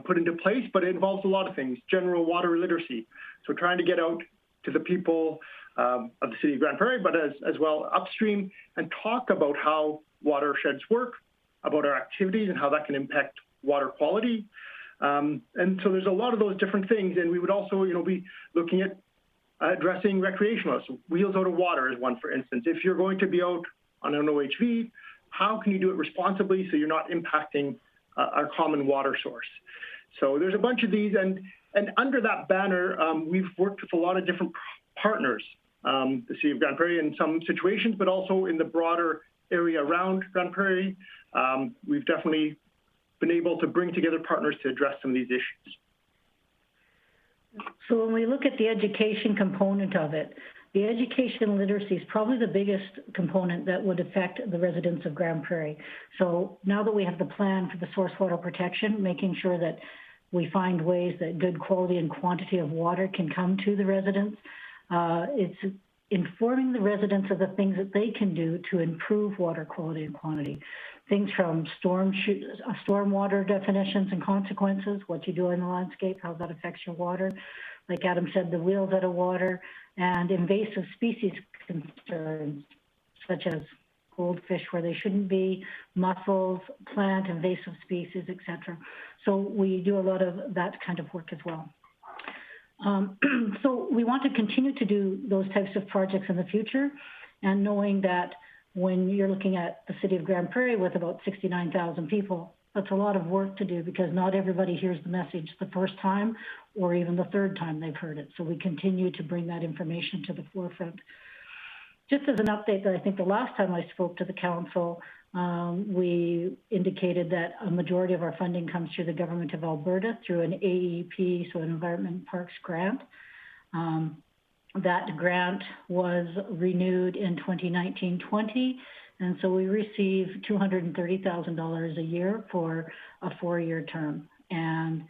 put into place, but it involves a lot of things. General water literacy. So trying to get out to the people of the city of Grande Prairie, but as well upstream, and talk about how watersheds work, about our activities and how that can impact water quality. And so there's a lot of those different things. And we would also, be looking at addressing recreationalists. Wheels out of water is one, for instance. If you're going to be out on an OHV, how can you do it responsibly so you're not impacting our common water source? So there's a bunch of these, and under that banner, we've worked with a lot of different partners, the City of Grande Prairie in some situations, but also in the broader area around Grande Prairie. We've definitely been able to bring together partners to address some of these issues. So when we look at the education component of it, the education literacy is probably the biggest component that would affect the residents of Grande Prairie. So now that we have the plan for the source water protection, making sure that we find ways that good quality and quantity of water can come to the residents, it's informing the residents of the things that they can do to improve water quality and quantity. Things from stormwater definitions and consequences, what you do in the landscape, how that affects your water. Like Adam said, the wheels out of water, and invasive species concerns, such as goldfish where they shouldn't be, mussels, plant invasive species, etc. So we do a lot of that kind of work as well. So we want to continue to do those types of projects in the future, and knowing that when you're looking at the city of Grande Prairie with about 69,000 people, that's a lot of work to do because not everybody hears the message the first time or even the third time they've heard it. So we continue to bring that information to the forefront. Just as an update, that I think the last time I spoke to the council, we indicated that a majority of our funding comes through the government of Alberta through an AEP, so an Environment Parks grant. That grant was renewed in 2019-20, and so we received $230,000 a year for a 4-year term. And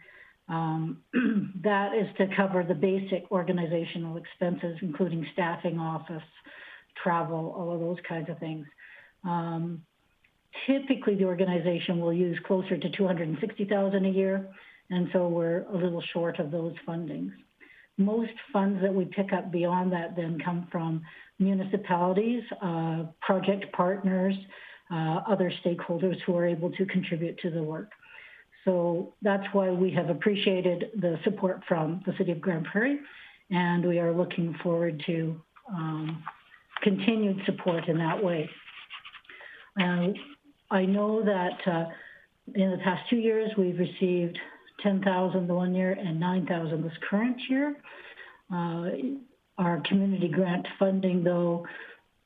that is to cover the basic organizational expenses, including staffing, office, travel, all of those kinds of things. Typically, the organization will use closer to $260,000 a year, and so we're a little short of those fundings. Most funds that we pick up beyond that then come from municipalities, project partners, other stakeholders who are able to contribute to the work. So that's why we have appreciated the support from the City of Grande Prairie, and we are looking forward to continued support in that way. I know that in the past 2 years, we've received $10,000 the one year and $9,000 this current year. Our community grant funding, though,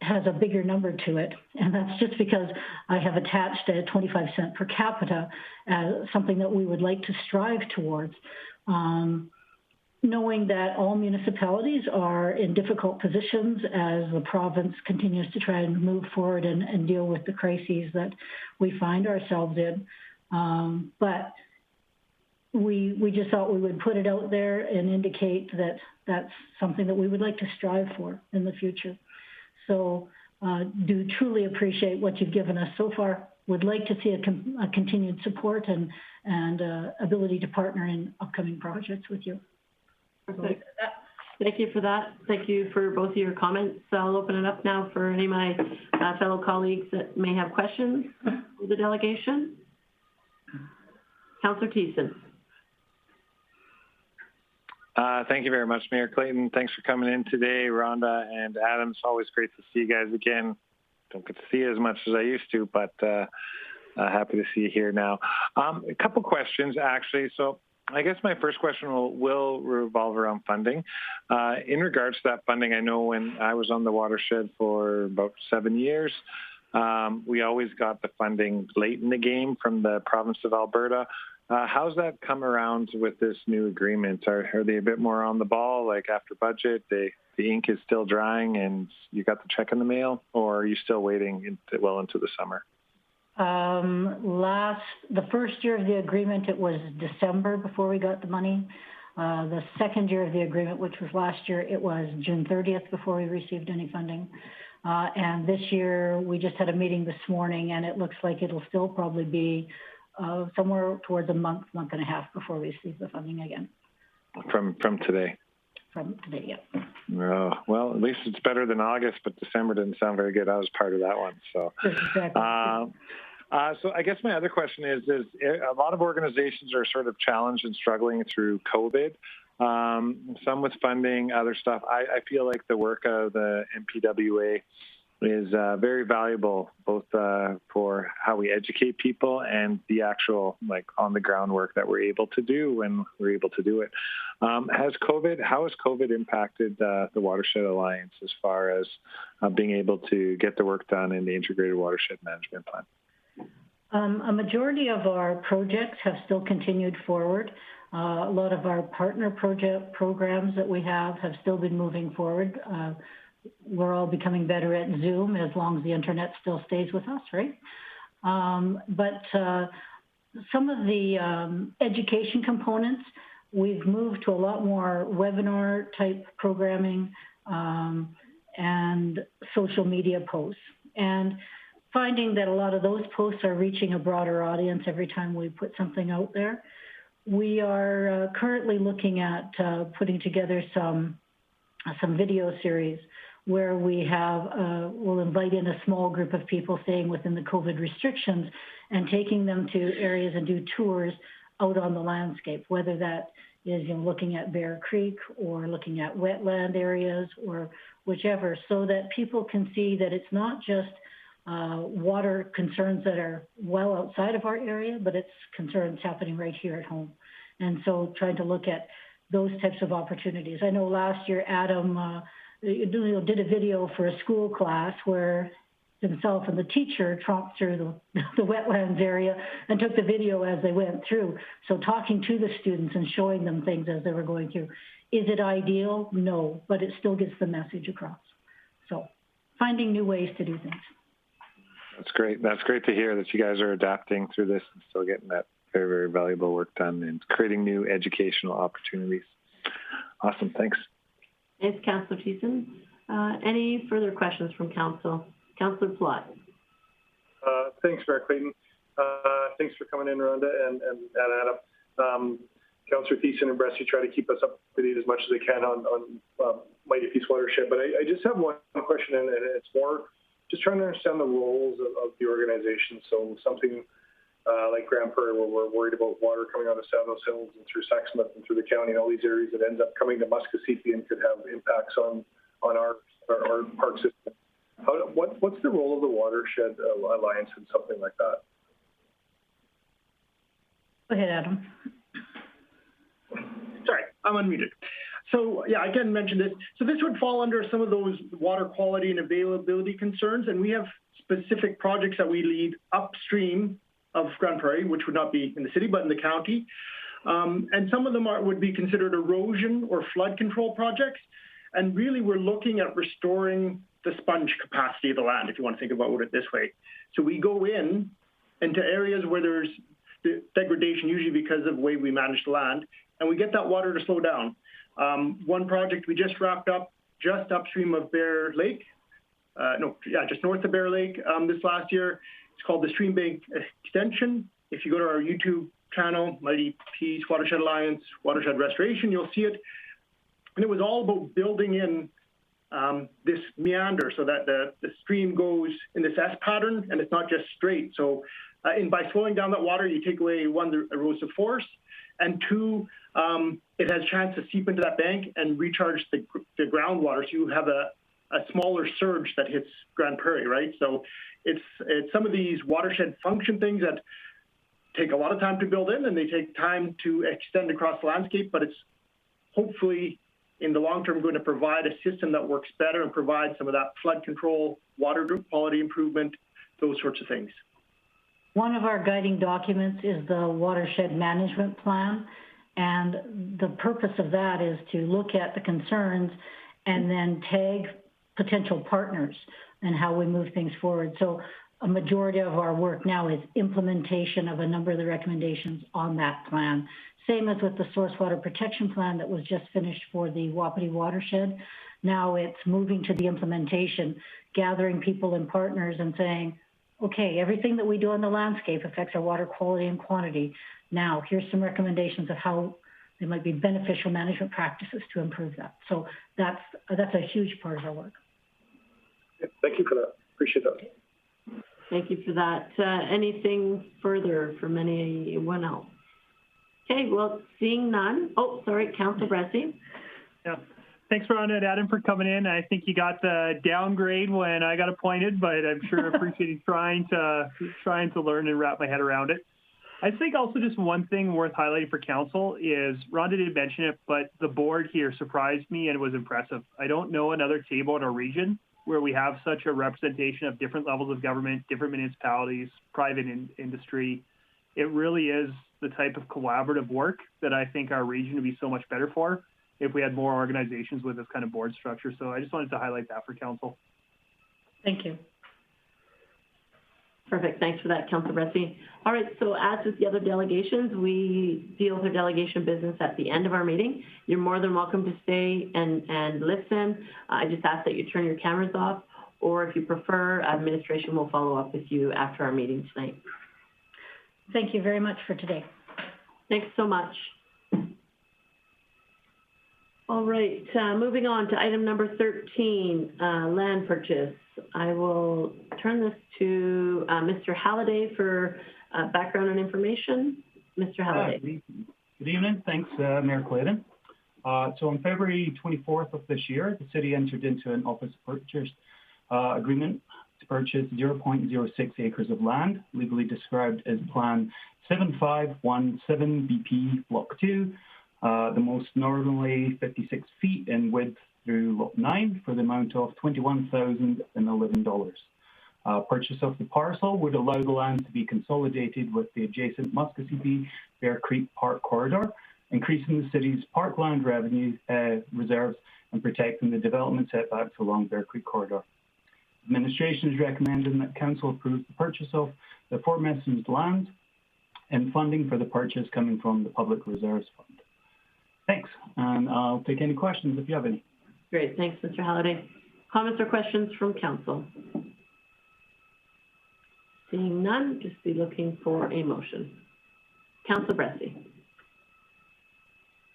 has a bigger number to it, and that's just because I have attached a 25 cent per capita as something that we would like to strive towards. Knowing that all municipalities are in difficult positions as the province continues to try and move forward and deal with the crises that we find ourselves in. But we just thought we would put it out there and indicate that that's something that we would like to strive for in the future. So do truly appreciate what you've given us so far. Would like to see a continued support and ability to partner in upcoming projects with you. Perfect. Thank you for that. Thank you for both of your comments. I'll open it up now for any of my fellow colleagues that may have questions for the delegation. Councillor Thiessen. Thank you very much, Mayor Clayton. Thanks for coming in today, Rhonda and Adam. It's always great to see you guys again. Don't get to see you as much as I used to, but happy to see you here now. A couple questions, actually. So I guess my first question will revolve around funding. In regards to that funding, I know when I was on the watershed for about 7 years, we always got the funding late in the game from the province of Alberta. How's that come around with this new agreement? Are they a bit more on the ball, like after budget, the ink is still drying and you got the check in the mail, or are you still waiting well into the summer? The first year of the agreement, it was December before we got the money. The second year of the agreement, which was last year, it was June 30th before we received any funding. And this year, we just had a meeting this morning, and it looks like it'll still probably be somewhere towards a month and a half before we receive the funding again. From today? From today, yeah. Oh, well, at least it's better than August, but December didn't sound very good. I was part of that one, so. Exactly. So I guess my other question is a lot of organizations are sort of challenged and struggling through COVID, some with funding, other stuff. I feel like the work of the MPWA is very valuable, both for how we educate people and the actual on the ground work that we're able to do when we're able to do it. How has COVID impacted the Watershed Alliance as far as being able to get the work done in the Integrated Watershed Management Plan? A majority of our projects have still continued forward. A lot of our partner project programs that we have still been moving forward. We're all becoming better at Zoom as long as the internet still stays with us, right? But some of the education components, we've moved to a lot more webinar type programming and social media posts. And finding that a lot of those posts are reaching a broader audience every time we put something out there. We are currently looking at putting together some video series where we'll invite in a small group of people staying within the COVID restrictions and taking them to areas and do tours out on the landscape, whether that is looking at Bear Creek or looking at wetland areas or whichever, so that people can see that it's not just water concerns that are well outside of our area, but it's concerns happening right here at home. And so trying to look at those types of opportunities. I know last year Adam did a video for a school class where himself and the teacher tromped through the wetlands area and took the video as they went through. So talking to the students and showing them things as they were going through. Is it ideal? No, but it still gets the message across. So finding new ways to do things. That's great. That's great to hear that you guys are adapting through this and still getting that very, very valuable work done and creating new educational opportunities. Awesome. Thanks. Thanks, Councillor Thiessen. Any further questions from Council? Councillor Plott. Thanks, Mayor Clayton. Thanks for coming in, Rhonda and Adam. Councillor Thiessen and Bressie try to keep us up to date as much as they can on Mighty Peace Watershed. But I just have one question, and it's more just trying to understand the roles of the organization. So something like Grande Prairie, where we're worried about water coming out of Sanos Hills and through Sexsmith and through the county and all these areas that ends up coming to Muskogee and could have impacts on our park system. What's the role of the Watershed Alliance in something like that? Go ahead, Adam. Sorry, I'm unmuted. So yeah, I can mention this. So this would fall under some of those water quality and availability concerns, and we have specific projects that we lead upstream of Grande Prairie, which would not be in the city, but in the county. And some of them would be considered erosion or flood control projects. And really, we're looking at restoring the sponge capacity of the land, if you want to think about it this way. So we go into areas where there's degradation, usually because of the way we manage the land, and we get that water to slow down. One project we just wrapped up just upstream of Bear Lake, just north of Bear Lake this last year. It's called the Stream Bank Extension. If you go to our YouTube channel, Mighty Peace, Watershed Alliance, Watershed Restoration, you'll see it. And it was all about building in this meander so that the stream goes in this S pattern and it's not just straight. So by slowing down that water, you take away, one, the erosive force, and two, it has a chance to seep into that bank and recharge the groundwater. So you have a smaller surge that hits Grande Prairie, right? So it's some of these watershed function things that take a lot of time to build in, and they take time to extend across the landscape, but it's hopefully in the long term going to provide a system that works better and provide some of that flood control, water quality improvement, those sorts of things. One of our guiding documents is the watershed management plan, and the purpose of that is to look at the concerns and then tag potential partners and how we move things forward. So a majority of our work now is implementation of a number of the recommendations on that plan. Same as with the source water protection plan that was just finished for the Wapiti watershed. Now it's moving to the implementation, gathering people and partners and saying, okay, everything that we do on the landscape affects our water quality and quantity. Now, here's some recommendations of how there might be beneficial management practices to improve that. So that's a huge part of our work. Thank you for that. Appreciate that. Thank you for that. Anything further from anyone else? Okay, well, seeing none. Oh, sorry, Councillor Bressie. Yeah. Thanks, Rhonda and Adam, for coming in. I think you got the downgrade when I got appointed, but I'm sure appreciating trying to learn and wrap my head around it. I think also just one thing worth highlighting for council is, Rhonda didn't mention it, but the board here surprised me and was impressive. I don't know another table in our region where we have such a representation of different levels of government, different municipalities, private industry. It really is the type of collaborative work that I think our region would be so much better for if we had more organizations with this kind of board structure. So I just wanted to highlight that for council. Thank you. Perfect. Thanks for that, Councillor Bressie. All right, so as with the other delegations, we deal with our delegation business at the end of our meeting. You're more than welcome to stay and listen. I just ask that you turn your cameras off, or if you prefer, administration will follow up with you after our meeting tonight. Thank you very much for today. Thanks so much. All right, moving on to item number 13, land purchase. I will turn this to Mr. Halliday for background and information. Mr. Halliday. Good evening. Thanks, Mayor Clayton. So on February 24th of this year, the city entered into an office purchase agreement to purchase 0.06 acres of land, legally described as Plan 7517 BP Block 2, the most northerly 56 feet in width through Lot 9 for the amount of $21,011. Purchase of the parcel would allow the land to be consolidated with the adjacent Muskogee Bear Creek Park Corridor, increasing the city's parkland revenue reserves and protecting the development setbacks along Bear Creek Corridor. Administration is recommending that Council approve the purchase of the aforementioned land and funding for the purchase coming from the Public Reserves Fund. Thanks, and I'll take any questions if you have any. Great, thanks, Mr. Halliday. Comments or questions from Council? Seeing none, just be looking for a motion. Councillor Bressie.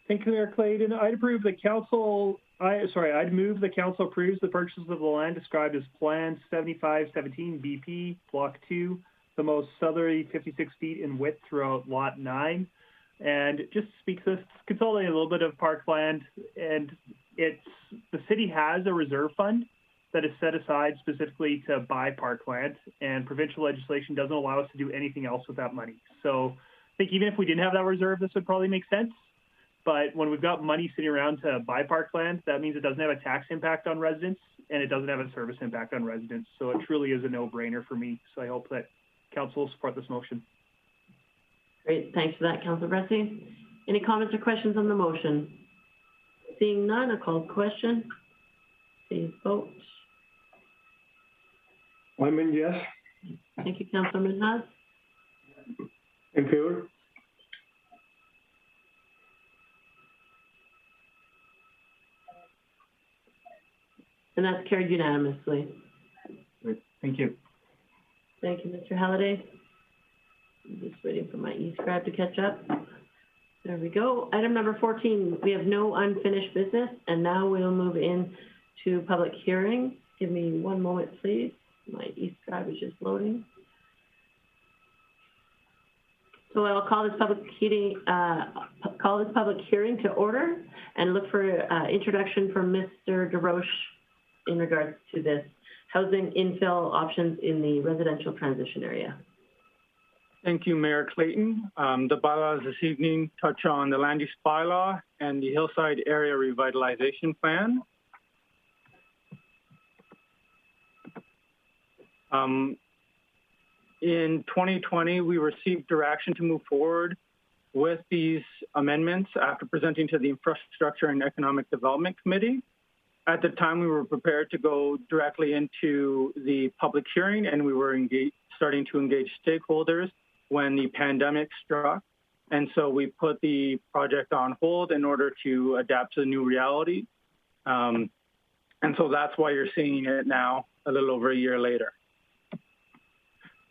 Thank you, Mayor Clayton. I'd move the council approves the purchase of the land described as Plan 7517 BP Block 2, the most southerly 56 feet in width throughout Lot 9. And it just speaks to consolidating a little bit of parkland, and the city has a reserve fund that is set aside specifically to buy parkland, and provincial legislation doesn't allow us to do anything else with that money. So I think even if we didn't have that reserve, this would probably make sense. But when we've got money sitting around to buy parkland, that means it doesn't have a tax impact on residents and it doesn't have a service impact on residents. So it truly is a no-brainer for me. So I hope that council will support this motion. Great, thanks for that, Councilor Bressi. Any comments or questions on the motion? Seeing none, I call the question. Please vote. Wyman, yes. Thank you, Councilor Minhas. In favor? And that's carried unanimously. Great. Thank you. Thank you, Mr. Halliday. I'm just waiting for my e-scribe to catch up. There we go. Item number 14, we have no unfinished business, and now we'll move in to public hearing. Give me one moment, please. My e-scribe is just loading. So I'll call this public hearing to order and look for introduction from Mr. DeRoche in regards to this housing infill options in the residential transition area. Thank you, Mayor Clayton. The bylaws this evening touch on the land use bylaw and the Hillside Area Revitalization Plan. In 2020, we received direction to move forward with these amendments after presenting to the Infrastructure and Economic Development Committee. At the time, we were prepared to go directly into the public hearing, and we were starting to engage stakeholders when the pandemic struck. And so we put the project on hold in order to adapt to the new reality. And so that's why you're seeing it now a little over a year later.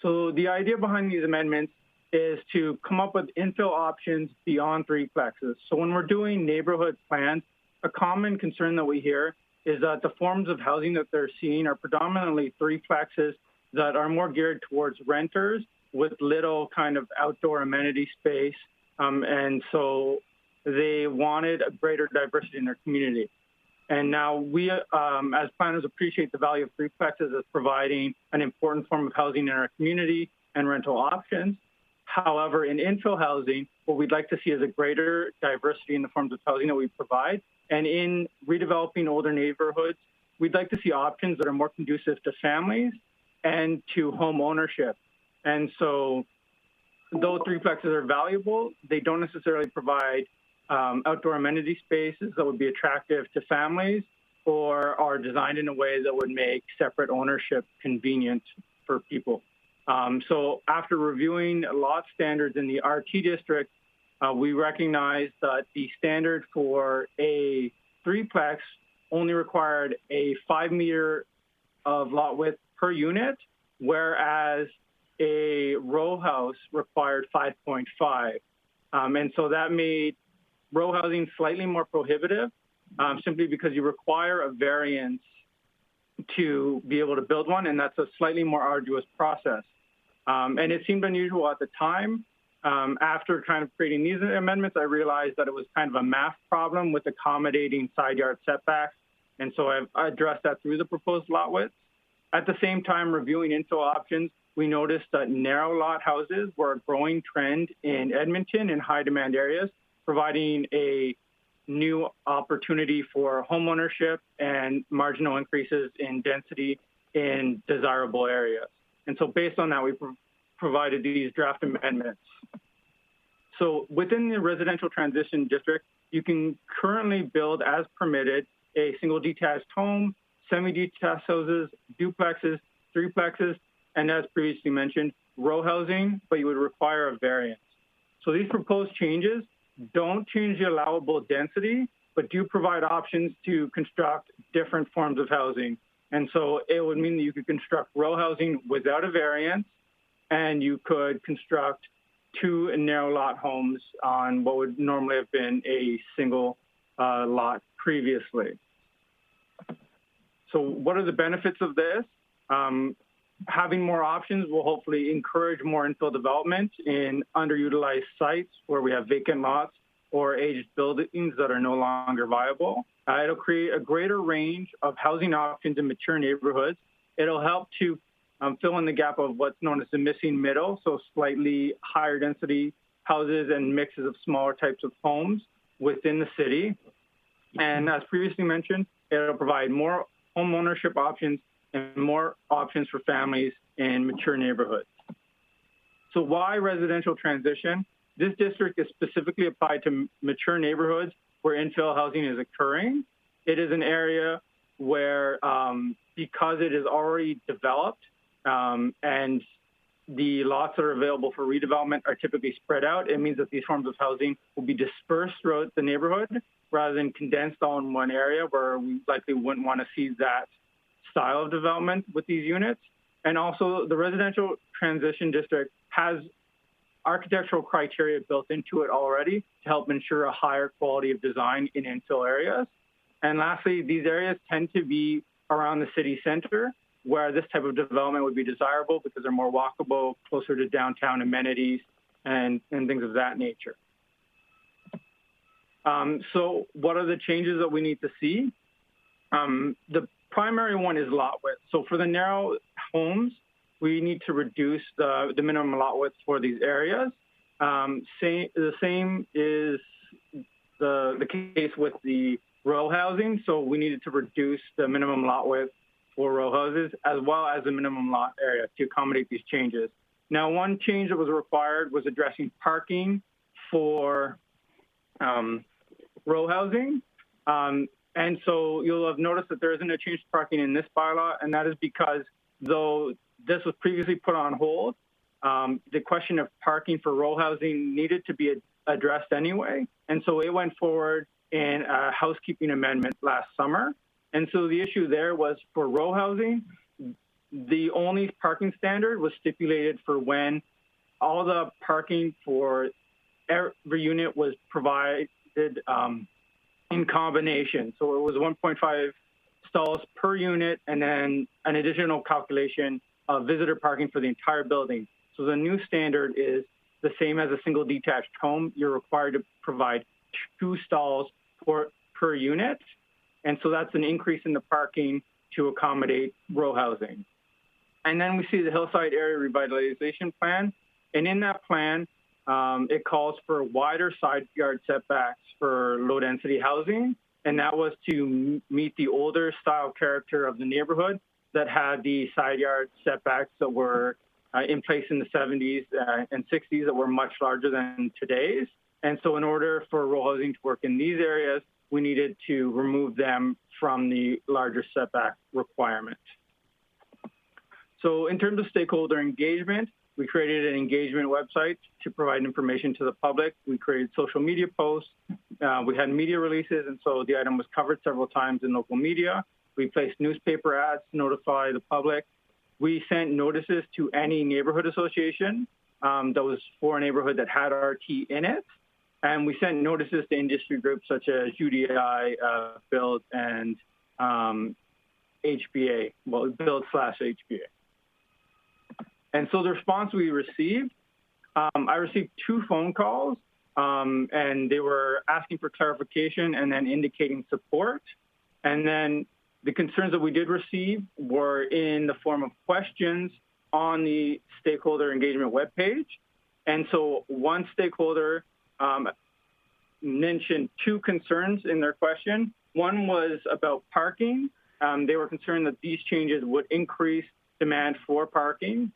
So the idea behind these amendments is to come up with infill options beyond threeplexes. So when we're doing neighborhood plans, a common concern that we hear is that the forms of housing that they're seeing are predominantly threeplexes that are more geared towards renters with little kind of outdoor amenity space. And so they wanted a greater diversity in their community. And now we, as planners, appreciate the value of threeplexes as providing an important form of housing in our community and rental options. However, in infill housing, what we'd like to see is a greater diversity in the forms of housing that we provide. And in redeveloping older neighborhoods, we'd like to see options that are more conducive to families and to home ownership. And so though threeplexes are valuable, they don't necessarily provide outdoor amenity spaces that would be attractive to families or are designed in a way that would make separate ownership convenient for people. So after reviewing lot standards in the RT district, we recognize that the standard for a threeplex only required a 5 meter of lot width per unit, whereas a row house required 5.5. And so that made row housing slightly more prohibitive, simply because you require a variance to be able to build one, and that's a slightly more arduous process. And it seemed unusual at the time. After kind of creating these amendments, I realized that it was kind of a math problem with accommodating side yard setbacks. And so I've addressed that through the proposed lot width. At the same time, reviewing infill options, we noticed that narrow lot houses were a growing trend in Edmonton in high demand areas, providing a new opportunity for homeownership and marginal increases in density in desirable areas. And so based on that, we provided these draft amendments. So within the residential transition district, you can currently build as permitted a single detached home, semi-detached houses, duplexes, threeplexes, and as previously mentioned, row housing, but you would require a variance. So these proposed changes don't change the allowable density, but do provide options to construct different forms of housing. And so it would mean that you could construct row housing without a variance, and you could construct 2 narrow lot homes on what would normally have been a single lot previously. So what are the benefits of this? Having more options will hopefully encourage more infill development in underutilized sites where we have vacant lots or aged buildings that are no longer viable. It'll create a greater range of housing options in mature neighborhoods. It'll help to fill in the gap of what's known as the missing middle, so slightly higher density houses and mixes of smaller types of homes. within the city. And as previously mentioned, it'll provide more home ownership options and more options for families in mature neighborhoods. So why residential transition? This district is specifically applied to mature neighborhoods where infill housing is occurring. It is an area where, because it is already developed and the lots that are available for redevelopment are typically spread out, it means that these forms of housing will be dispersed throughout the neighborhood rather than condensed all in one area, where we likely wouldn't want to see that style of development with these units. And also, the residential transition district has architectural criteria built into it already to help ensure a higher quality of design in infill areas. And lastly, these areas tend to be around the city center, where this type of development would be desirable because they're more walkable, closer to downtown amenities and things of that nature. So what are the changes that we need to see? The primary one is lot width. So for the narrow homes, we need to reduce the minimum lot width for these areas. The same is the case with the row housing. So we needed to reduce the minimum lot width for row houses, as well as the minimum lot area to accommodate these changes. Now, one change that was required was addressing parking for row housing. And so you'll have noticed that there isn't a change to parking in this bylaw, and that is because though this was previously put on hold, the question of parking for row housing needed to be addressed anyway. And so it went forward in a housekeeping amendment last summer. And so the issue there was for row housing, the only parking standard was stipulated for when all the parking for every unit was provided in combination. So it was 1.5 stalls per unit and then an additional calculation of visitor parking for the entire building. So the new standard is the same as a single detached home. You're required to provide 2 stalls per unit. And so that's an increase in the parking to accommodate row housing. And then we see the Hillside Area Revitalization Plan. And in that plan, it calls for wider side yard setbacks for low density housing. And that was to meet the older style character of the neighborhood that had the side yard setbacks that were in place in the 70s and 60s that were much larger than today's. And so in order for row housing to work in these areas, we needed to remove them from the larger setback requirement. So in terms of stakeholder engagement, we created an engagement website to provide information to the public. We created social media posts. We had media releases, and so the item was covered several times in local media. We placed newspaper ads to notify the public. We sent notices to any neighborhood association that was for a neighborhood that had RT in it. And we sent notices to industry groups such as UDI, Build, and HBA, well, Build/HBA. And so the response we received, I received 2 phone calls, and they were asking for clarification and then indicating support. And then the concerns that we did receive were in the form of questions on the stakeholder engagement webpage. And so one stakeholder mentioned 2 concerns in their question. One was about parking. They were concerned that these changes would increase demand for parking.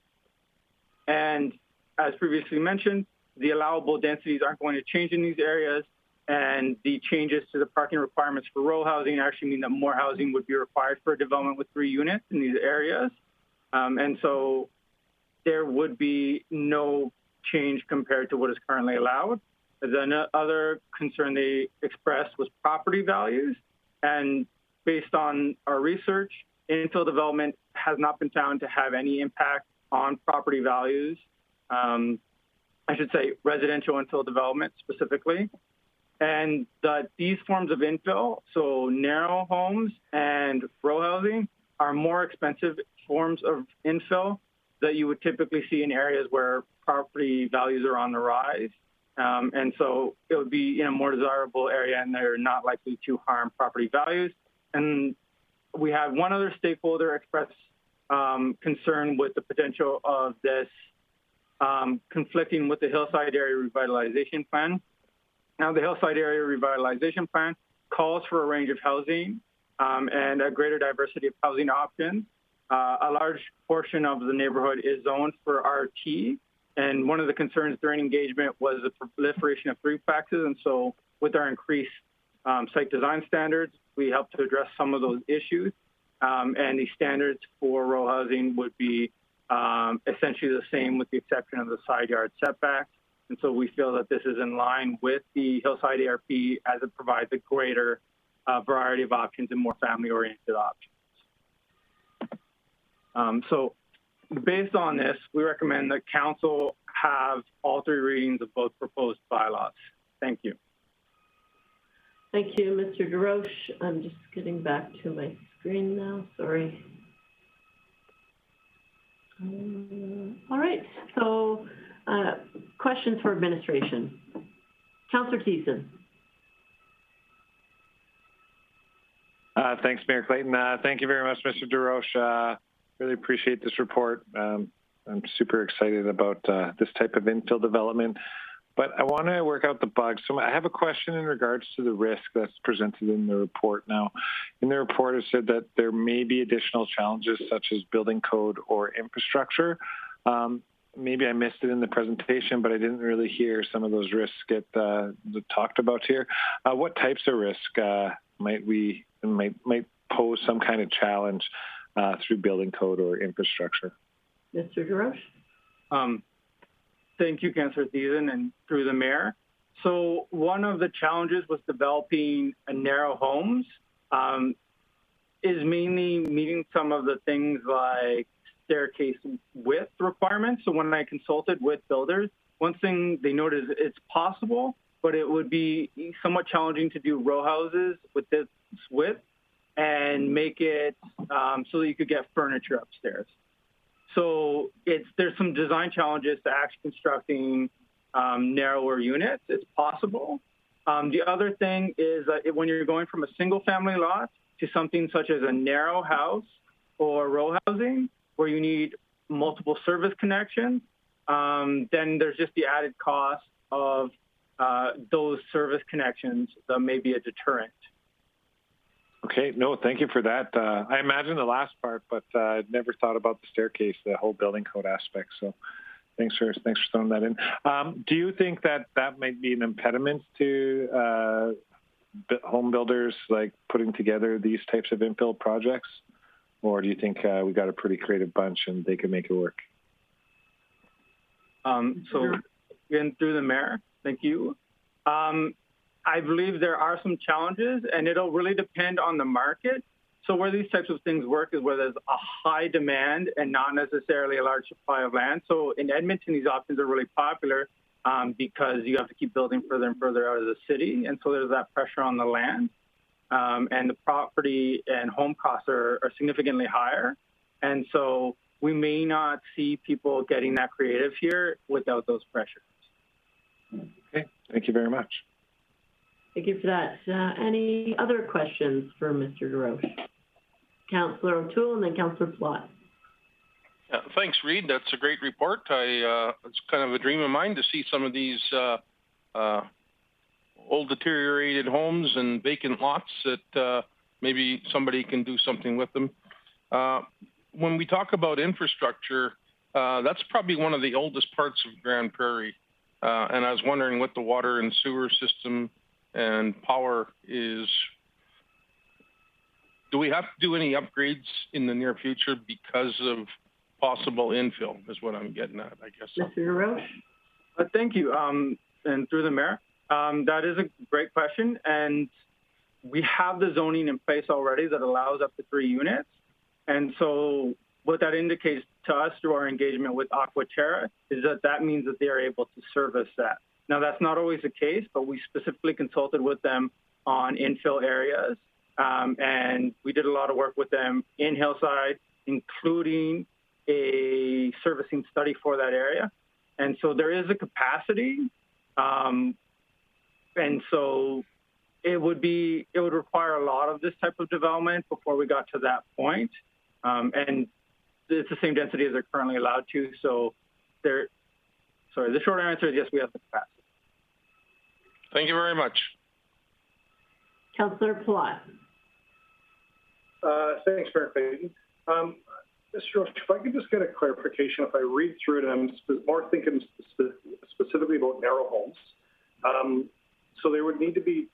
And as previously mentioned, the allowable densities aren't going to change in these areas. And the changes to the parking requirements for row housing actually mean that more housing would be required for a development with 3 units in these areas. And so there would be no change compared to what is currently allowed. The other concern they expressed was property values. And based on our research, infill development has not been found to have any impact on property values. I should say residential infill development specifically. And that these forms of infill, so narrow homes and row housing, are more expensive forms of infill that you would typically see in areas where property values are on the rise. And so it would be in a more desirable area, and they're not likely to harm property values. And we had one other stakeholder express concern with the potential of this conflicting with the Hillside Area Revitalization Plan. Now, the Hillside Area Revitalization Plan calls for a range of housing and a greater diversity of housing options. A large portion of the neighborhood is zoned for RT, and one of the concerns during engagement was the proliferation of threeplexes, and so with our increased site design standards, we helped to address some of those issues, and the standards for row housing would be essentially the same with the exception of the side yard setbacks. And so we feel that this is in line with the Hillside ARP as it provides a greater variety of options and more family-oriented options. So based on this, we recommend that Council have all three readings of both proposed bylaws. Thank you. Thank you, Mr. DeRoche. I'm just getting back to my screen now, sorry. All right, so questions for administration. Councillor Thiessen. Thanks, Mayor Clayton. Thank you very much, Mr. DeRoche. Really appreciate this report. I'm super excited about this type of infill development, but I want to work out the bugs. So I have a question in regards to the risk that's presented in the report. Now, in the report, it said that there may be additional challenges such as building code or infrastructure. Maybe I missed it in the presentation, but I didn't really hear some of those risks get talked about here. What types of risk might pose some kind of challenge through building code or infrastructure? Mr. DeRoche. Thank you, Councillor Thiessen, and through the mayor. So one of the challenges with developing narrow homes is mainly meeting some of the things like staircase width requirements. So when I consulted with builders, one thing they noted is it's possible, but it would be somewhat challenging to do row houses with this width and make it so that you could get furniture upstairs. So there's some design challenges to actually constructing narrower units. It's possible. The other thing is that when you're going from a single family lot to something such as a narrow house or row housing where you need multiple service connections, then there's just the added cost of those service connections that may be a deterrent. Okay, no, thank you for that. I imagine the last part, but I never thought about the staircase, the whole building code aspect. So thanks for throwing that in. Do you think that might be an impediment to home builders like putting together these types of infill projects? Or do you think we got a pretty creative bunch and they can make it work? So again, through the mayor, thank you. I believe there are some challenges, and it'll really depend on the market. So where these types of things work is where there's a high demand and not necessarily a large supply of land. So in Edmonton, these options are really popular because you have to keep building further and further out of the city. And so there's that pressure on the land. And the property and home costs are significantly higher. And so we may not see people getting that creative here without those pressures. Okay, thank you very much. Thank you for that. Any other questions for Mr. DeRoche? Councillor O'Toole and then Councillor Flott. Yeah, thanks, Reid. That's a great report. It's kind of a dream of mine to see some of these old deteriorated homes and vacant lots that maybe somebody can do something with them. When we talk about infrastructure, that's probably one of the oldest parts of Grande Prairie. And I was wondering what the water and sewer system and power is. Do we have to do any upgrades in the near future because of possible infill is what I'm getting at, I guess. Mr. DeRoche? Thank you. And through the mayor, that is a great question. And we have the zoning in place already that allows up to 3 units. And so what that indicates to us through our engagement with Aquaterra is that means that they are able to service that. Now, that's not always the case, but we specifically consulted with them on infill areas. And we did a lot of work with them in Hillside, including a servicing study for that area. And so there is a capacity. And so it would require a lot of this type of development before we got to that point. And it's the same density as they're currently allowed to. So the short answer is yes, we have the capacity. Thank you very much. Councillor Plott. Thanks, Mayor Clayton. Mr. Roche, if I could just get a clarification, if I read through it, I'm more thinking specifically about narrow homes. So there would need to be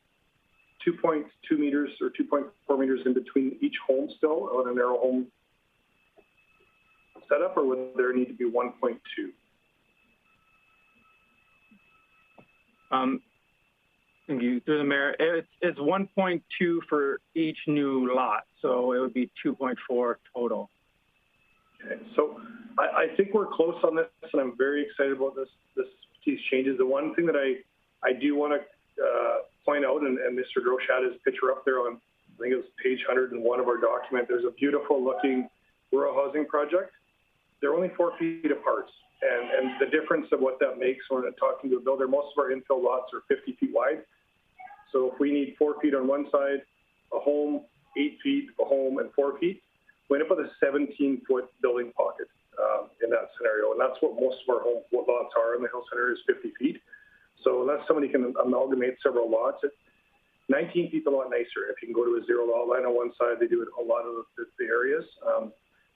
2.2 meters or 2.4 meters in between each home still on a narrow home setup, or would there need to be 1.2? Thank you. Through the mayor, it's 1.2 for each new lot, so it would be 2.4 total. Okay, so I think we're close on this, and I'm very excited about these changes. The one thing that I do want to point out, and Mr. Grosh had his picture up there on, I think it was page 101 of our document. There's a beautiful looking rural housing project. They're only 4 feet apart. And the difference of what that makes when talking to a builder, most of our infill lots are 50 feet wide. So if we need 4 feet on one side, a home, 8 feet, a home, and 4 feet, we end up with a 17-foot building pocket in that scenario. And that's what most of our home lots are in the hill center is 50 feet. So unless somebody can amalgamate several lots, 19 feet is a lot nicer. If you can go to a zero lot line on one side, they do it a lot of the areas. So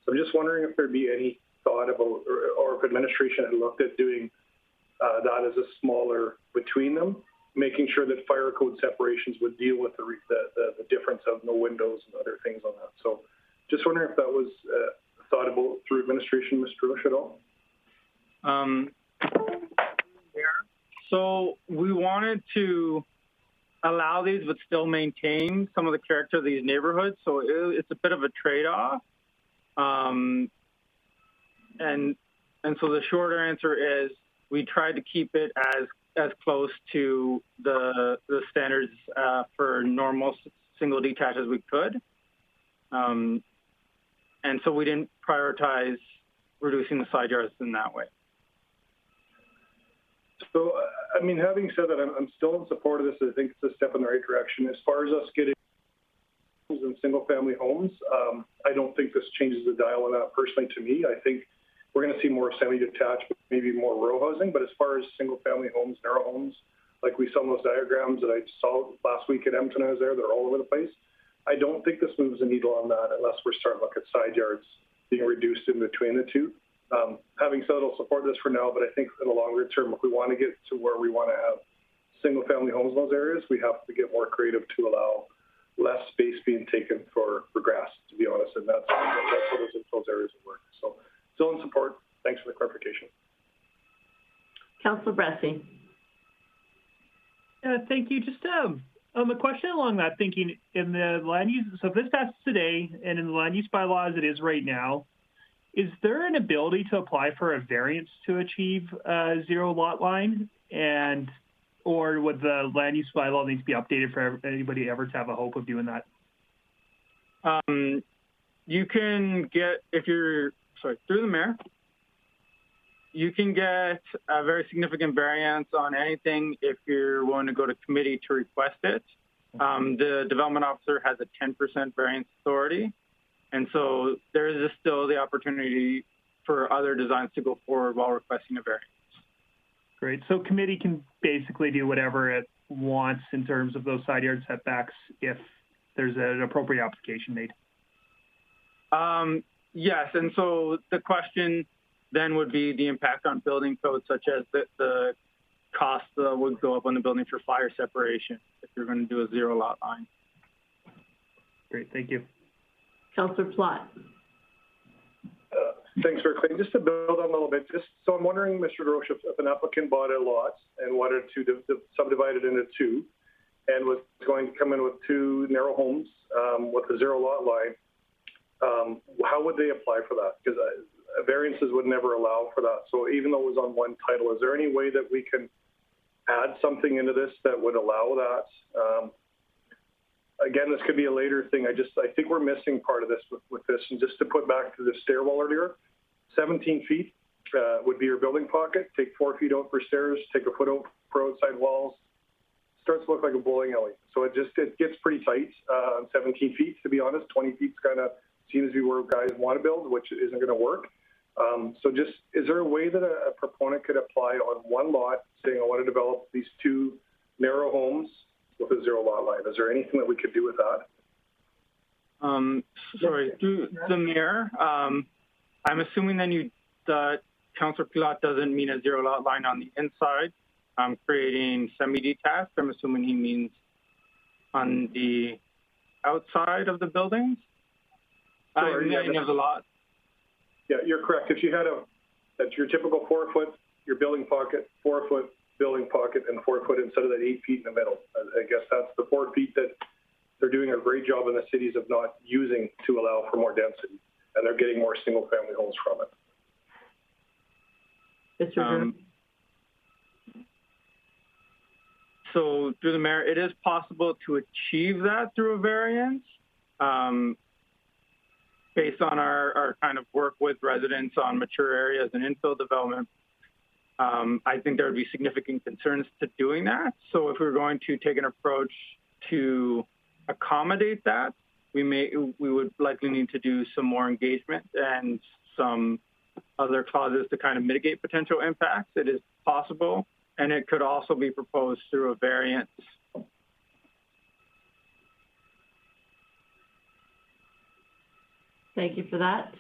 I'm just wondering if there'd be any thought about, or if administration had looked at doing that as a smaller between them, making sure that fire code separations would deal with the difference of no windows and other things on that. So just wondering if that was thought about through administration, Mr. Roche, at all? So we wanted to allow these but still maintain some of the character of these neighborhoods. So it's a bit of a trade-off. And so the shorter answer is we tried to keep it as close to the standards for normal single detached as we could. And so we didn't prioritize reducing the side yards in that way. So, I mean, having said that, I'm still in support of this. I think it's a step in the right direction. As far as us getting in single-family homes, I don't think this changes the dial on that personally to me. I think we're going to see more semi-detached, maybe more row housing. But as far as single-family homes, narrow homes, like we saw in those diagrams that I saw last week at Edmonton, I was there, they're all over the place. I don't think this moves the needle on that unless we're starting to look at side yards being reduced in between the two. Having said I'll support this for now, but I think in the longer term, if we want to get to where we want to have single-family homes in those areas, we have to get more creative to allow less space being taken for grass, to be honest, and that's how those areas would work. So still in support. Thanks for the clarification. Councillor Bressie. Thank you. Just a question along that thinking in the land use. So if this passes today and in the land use bylaw as it is right now, is there an ability to apply for a variance to achieve a zero lot line, or would the land use bylaw need to be updated for anybody ever to have a hope of doing that? You can get, through the mayor, you can get a very significant variance on anything if you're willing to go to committee to request it. The development officer has a 10% variance authority. And so there is still the opportunity for other designs to go forward while requesting a variance. Great. So committee can basically do whatever it wants in terms of those side yard setbacks if there's an appropriate application made. Yes. And so the question then would be the impact on building codes, such as the cost would go up on the building for fire separation if you're going to do a zero lot line. Great. Thank you. Councillor Plott. Thanks for clearing. Just to build on a little bit, so I'm wondering, Mr. Grosh, if an applicant bought a lot and wanted to subdivide it into two and was going to come in with two narrow homes with a zero lot line, how would they apply for that? Because variances would never allow for that. So even though it was on one title, is there any way that we can add something into this that would allow that? Again, this could be a later thing. I think we're missing part of this with this. And just to put back to the stairwell earlier, 17 feet would be your building pocket. Take 4 feet out for stairs, take a foot out for outside walls. Starts to look like a bowling alley. So it gets pretty tight on 17 feet, to be honest. 20 feet's kind of seems to be where guys want to build, which isn't going to work. So just, is there a way that a proponent could apply on one lot saying, I want to develop these two narrow homes with a zero lot line. Is there anything that we could do with that? Sorry, through the mayor, I'm assuming then that Councillor Pilat doesn't mean a zero lot line on the inside. Creating semi-detached. I'm assuming he means on the outside of the buildings. Any of the lots. Yeah, you're correct. If you had that's your typical 4 foot, your building pocket, 4 foot building pocket, and 4 foot instead of that 8 feet in the middle. I guess that's the 4 feet that they're doing a great job in the cities of not using to allow for more density, and they're getting more single family homes from it. So through the mayor, it is possible to achieve that through a variance based on our kind of work with residents on mature areas and infill development. I think there would be significant concerns to doing that. So if we're going to take an approach to accommodate that, we would likely need to do some more engagement and some other clauses to kind of mitigate potential impacts. It is possible, and it could also be proposed through a variance. Thank you for that.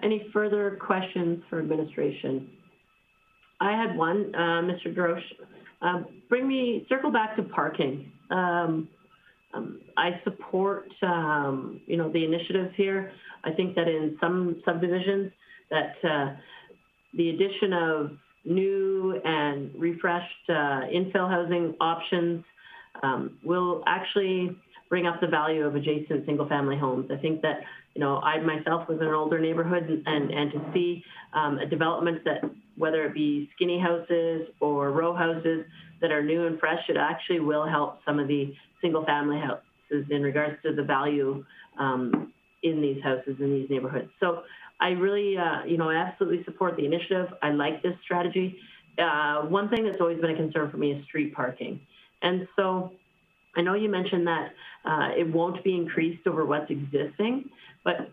Any further questions for administration? I had one, Mr. Grosh. Circle back to parking. I support, the initiatives here. I think that in some subdivisions that the addition of new and refreshed infill housing options will actually bring up the value of adjacent single-family homes. I think that, I myself was in an older neighborhood, and to see a development that, whether it be skinny houses or row houses that are new and fresh, it actually will help some of the single-family houses in regards to the value in these houses, in these neighborhoods. So I really, I absolutely support the initiative. I like this strategy. One thing that's always been a concern for me is street parking. And so I know you mentioned that it won't be increased over what's existing, but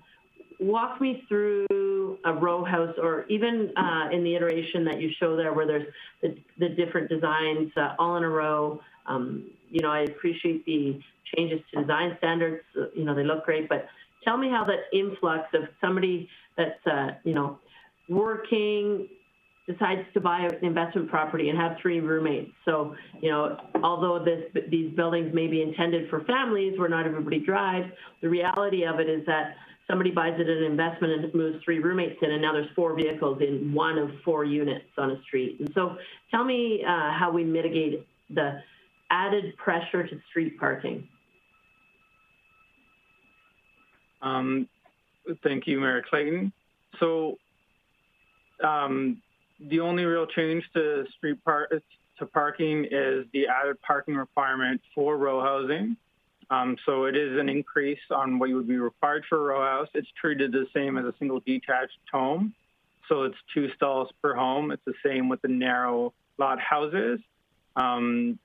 walk me through a row house, or even in the iteration that you show there where there's the different designs all in a row. I appreciate the changes to design standards. They look great, but tell me how that influx of somebody that's, working, decides to buy an investment property and have 3 roommates. So, although these buildings may be intended for families where not everybody drives, the reality of it is that somebody buys it as an investment and moves 3 roommates in, and now there's 4 vehicles in one of 4 units on a street. And so tell me how we mitigate the added pressure to street parking. Thank you, Mayor Clayton. So the only real change to parking is the added parking requirement for row housing. So it is an increase on what you would be required for a row house. It's treated the same as a single detached home. So it's 2 stalls per home. It's the same with the narrow lot houses. But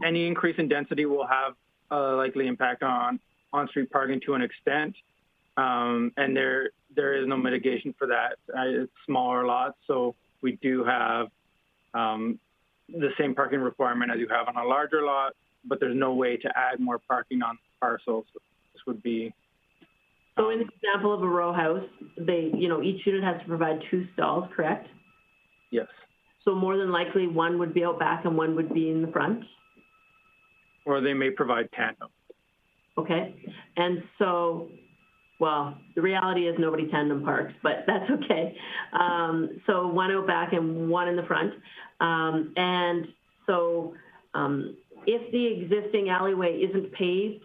any increase in density will have a likely impact on on-street parking to an extent. And there is no mitigation for that. It's smaller lots, so we do have the same parking requirement as you have on a larger lot, but there's no way to add more parking on parcels. This would be... So in the example of a row house, each unit has to provide 2 stalls, correct? Yes. So more than likely, one would be out back and one would be in the front? Or they may provide tandem. Okay. And so, well, the reality is nobody tandem parks, but that's okay. So one out back and one in the front. And so if the existing alleyway isn't paved,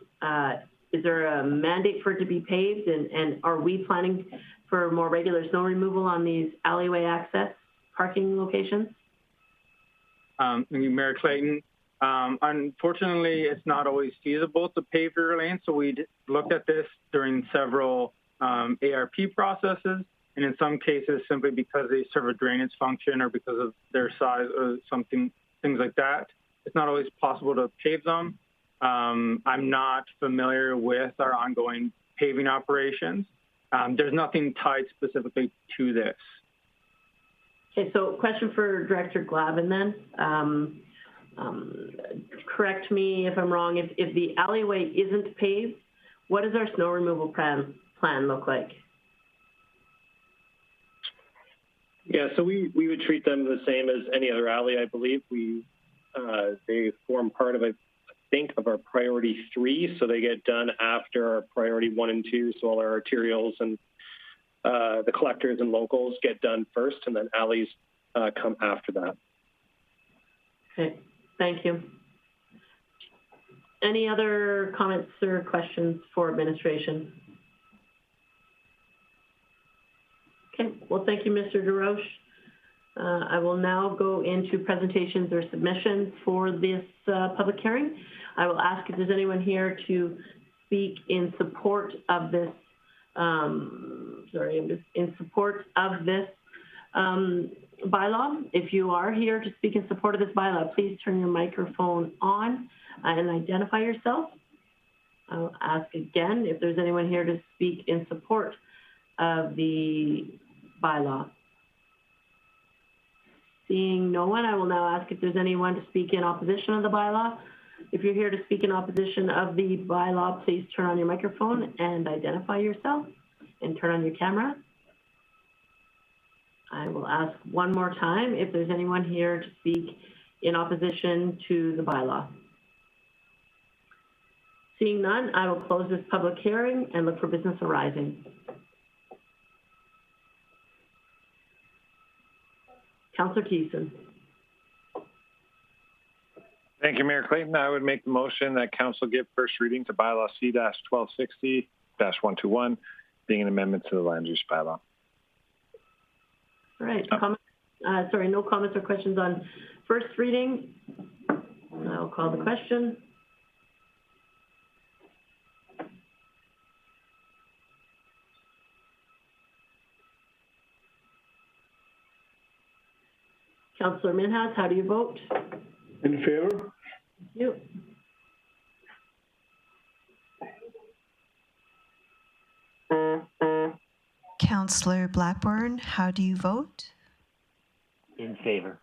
is there a mandate for it to be paved? And are we planning for more regular snow removal on these alleyway access parking locations? Mayor Clayton, unfortunately, it's not always feasible to pave rear lanes. So we looked at this during several ARP processes, and in some cases, simply because they serve a drainage function or because of their size or things like that, it's not always possible to pave them. I'm not familiar with our ongoing paving operations. There's nothing tied specifically to this. Okay, so question for Director Glavin then. Correct me if I'm wrong, if the alleyway isn't paved, what does our snow removal plan look like? Yeah, so we would treat them the same as any other alley, I believe. They form part of, I think, of our priority 3, so they get done after our priority 1 and 2, so all our arterials and the collectors and locals get done first, and then alleys come after that. Okay, thank you. Any other comments or questions for administration? Okay, well, thank you, Mr. DeRoche. I will now go into presentations or submissions for this public hearing. I will ask if there's anyone here to speak in support of this, in support of this bylaw. If you are here to speak in support of this bylaw, please turn your microphone on and identify yourself. I'll ask again if there's anyone here to speak in support of the bylaw. Seeing no one, I will now ask if there's anyone to speak in opposition of the bylaw. If you're here to speak in opposition of the bylaw, please turn on your microphone and identify yourself and turn on your camera. I will ask one more time if there's anyone here to speak in opposition to the bylaw. Seeing none, I will close this public hearing and look for business arising. Councillor Thiessen. Thank you, Mayor Clayton. I would make the motion that Council give first reading to bylaw C-1260-121, being an amendment to the land use bylaw. All right. Sorry, no comments or questions on first reading. I'll call the question. Councillor Minhas, how do you vote? In favor. Thank you. Councillor Blackburn, how do you vote? In favor.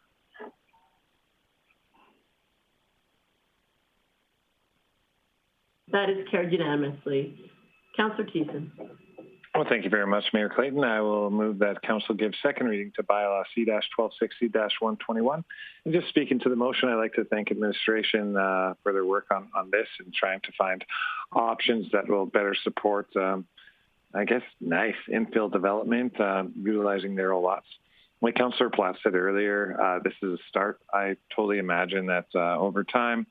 That is carried unanimously. Councillor Thiessen. Well, thank you very much, Mayor Clayton. I will move that Council give second reading to bylaw C-1260-121. And just speaking to the motion, I'd like to thank administration for their work on this and trying to find options that will better support, I guess, nice infill development, utilizing narrow lots. Like Councillor Platt said earlier, this is a start. I totally imagine that over time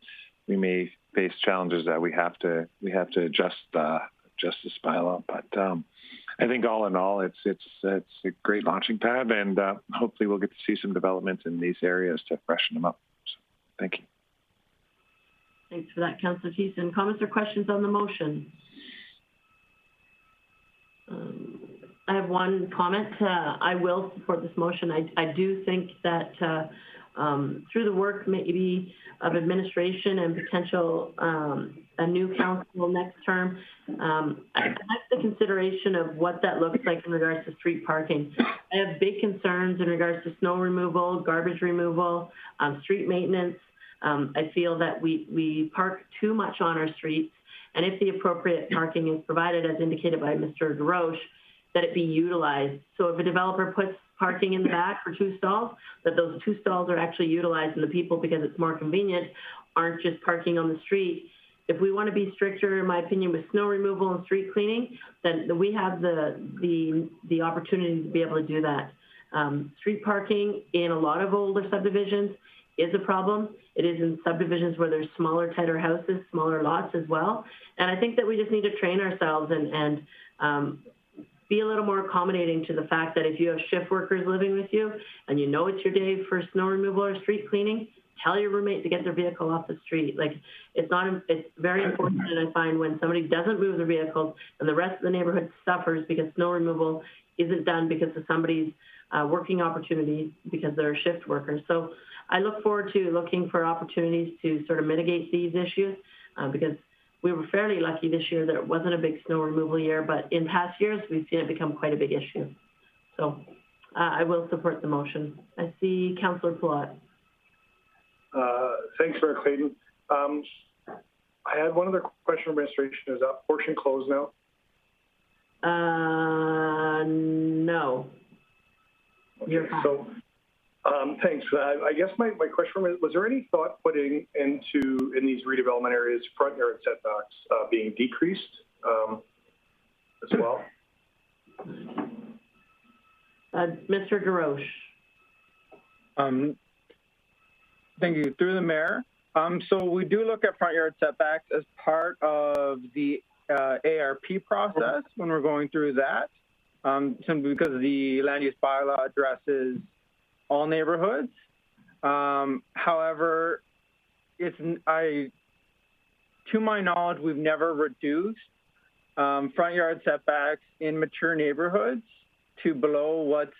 we may face challenges that we have to adjust this bylaw, but I think all in all, it's a great launching pad, and hopefully we'll get to see some development in these areas to freshen them up. So, thank you. Thanks for that, Councillor Thiessen. Comments or questions on the motion? I have one comment. I will support this motion. I do think that through the work maybe of administration and potential a new council next term, I like the consideration of what that looks like in regards to street parking. I have big concerns in regards to snow removal, garbage removal, street maintenance. I feel that we park too much on our streets, and if the appropriate parking is provided, as indicated by Mr. DeRoche, that it be utilized. So if a developer puts parking in the back for 2 stalls, that those 2 stalls are actually utilized, and the people, because it's more convenient, aren't just parking on the street. If we want to be stricter, in my opinion, with snow removal and street cleaning, then we have the opportunity to be able to do that. Street parking in a lot of older subdivisions is a problem. It is in subdivisions where there's smaller, tighter houses, smaller lots as well. And I think that we just need to train ourselves and be a little more accommodating to the fact that if you have shift workers living with you and you know it's your day for snow removal or street cleaning, tell your roommate to get their vehicle off the street. Like, it's very important, and I find when somebody doesn't move their vehicle and the rest of the neighborhood suffers because snow removal isn't done because of somebody's working opportunity because they're shift workers. So I look forward to looking for opportunities to sort of mitigate these issues because we were fairly lucky this year that it wasn't a big snow removal year, but in past years, we've seen it become quite a big issue. So I will support the motion. I see Councillor Palat. Thanks, Mayor Clayton. I had one other question for administration. Is that portion closed now? No. Okay, You're fine. so thanks for that. I guess my question was there any thought putting in these redevelopment areas front yard setbacks being decreased as well? Mr. DeRoche. Thank you. Through the mayor. So we do look at front yard setbacks as part of the ARP process when we're going through that, simply because the land use bylaw addresses all neighborhoods. However, to my knowledge, we've never reduced front yard setbacks in mature neighborhoods to below what's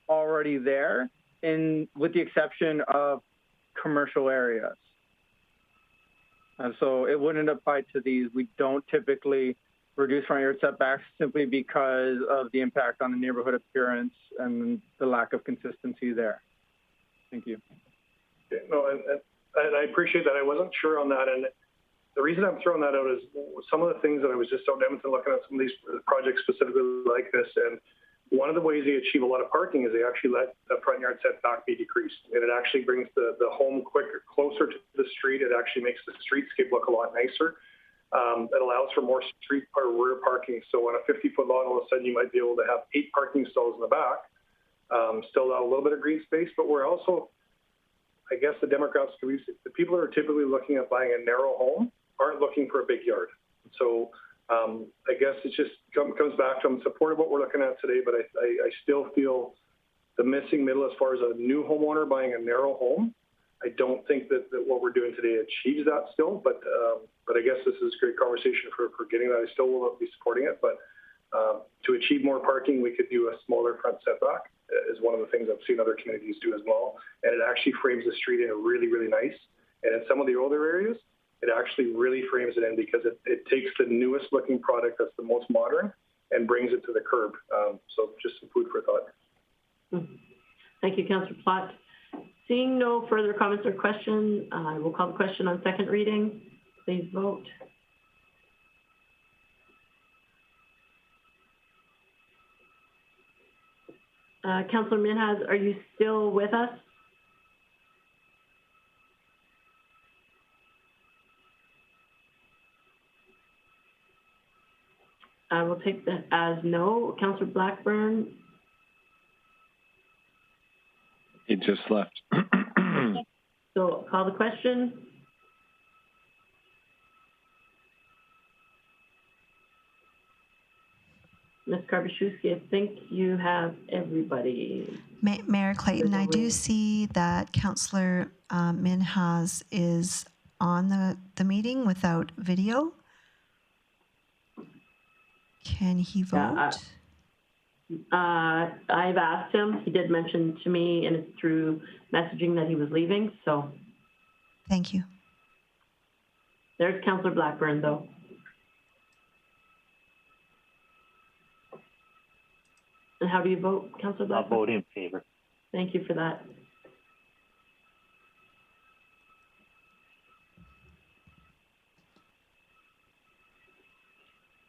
already there, with the exception of commercial areas. And so it wouldn't apply to these. We don't typically reduce front yard setbacks simply because of the impact on the neighborhood appearance and the lack of consistency there. Thank you. Okay, no, and I appreciate that. I wasn't sure on that. And the reason I'm throwing that out is some of the things that I was just out in Edmonton looking at some of these projects specifically like this. And one of the ways they achieve a lot of parking is they actually let the front yard setback be decreased. And it actually brings the home closer to the street. It actually makes the streetscape look a lot nicer. It allows for more street or rear parking. So on a 50-foot lot, all of a sudden you might be able to have 8 parking stalls in the back. Still have a little bit of green space, but we're also, I guess the demographics, the people that are typically looking at buying a narrow home aren't looking for a big yard. So I guess it just comes back to I'm supportive of what we're looking at today, but I still feel the missing middle as far as a new homeowner buying a narrow home. I don't think that what we're doing today achieves that still, but I guess this is a great conversation for getting that. I still will be supporting it, but to achieve more parking, we could do a smaller front setback is one of the things I've seen other communities do as well. And it actually frames the street in a really, really nice. And in some of the older areas, it actually really frames it in because it takes the newest looking product that's the most modern and brings it to the curb. So just some food for thought. Thank you, Councillor Platt. Seeing no further comments or questions, I will call the question on second reading. Please vote. Councillor Minhas, are you still with us? I will take that as no. Councillor Blackburn? He just left. So call the question. Ms. Karbaschewski, I think you have everybody. Mayor Clayton, I do see that Councillor Minhas is on the meeting without video. Can he vote? I've asked him. He did mention to me, and it's through messaging that he was leaving, so. Thank you. There's Councillor Blackburn, though. And how do you vote, Councillor Blackburn? I'll vote in favor. Thank you for that.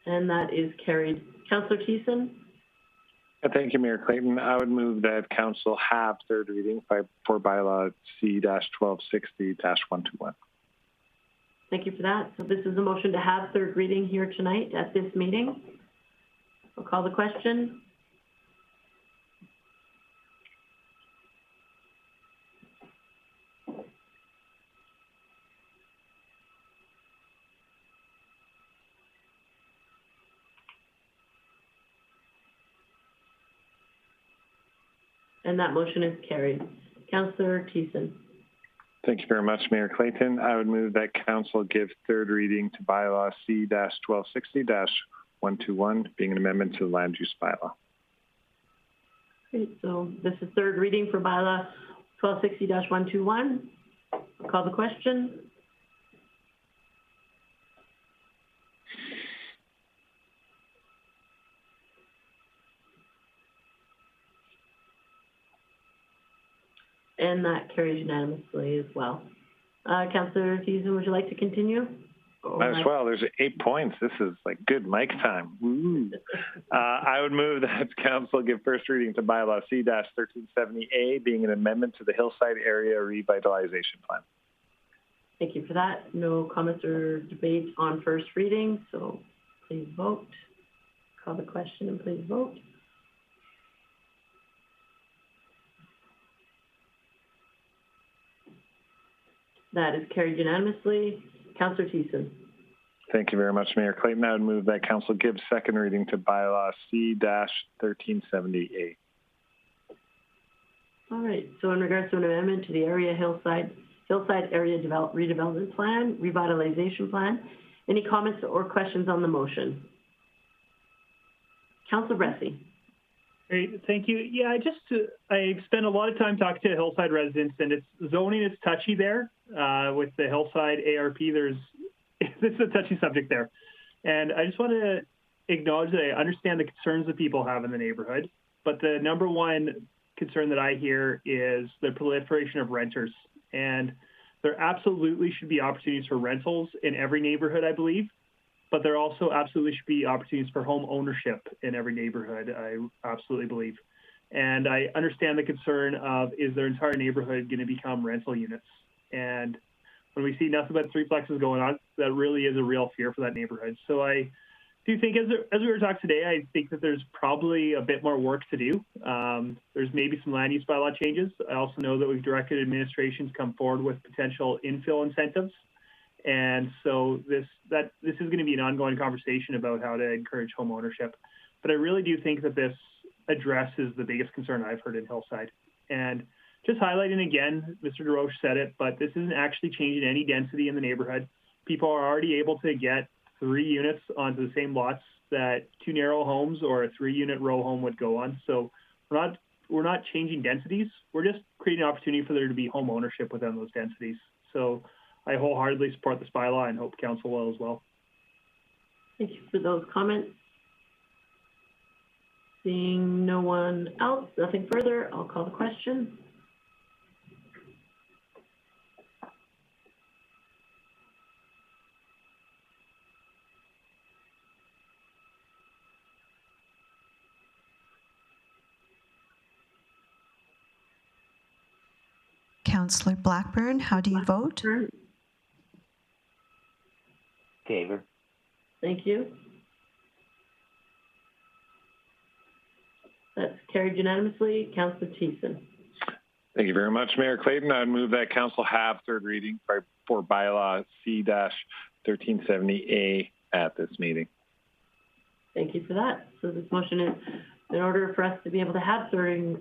And that is carried. Councillor Thiessen? Thank you, Mayor Clayton. I would move that Council have third reading for bylaw C-1260-121. Thank you for that. So this is a motion to have third reading here tonight at this meeting. I'll call the question. And that motion is carried. Councillor Thiessen. Thank you very much, Mayor Clayton. I would move that Council give third reading to bylaw C-1260-121, being an amendment to the land use bylaw. Great. So this is third reading for bylaw 1260-121. I'll call the question. And that carries unanimously as well. Councillor Thiessen, would you like to continue? Might as well. There's 8 points. This is like good mic time. Woo. I would move that council give first reading to bylaw C-1370A, being an amendment to the Hillside Area Revitalization Plan. Thank you for that. No comments or debate on first reading, so please vote. Call the question and please vote. That is carried unanimously. Councillor Thiessen. Thank you very much, Mayor Clayton. I would move that council give second reading to bylaw C-1370A. All right. So in regards to an amendment to the Hillside Area Redevelopment Plan, Revitalization Plan, any comments or questions on the motion? Councillor Bressie. Great, thank you. Yeah, I spent a lot of time talking to Hillside residents, and zoning is touchy there. With the Hillside ARP, this is a touchy subject there. And I just want to acknowledge that I understand the concerns that people have in the neighborhood, but the number one concern that I hear is the proliferation of renters. And there absolutely should be opportunities for rentals in every neighborhood, I believe. But there also absolutely should be opportunities for home ownership in every neighborhood, I absolutely believe. And I understand the concern of, is their entire neighborhood going to become rental units? And when we see nothing but threeplexes going on, that really is a real fear for that neighborhood. So I do think, as we were talking today, I think that there's probably a bit more work to do. There's maybe some land use bylaw changes. I also know that we've directed administration to come forward with potential infill incentives. And so this is going to be an ongoing conversation about how to encourage home ownership. But I really do think that this addresses the biggest concern I've heard in Hillside. And just highlighting again, Mr. DeRoche said it, but this isn't actually changing any density in the neighborhood. People are already able to get 3 units onto the same lots that 2 narrow homes or a 3-unit row home would go on. So we're not changing densities. We're just creating an opportunity for there to be home ownership within those densities. So I wholeheartedly support this bylaw and hope council will as well. Thank you for those comments. Seeing no one else, nothing further, I'll call the question. Councillor Blackburn, how do you vote? Favor. Thank you. That's carried unanimously. Councillor Thiessen. Thank you very much, Mayor Clayton. I would move that council have third reading for bylaw C-1370A at this meeting. Thank you for that. So this motion is, in order for us to be able to have third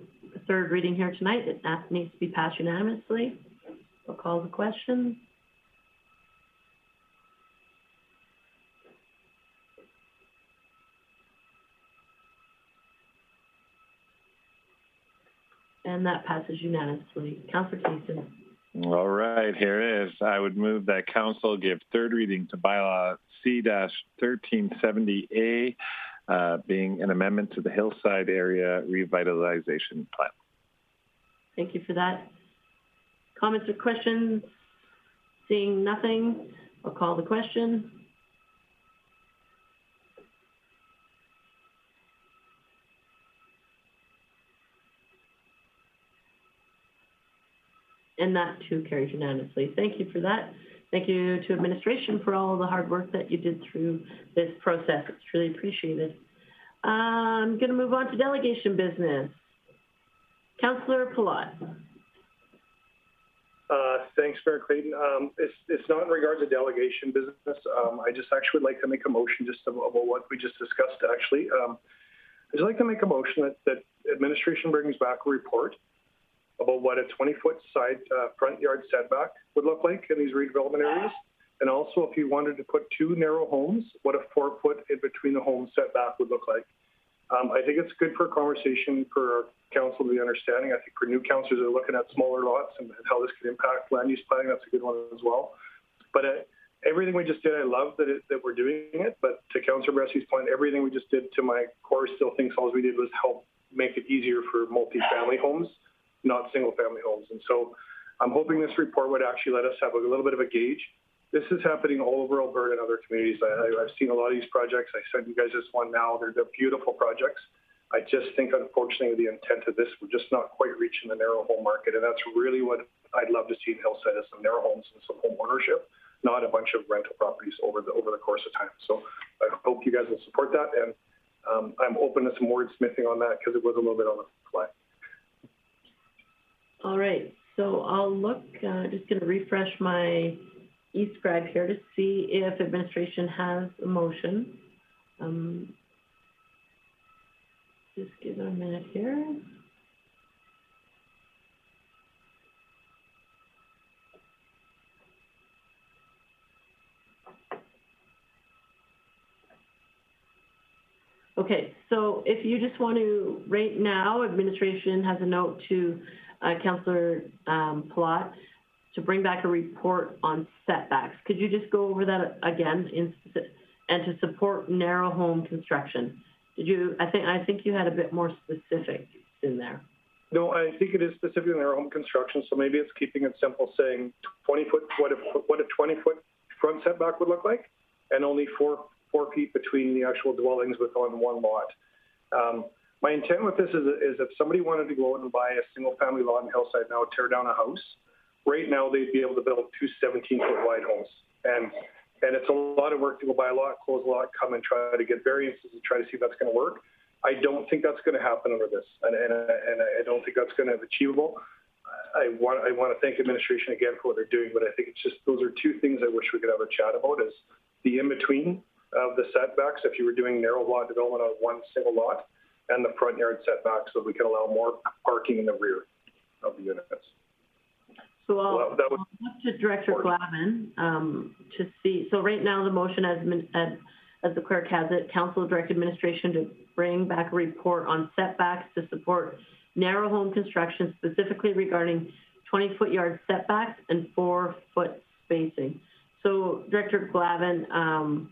reading here tonight, it needs to be passed unanimously. I'll call the question. And that passes unanimously. Councillor Thiessen. All right, here it is. I would move that council give third reading to bylaw C-1370A, being an amendment to the Hillside Area Revitalization Plan. Thank you for that. Comments or questions? Seeing nothing, I'll call the question. And that too carries unanimously. Thank you for that. Thank you to administration for all the hard work that you did through this process. It's really appreciated. I'm going to move on to delegation business. Councillor Palat. Thanks, Mayor Clayton. It's not in regards to delegation business. I just actually would like to make a motion just about what we just discussed, actually. I'd just like to make a motion that administration brings back a report about what a 20-foot side front yard setback would look like in these redevelopment areas. And also, if you wanted to put 2 narrow homes, what a 4-foot in between the home setback would look like. I think it's good for a conversation for our council to be understanding. I think for new councillors that are looking at smaller lots and how this could impact land use planning, that's a good one as well. But everything we just did, I love that we're doing it. But to Councillor Bressie's point, everything we just did, to my core, still thinks all we did was help make it easier for multi-family homes, not single-family homes. And so I'm hoping this report would actually let us have a little bit of a gauge. This is happening all over Alberta and other communities. I've seen a lot of these projects. I sent you guys this one now. They're beautiful projects. I just think, unfortunately, the intent of this, we're just not quite reaching the narrow home market. And that's really what I'd love to see in Hillside, is some narrow homes and some home ownership, not a bunch of rental properties over the course of time. So I hope you guys will support that. And I'm open to some wordsmithing on that because it was a little bit on the fly. All right. So I'll look, just going to refresh my e-scribe here to see if administration has a motion. Just give it a minute here. Okay, so if you just want to, right now, administration has a note to Councillor Palat to bring back a report on setbacks. Could you just go over that again and to support narrow home construction? Did you? I think you had a bit more specifics in there. No, I think it is specific in narrow home construction. So maybe it's keeping it simple, saying 20 foot. What a 20-foot front setback would look like, and only 4 feet between the actual dwellings within one lot. My intent with this is if somebody wanted to go out and buy a single-family lot in Hillside now, tear down a house, right now they'd be able to build 2 17-foot wide homes. And it's a lot of work to go buy a lot, close a lot, come and try to get variances and try to see if that's going to work. I don't think that's going to happen under this, and I don't think that's going to be achievable. I want to thank administration again for what they're doing, but I think it's just those are two things I wish we could have a chat about: is the in-between of the setbacks if you were doing narrow lot development on one single lot, and the front yard setbacks so we can allow more parking in the rear of the units. So I'll look to Director Glavin to see. So right now the motion as the clerk has it, Council direct administration to bring back a report on setbacks to support narrow home construction, specifically regarding 20-foot yard setbacks and 4-foot spacing. So Director Glavin,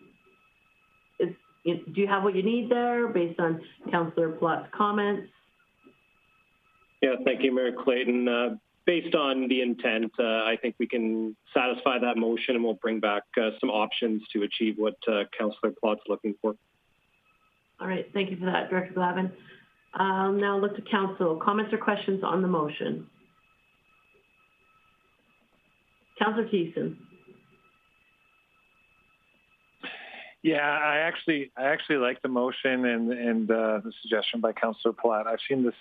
do you have what you need there based on Councillor Platt's comments? Yeah, thank you, Mayor Clayton. Based on the intent, I think we can satisfy that motion, and we'll bring back some options to achieve what Councillor Platt's looking for. All right, thank you for that, Director Glavin. I'll now look to Council. Comments or questions on the motion? Councillor Thiessen. Yeah, I actually like the motion and the suggestion by Councillor Platt. I've seen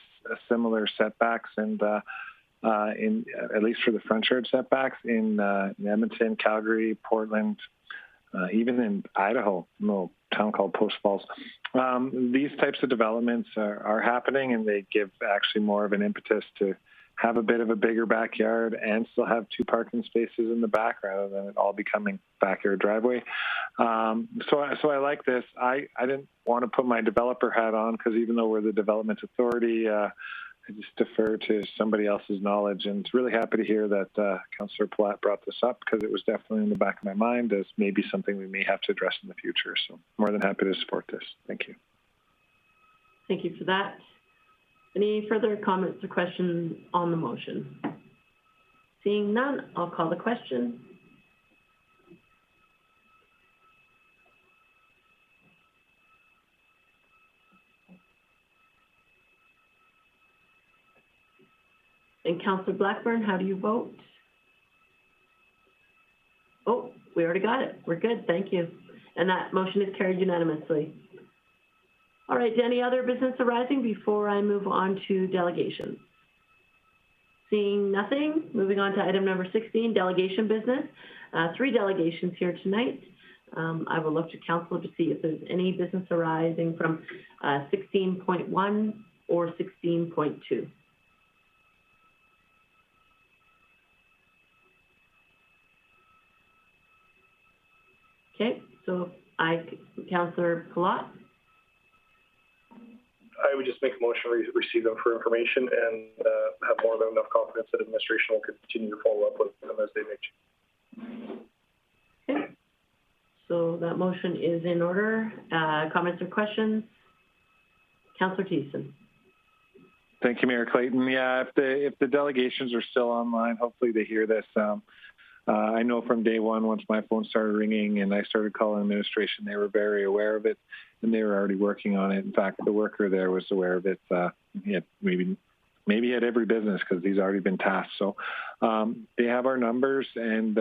similar setbacks and in at least for the front yard setbacks in Edmonton, Calgary, Portland, even in Idaho, a little town called Post Falls. These types of developments are happening, and they give actually more of an impetus to have a bit of a bigger backyard and still have 2 parking spaces in the back rather than it all becoming backyard driveway. So I like this. I didn't want to put my developer hat on because even though we're the development authority, I just defer to somebody else's knowledge, and really happy to hear that Councillor Platt brought this up because it was definitely in the back of my mind as maybe something we may have to address in the future. So more than happy to support this. Thank you. Thank you for that. Any further comments or questions on the motion? Seeing none, I'll call the question. And Councillor Blackburn, how do you vote? Oh, we already got it. We're good. Thank you. And that motion is carried unanimously. All right, any other business arising before I move on to delegations? Seeing nothing, moving on to item number 16, delegation business. 3 delegations here tonight. I will look to Council to see if there's any business arising from 16.1 or 16.2. Okay, so Councillor Palat. I would just make a motion to receive them for information and have more than enough confidence that administration will continue to follow up with them as they make changes. Okay, so that motion is in order. Comments or questions? Councillor Thiessen. Thank you, Mayor Clayton. Yeah, if the delegations are still online, hopefully they hear this. I know from day one, once my phone started ringing and I started calling administration, they were very aware of it, and they were already working on it. In fact, the worker there was aware of it. He had maybe he had every business because he's already been tasked. So they have our numbers, and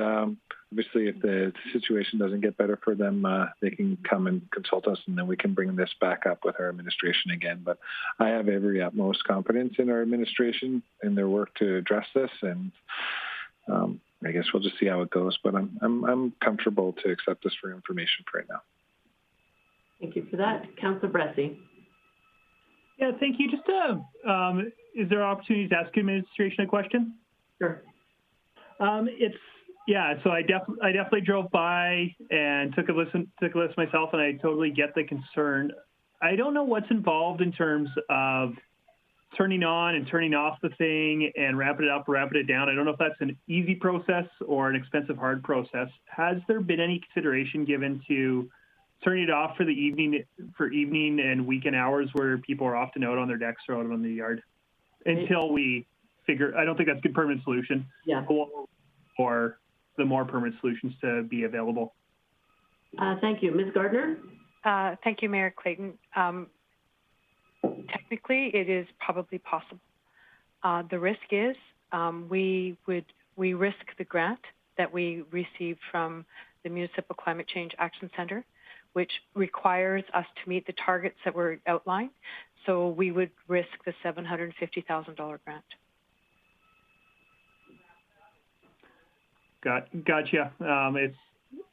obviously if the situation doesn't get better for them, they can come and consult us, and then we can bring this back up with our administration again. But I have every utmost confidence in our administration and their work to address this, and I guess we'll just see how it goes. But I'm comfortable to accept this for information for right now. Thank you for that. Councillor Bressie. Yeah, thank you. Just is there opportunity to ask administration a question? Sure. So I definitely drove by and took a listen myself, and I totally get the concern. I don't know what's involved in terms of turning on and turning off the thing and ramping it up, ramping it down. I don't know if that's an easy process or an expensive, hard process. Has there been any consideration given to turning it off for the evening and weekend hours where people are often out on their decks or out on the yard until we figure? I don't think that's a good permanent solution. Yeah. Or the more permanent solutions to be available. Thank you. Ms. Gardner? Thank you, Mayor Clayton. Technically, it is probably possible. The risk is we risk the grant that we received from the Municipal Climate Change Action Centre, which requires us to meet the targets that were outlined. So we would risk the $750,000 grant. Gotcha.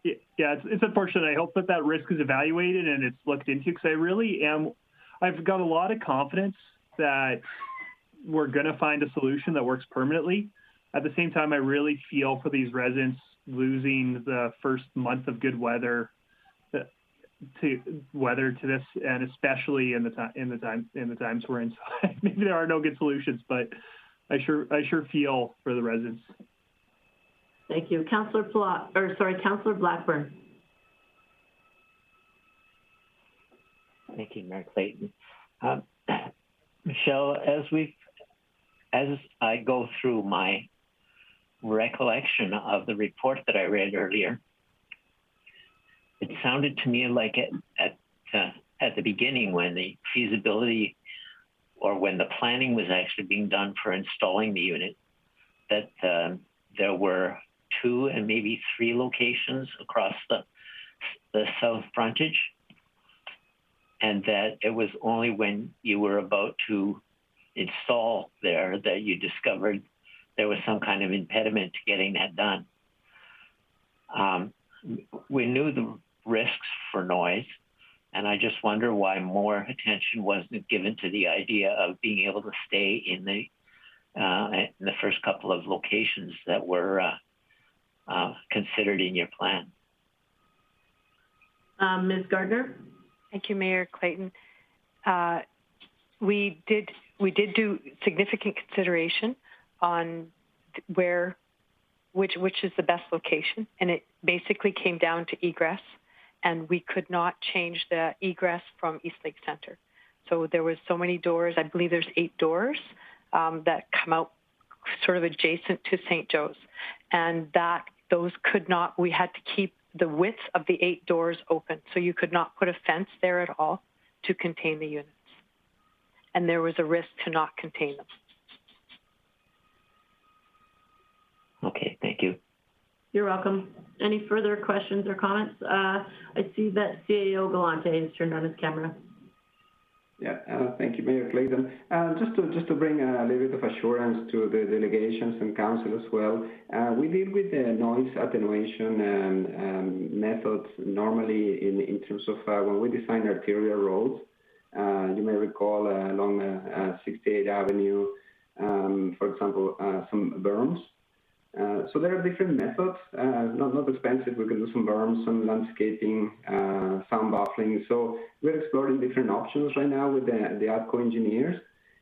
It's unfortunate. I hope that risk is evaluated and it's looked into, because I really am. I've got a lot of confidence that we're going to find a solution that works permanently. At the same time, I really feel for these residents losing the first month of good weather to this, and especially in the times we're in. Maybe there are no good solutions, but I sure feel for the residents. Thank you, Councillor Blackburn. Thank you, Mayor Clayton. Michelle, as I go through my recollection of the report that I read earlier, it sounded to me like at the beginning, when the feasibility or when the planning was actually being done for installing the unit, that there were 2 and maybe 3 locations across the south frontage, and that it was only when you were about to install there that you discovered there was some kind of impediment to getting that done. We knew the risks for noise, and I just wonder why more attention wasn't given to the idea of being able to stay in the first couple of locations that were considered in your plan. Ms. Gardner? Thank you, Mayor Clayton. We did do significant consideration on which is the best location, and it basically came down to egress, and we could not change the egress from East Lake Centre. So there was so many doors. I believe there's 8 doors that come out sort of adjacent to St. Joe's, and those could not. We had to keep the width of the 8 doors open, so you could not put a fence there at all to contain the units, and there was a risk to not contain them. Okay, thank you. You're welcome. Any further questions or comments? I see that CAO Galante has turned on his camera. Yeah, thank you, Mayor Clayton. Just to bring a little bit of assurance to the delegations and council as well, we deal with the noise attenuation methods normally in terms of when we design arterial roads. You may recall along 68th Avenue, for example, some berms. So there are different methods, not expensive. We can do some berms, some landscaping, sound buffering. So we're exploring different options right now with the ATCO engineers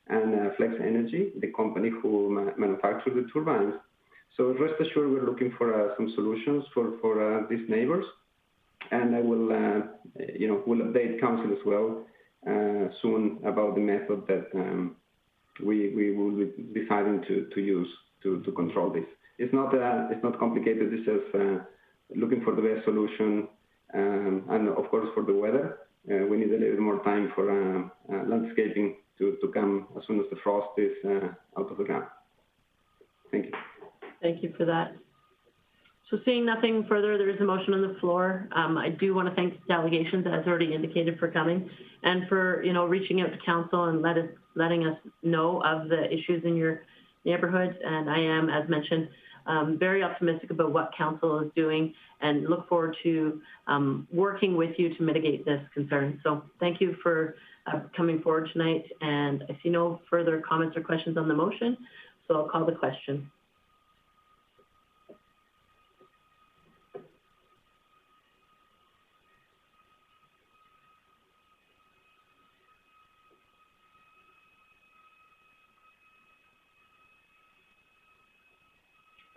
and Flex Energy, the company who manufactures the turbines. So rest assured, we're looking for some solutions for these neighbors, and I will, we'll update council as well soon about the method that we will be deciding to use to control this. It's not complicated. It's just looking for the best solution, and of course for the weather. We need a little more time for landscaping to come as soon as the frost is out of the ground. Thank you. Thank you for that. So seeing nothing further, there is a motion on the floor. I do want to thank delegations, as already indicated, for coming and for reaching out to council and letting us know of the issues in your neighborhoods. And I am, as mentioned, very optimistic about what council is doing and look forward to working with you to mitigate this concern. So thank you for coming forward tonight. And I see no further comments or questions on the motion, so I'll call the question.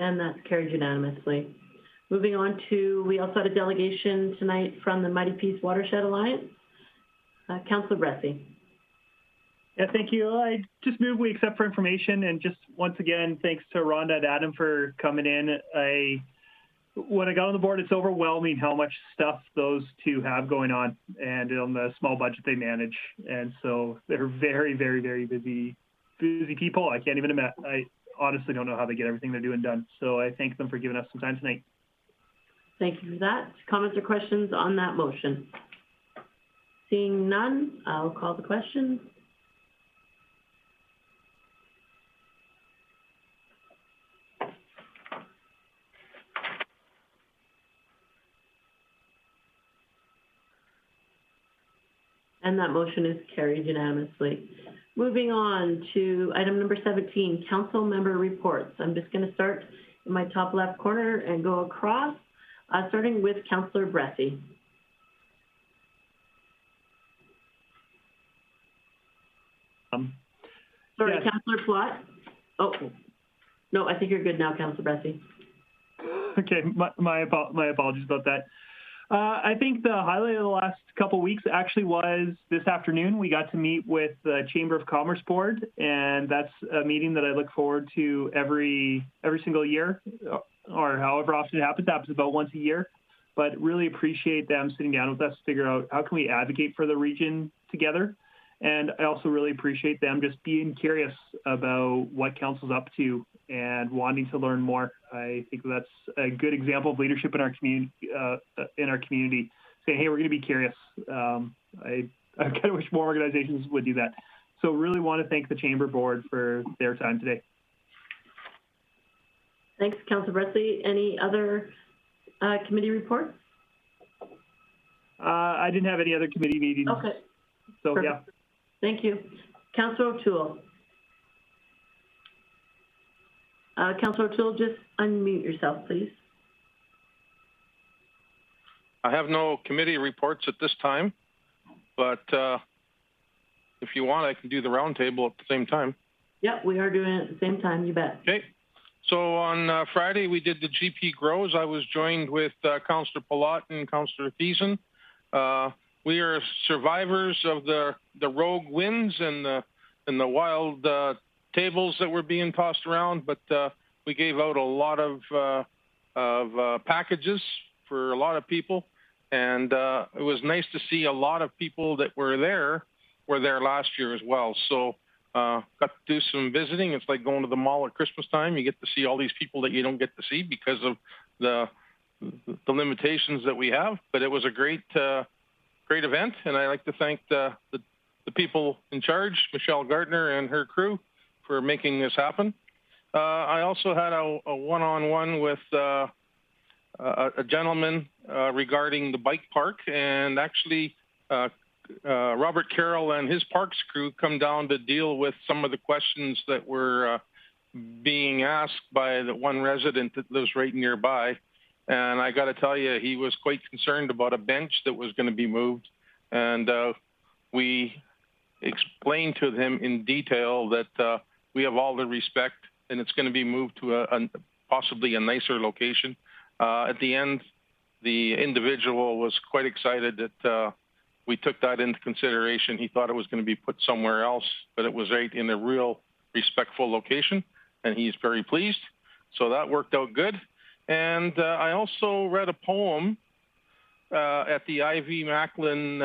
And that's carried unanimously. Moving on to, we also had a delegation tonight from the Mighty Peace Watershed Alliance. Councillor Bressie. Yeah, thank you. I just move we accept for information, and just once again, thanks to Rhonda and Adam for coming in. When I got on the board, it's overwhelming how much stuff those two have going on and on the small budget they manage. And so they're very, very, very busy people. I can't even imagine. I honestly don't know how they get everything they're doing done. So I thank them for giving us some time tonight. Thank you for that. Comments or questions on that motion? Seeing none, I'll call the question. And that motion is carried unanimously. Moving on to item number 17, council member reports. I'm just going to start in my top left corner and go across, starting with Councillor Bressie. Sorry, yes. Councillor Plott. Oh, no, I think you're good now, Councillor Bressie. Okay, my apologies about that. I think the highlight of the last couple of weeks actually was this afternoon. We got to meet with the Chamber of Commerce Board, and that's a meeting that I look forward to every single year, or however often it happens about once a year. But really appreciate them sitting down with us to figure out how can we advocate for the region together. And I also really appreciate them just being curious about what council's up to and wanting to learn more. I think that's a good example of leadership in our community. Saying, "Hey, we're going to be curious." I kind of wish more organizations would do that. So, really want to thank the Chamber Board for their time today. Thanks, Councillor Bressie. Any other committee reports? I didn't have any other committee meetings. Okay. So, perfect. Yeah. Thank you. Councillor O'Toole. Councillor O'Toole, just unmute yourself, please. I have no committee reports at this time, but if you want, I can do the roundtable at the same time. Yep, we are doing it at the same time, you bet. Okay. So on Friday, we did the GP Grows. I was joined with Councillor Palat and Councillor Thiessen. We are survivors of the rogue winds and the wild tables that were being tossed around, but we gave out a lot of packages for a lot of people, and it was nice to see a lot of people that were there last year as well. So got to do some visiting. It's like going to the mall at Christmas time. You get to see all these people that you don't get to see because of the limitations that we have. But it was a great event, and I'd like to thank the people in charge, Michelle Gardner and her crew, for making this happen. I also had a one-on-one with a gentleman regarding the bike park, and actually Robert Carroll and his parks crew come down to deal with some of the questions that were being asked by the one resident that lives right nearby. And I got to tell you, he was quite concerned about a bench that was going to be moved. And we explained to him in detail that we have all the respect and it's going to be moved to possibly a nicer location. At the end, the individual was quite excited that we took that into consideration. He thought it was going to be put somewhere else, but it was right in a real respectful location, and he's very pleased. So that worked out good. And I also read a poem at the Ivy Macklin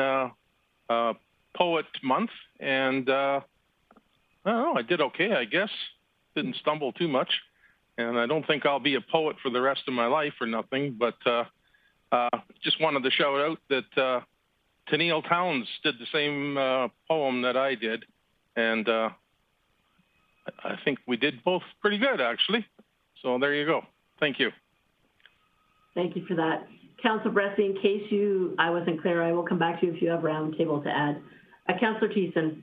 Poet Month, and I don't know, I did okay, I guess. Didn't stumble too much. And I don't think I'll be a poet for the rest of my life or nothing, but just wanted to shout out that Tennille Towns did the same poem that I did, and I think we did both pretty good, actually. So there you go. Thank you. Thank you for that. Councillor Bressie, in case I wasn't clear, I will come back to you if you have roundtable to add. Councillor Thiessen.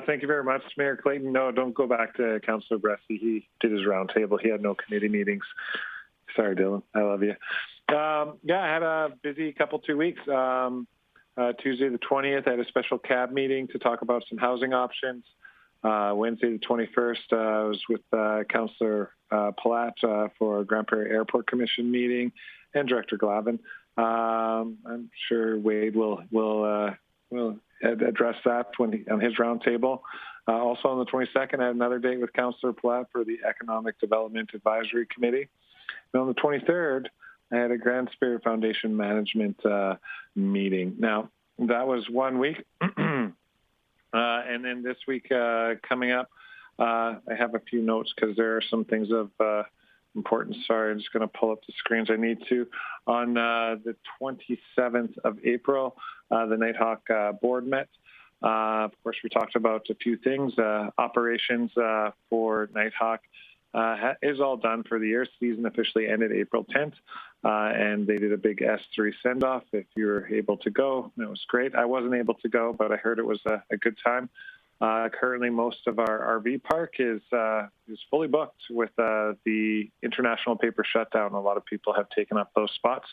Thank you very much, Mayor Clayton. No, don't go back to Councillor Bressie. He did his roundtable. He had no committee meetings. Sorry, Dylan. I love you. Yeah, I had a busy 2 weeks. Tuesday the 20th, I had a special CAB meeting to talk about some housing options. Wednesday the 21st, I was with Councillor Palat for Grande Prairie Airport Commission meeting and Director Glavin. I'm sure Wade will address that on his roundtable. Also on the 22nd, I had another date with Councillor Palat for the Economic Development Advisory Committee. And on the 23rd, I had a Grand Spirit Foundation management meeting. Now, that was 1 week. And then this week coming up, I have a few notes because there are some things of importance. Sorry, I'm just going to pull up the screens I need to. On the 27th of April, the Nighthawk board met. Of course, we talked about a few things. Operations for Nighthawk is all done for the year. Season officially ended April 10th, and they did a big S3 send-off. If you were able to go, it was great. I wasn't able to go, but I heard it was a good time. Currently, most of our RV park is fully booked with the international paper shutdown. A lot of people have taken up those spots,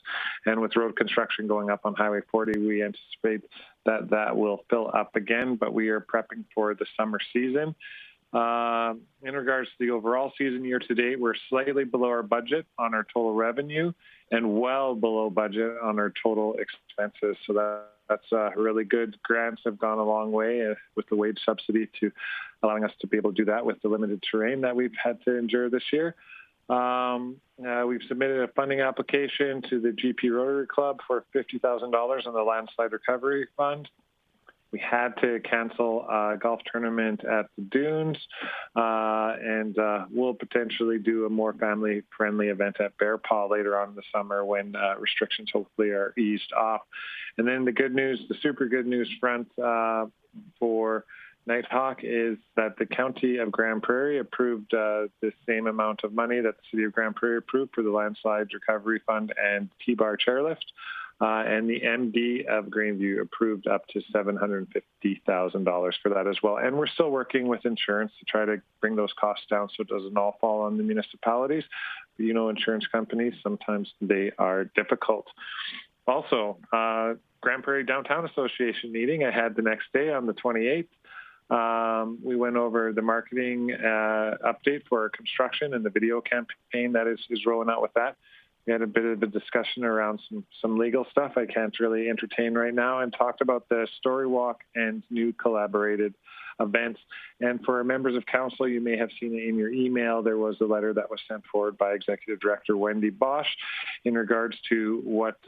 and with road construction going up on Highway 40, we anticipate that will fill up again, but we are prepping for the summer season. In regards to the overall season year to date, we're slightly below our budget on our total revenue and well below budget on our total expenses. So that's really good. Grants have gone a long way with the wage subsidy to allowing us to be able to do that with the limited terrain that we've had to endure this year. We've submitted a funding application to the GP Rotary Club for $50,000 on the landslide recovery fund. We had to cancel a golf tournament at the Dunes, and we'll potentially do a more family-friendly event at Bear Paw later on in the summer when restrictions hopefully are eased off. And then the good news, the super good news front for Nighthawk is that the County of Grande Prairie approved the same amount of money that the City of Grande Prairie approved for the Landslide Recovery Fund and T-Bar Chairlift. And the MD of Greenview approved up to $750,000 for that as well. And we're still working with insurance to try to bring those costs down so it doesn't all fall on the municipalities. But you know, insurance companies, sometimes they are difficult. Also, Grande Prairie Downtown Association meeting I had the next day on the 28th. We went over the marketing update for construction and the video campaign that is rolling out with that. We had a bit of a discussion around some legal stuff I can't really entertain right now, and talked about the story walk and new collaborated events. And for members of council, you may have seen it in your email. There was a letter that was sent forward by Executive Director Wendy Bosch in regards to what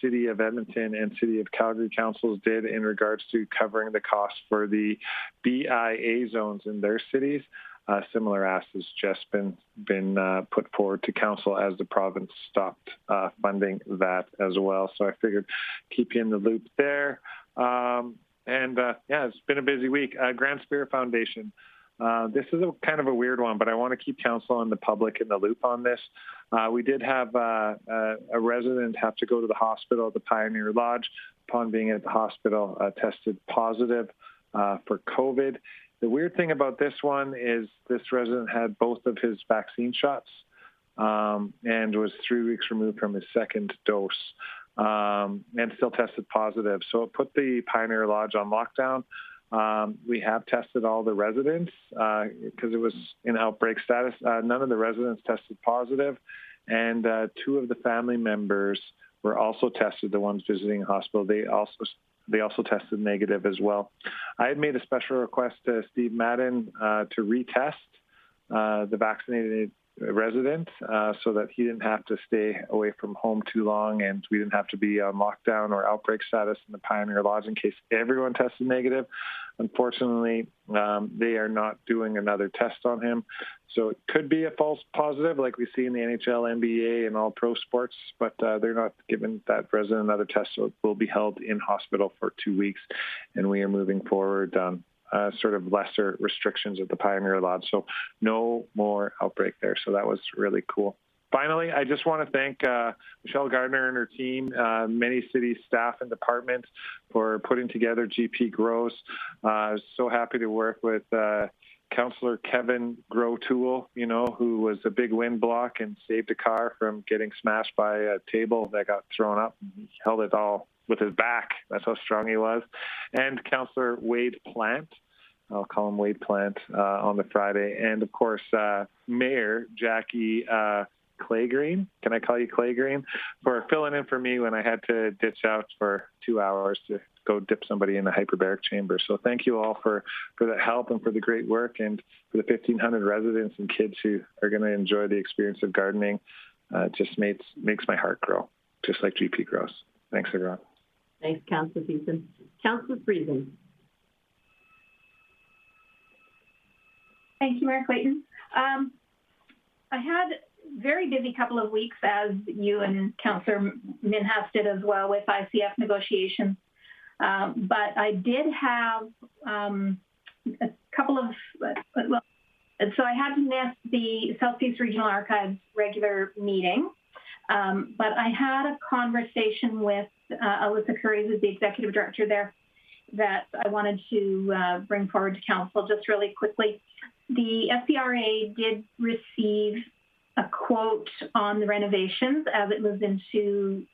City of Edmonton and City of Calgary councils did in regards to covering the cost for the BIA zones in their cities. Similar ask has just been put forward to council as the province stopped funding that as well. So I figured keep you in the loop there. Yeah, it's been a busy week. Grand Spirit Foundation. This is a kind of a weird one, but I want to keep council and the public in the loop on this. We did have a resident have to go to the hospital at the Pioneer Lodge. Upon being at the hospital, tested positive for COVID. The weird thing about this one is this resident had both of his vaccine shots and was 3 weeks removed from his second dose and still tested positive. So it put the Pioneer Lodge on lockdown. We have tested all the residents because it was in outbreak status. None of the residents tested positive, and 2 of the family members were also tested, the ones visiting the hospital. They also tested negative as well. I had made a special request to Steve Madden to retest the vaccinated resident so that he didn't have to stay away from home too long and we didn't have to be on lockdown or outbreak status in the Pioneer Lodge in case everyone tested negative. Unfortunately, they are not doing another test on him. So it could be a false positive like we see in the NHL, NBA, and all pro sports, but they're not giving that resident another test, so it will be held in hospital for 2 weeks, and we are moving forward sort of lesser restrictions at the Pioneer Lodge. So no more outbreak there. So that was really cool. Finally, I just want to thank Michelle Gardner and her team, many city staff and departments for putting together GP Grows. I was so happy to work with Councillor Kevin Grow-Toole, who was a big wind block and saved a car from getting smashed by a table that got thrown up. He held it all with his back. That's how strong he was. And Councillor Wade Plant, I'll call him Wade Plant, on the Friday. And of course, Mayor Jackie Claygreen, can I call you Claygreen, for filling in for me when I had to ditch out for 2 hours to go dip somebody in the hyperbaric chamber. So thank you all for the help and for the great work, and for the 1,500 residents and kids who are going to enjoy the experience of gardening. It just makes my heart grow, just like GP grows. Thanks, everyone. Thanks, Councillor Thiessen. Councillor Friesen. Thank you, Mayor Clayton. I had a very busy couple of weeks, as you and Councillor Minhas did as well, with ICF negotiations. But I did have a couple of, so I had to miss the Southeast Regional Archives regular meeting, but I had a conversation with Alyssa Curry, who's the executive director there, that I wanted to bring forward to council just really quickly. The SPRA did receive a quote on the renovations as it moves into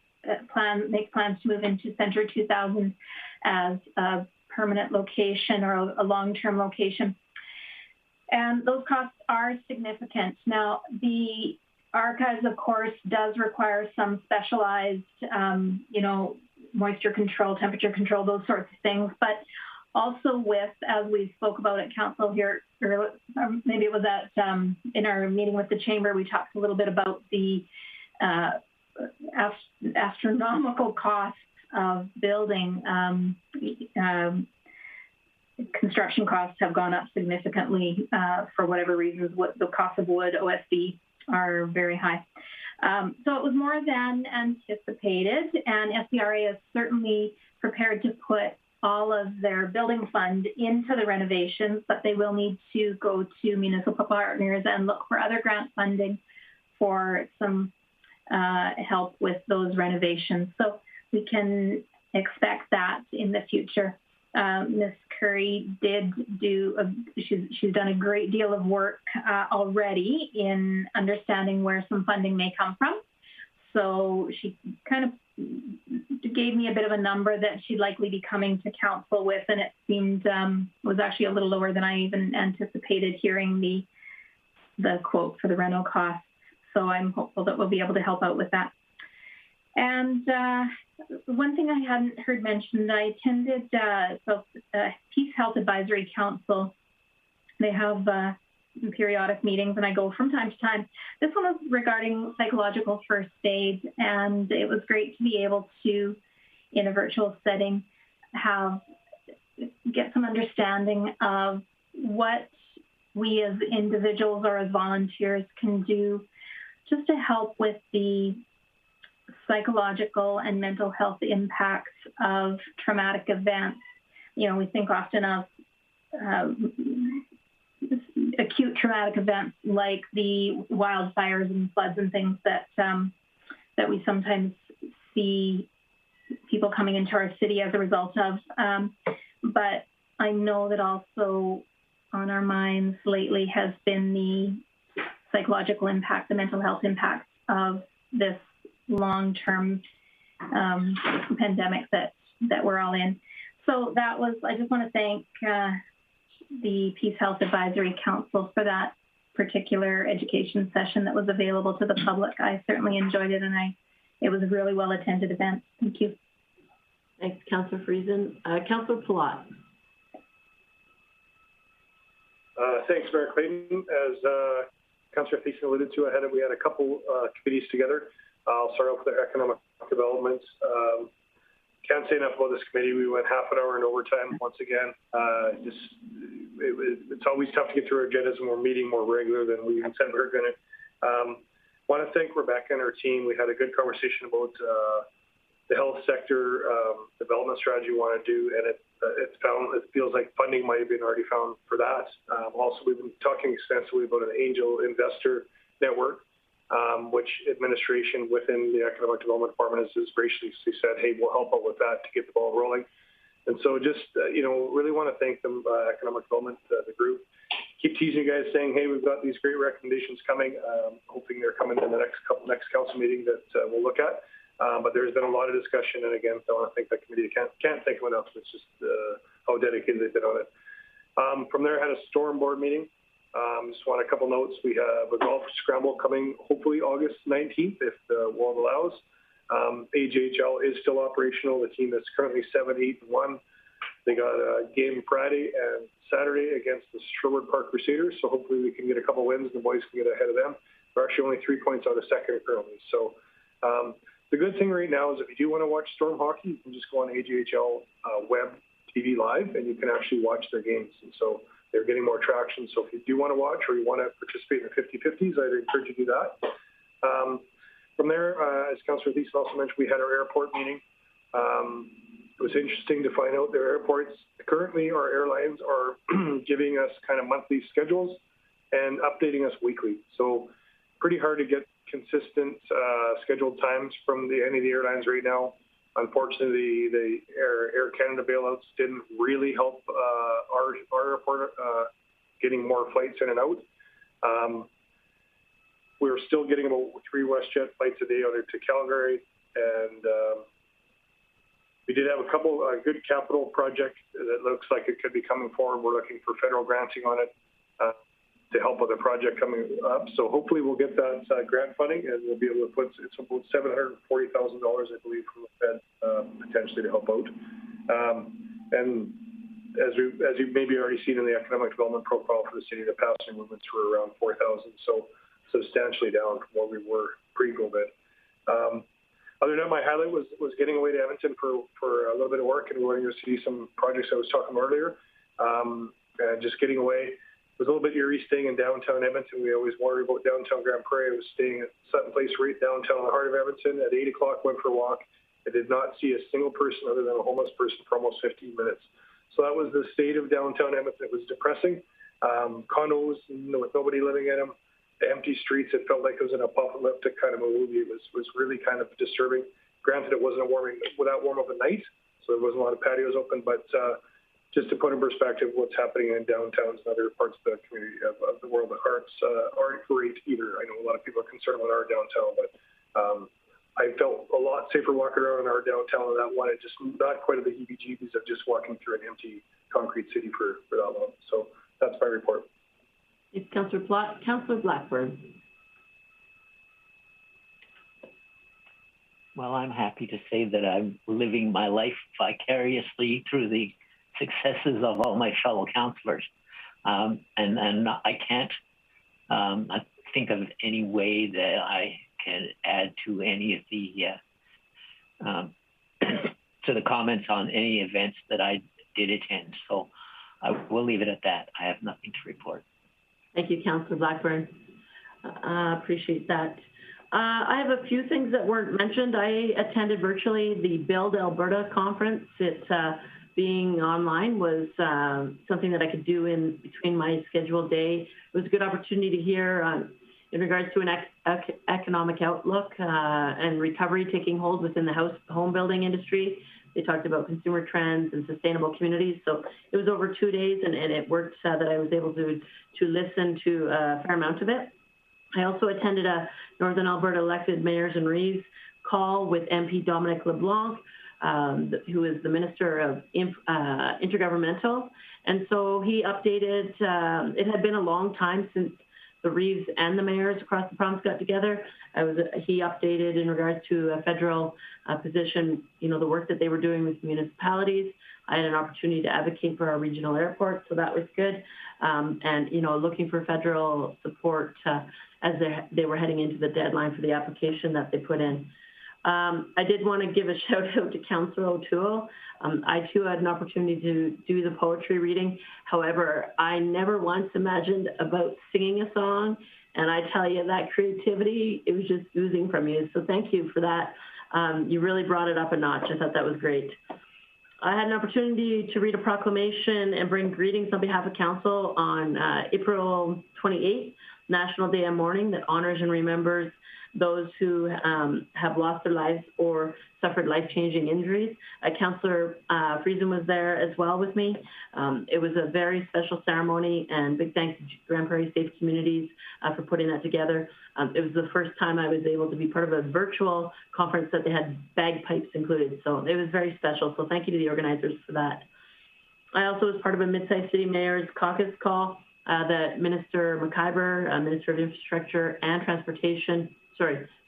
make plans to move into Centre 2000 as a permanent location or a long-term location. And those costs are significant. Now, the archives, of course, does require some specialized, moisture control, temperature control, those sorts of things. But also with, as we spoke about at council here, or maybe it was at in our meeting with the chamber, we talked a little bit about the astronomical costs of building. Construction costs have gone up significantly for whatever reasons. The cost of wood, OSB, are very high. So it was more than anticipated, and SPRA is certainly prepared to put all of their building fund into the renovations, but they will need to go to municipal partners and look for other grant funding for some help with those renovations. So we can expect that in the future. Ms. Curry did she's done a great deal of work already in understanding where some funding may come from. So she kind of gave me a bit of a number that she'd likely be coming to council with, and it seemed was actually a little lower than I even anticipated hearing the quote for the reno costs. So I'm hopeful that we'll be able to help out with that. And one thing I hadn't heard mentioned, I attended Peace Health Advisory Council. They have periodic meetings, and I go from time to time. This one was regarding psychological first aid, and it was great to be able to, in a virtual setting, get some understanding of what we as individuals or as volunteers can do just to help with the psychological and mental health impacts of traumatic events. We think often of acute traumatic events like the wildfires and floods and things that we sometimes see people coming into our city as a result of. But I know that also on our minds lately has been the psychological impact, the mental health impacts of this long-term pandemic that we're all in. So I just want to thank the Peace Health Advisory Council for that particular education session that was available to the public. I certainly enjoyed it, and it was a really well-attended event. Thank you. Thanks, Councillor Friesen. Councillor Palat. Thanks, Mayor Clayton. As Councillor Thiessen alluded to, we had a couple committees together. I'll start off with the economic development. Can't say enough about this committee. We went half an hour in overtime once again. It's always tough to get through our agendas when we're meeting more regular than we said we were going to. Want to thank Rebecca and her team. We had a good conversation about the health sector development strategy we want to do, and it feels like funding might have been already found for that. Also, we've been talking extensively about an angel investor network, which administration within the economic development department has graciously said, hey, we'll help out with that to get the ball rolling. And so just, really want to thank them, economic development, the group. Keep teasing you guys saying, hey, we've got these great recommendations coming. Hoping they're coming in the next council meeting that we'll look at. But there's been a lot of discussion, and again, I want to thank that committee. I can't thank them enough. It's just how dedicated they've been on it. From there, I had a storm board meeting. Just want a couple notes. We have a golf scramble coming, hopefully August 19th, if the world allows. AJHL is still operational. The team is currently 7-8-1. They got a game Friday and Saturday against the Sherwood Park Crusaders, so hopefully we can get a couple wins and the boys can get ahead of them. We're actually only 3 points out of second currently. So the good thing right now is if you do want to watch Storm hockey, you can just go on AJHL web TV live and you can actually watch their games. And so they're getting more traction. So if you do want to watch or you want to participate in the 50-50s, I'd encourage you to do that. From there, as Councillor Thiessen also mentioned, we had our airport meeting. It was interesting to find out their airports. Currently, our airlines are giving us kind of monthly schedules and updating us weekly. So pretty hard to get consistent scheduled times from any of the airlines right now. Unfortunately, the Air Canada bailouts didn't really help our airport getting more flights in and out. We're still getting about 3 WestJet flights a day out to Calgary, and we did have a couple good capital projects that looks like it could be coming forward. We're looking for federal granting on it to help with the project coming up. So hopefully we'll get that grant funding, and we'll be able to put, it's about $740,000, I believe, from the Fed potentially to help out. And as you've maybe already seen in the economic development profile for the city, the passenger movements were around 4,000, so substantially down from where we were pre-COVID. Other than that, my highlight was getting away to Edmonton for a little bit of work and going to see some projects I was talking about earlier. And just getting away. It was a little bit eerie staying in downtown Edmonton. We always worry about downtown Grande Prairie. I was staying at Sutton Place right downtown in the heart of Edmonton. At 8 o'clock, went for a walk. I did not see a single person other than a homeless person for almost 15 minutes. So that was the state of downtown Edmonton. It was depressing. Condos with nobody living in them. The empty streets, it felt like it was in a apocalyptic kind of a movie. It was really kind of disturbing. Granted, it wasn't without warm up at night, so there wasn't a lot of patios open, but just to put in perspective what's happening in downtowns and other parts of the community of the world that aren't great either. I know a lot of people are concerned about our downtown, but I felt a lot safer walking around in our downtown than that one. It just not quite of the heebie-jeebies of just walking through an empty concrete city for that long. So that's my report. It's Councillor Blackburn. Well, I'm happy to say that I'm living my life vicariously through the successes of all my fellow councillors. And I can't think of any way that I can add to any of the to the comments on any events that I did attend. So I will leave it at that. I have nothing to report. Thank you, Councillor Blackburn. Appreciate that. I have a few things that weren't mentioned. I attended virtually the Build Alberta conference. It being online was something that I could do in between my scheduled day. It was a good opportunity to hear in regards to an economic outlook and recovery taking hold within the home building industry. They talked about consumer trends and sustainable communities. So it was over 2 days, and it worked that I was able to listen to a fair amount of it. I also attended a Northern Alberta elected mayors and reeves call with MP Dominic LeBlanc, who is the Minister of Intergovernmental. And so he updated, it had been a long time since the Reeves and the mayors across the province got together. He updated in regards to a federal position, the work that they were doing with municipalities. I had an opportunity to advocate for our regional airport, so that was good. And, looking for federal support as they were heading into the deadline for the application that they put in. I did want to give a shout out to Councillor O'Toole. I too had an opportunity to do the poetry reading. However, I never once imagined about singing a song. And I tell you, that creativity, it was just oozing from you. So thank you for that. You really brought it up a notch. I thought that was great. I had an opportunity to read a proclamation and bring greetings on behalf of Council on April 28th, National Day of Mourning, that honors and remembers those who have lost their lives or suffered life-changing injuries. Councillor Friesen was there as well with me. It was a very special ceremony, and big thanks to Grande Prairie Safe Communities for putting that together. It was the first time I was able to be part of a virtual conference that they had bagpipes included, so it was very special. So thank you to the organizers for that. I also was part of a Mid-Sized City Mayor's Caucus call that Minister McIver, Minister of Infrastructure and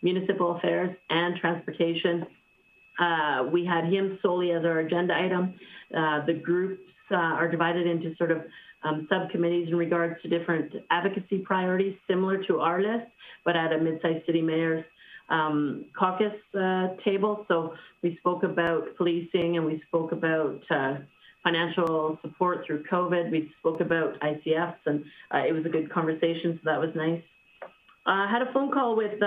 Municipal Affairs and Transportation. We had him solely as our agenda item. The groups are divided into sort of subcommittees in regards to different advocacy priorities, similar to our list, but at a Mid-Sized City Mayor's caucus table. So we spoke about policing, and we spoke about financial support through COVID. We spoke about ICFs, and it was a good conversation, so that was nice. I had a phone call with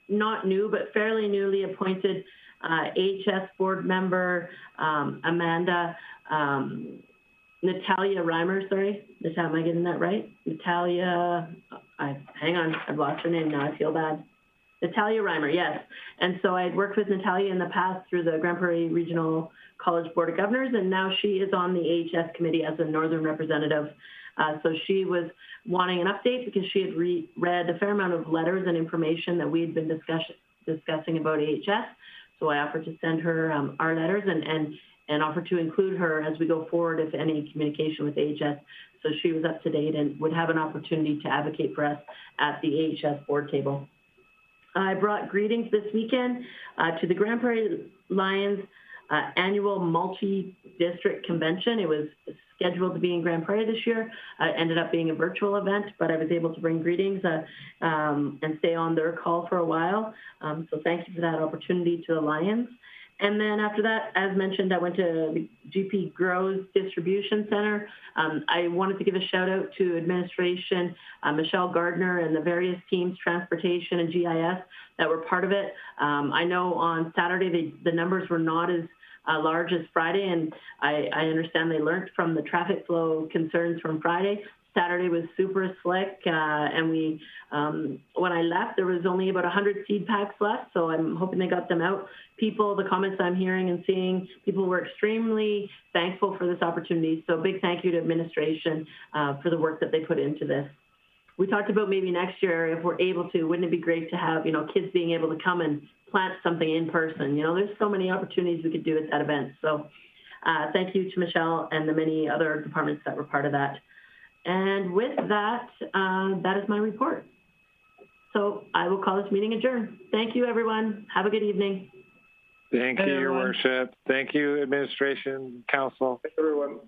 not new, but fairly newly appointed AHS board member, Amanda, Natalia Reimer, sorry. Am I getting that right? Natalia, hang on, I've lost her name now, I feel bad. Natalia Reimer, yes. And so I had worked with Natalia in the past through the Grande Prairie Regional College Board of Governors, and now she is on the AHS committee as a Northern representative. So she was wanting an update because she had read a fair amount of letters and information that we had been discussing about AHS. So I offered to send her our letters and offered to include her as we go forward if any communication with AHS. So she was up to date and would have an opportunity to advocate for us at the AHS board table. I brought greetings this weekend to the Grande Prairie Lions annual multi-district convention. It was scheduled to be in Grande Prairie this year. It ended up being a virtual event, but I was able to bring greetings and stay on their call for a while. So thank you for that opportunity to the Lions. And then after that, as mentioned, I went to the GP Grows Distribution Center. I wanted to give a shout out to administration, Michelle Gardner and the various teams, transportation and GIS, that were part of it. I know on Saturday, the numbers were not as large as Friday, and I understand they learned from the traffic flow concerns from Friday. Saturday was super slick, and we, when I left, there was only about 100 seed packs left, so I'm hoping they got them out. The comments I'm hearing and seeing, people were extremely thankful for this opportunity, so big thank you to administration for the work that they put into this. We talked about maybe next year, if we're able to, wouldn't it be great to have, kids being able to come and plant something in person? There's so many opportunities we could do at that event. So thank you to Michelle and the many other departments that were part of that. And with that, that is my report. So I will call this meeting adjourned. Thank you, everyone. Have a good evening. Thank you, Your Worship. Thank you, Administration, Council. Thank everyone.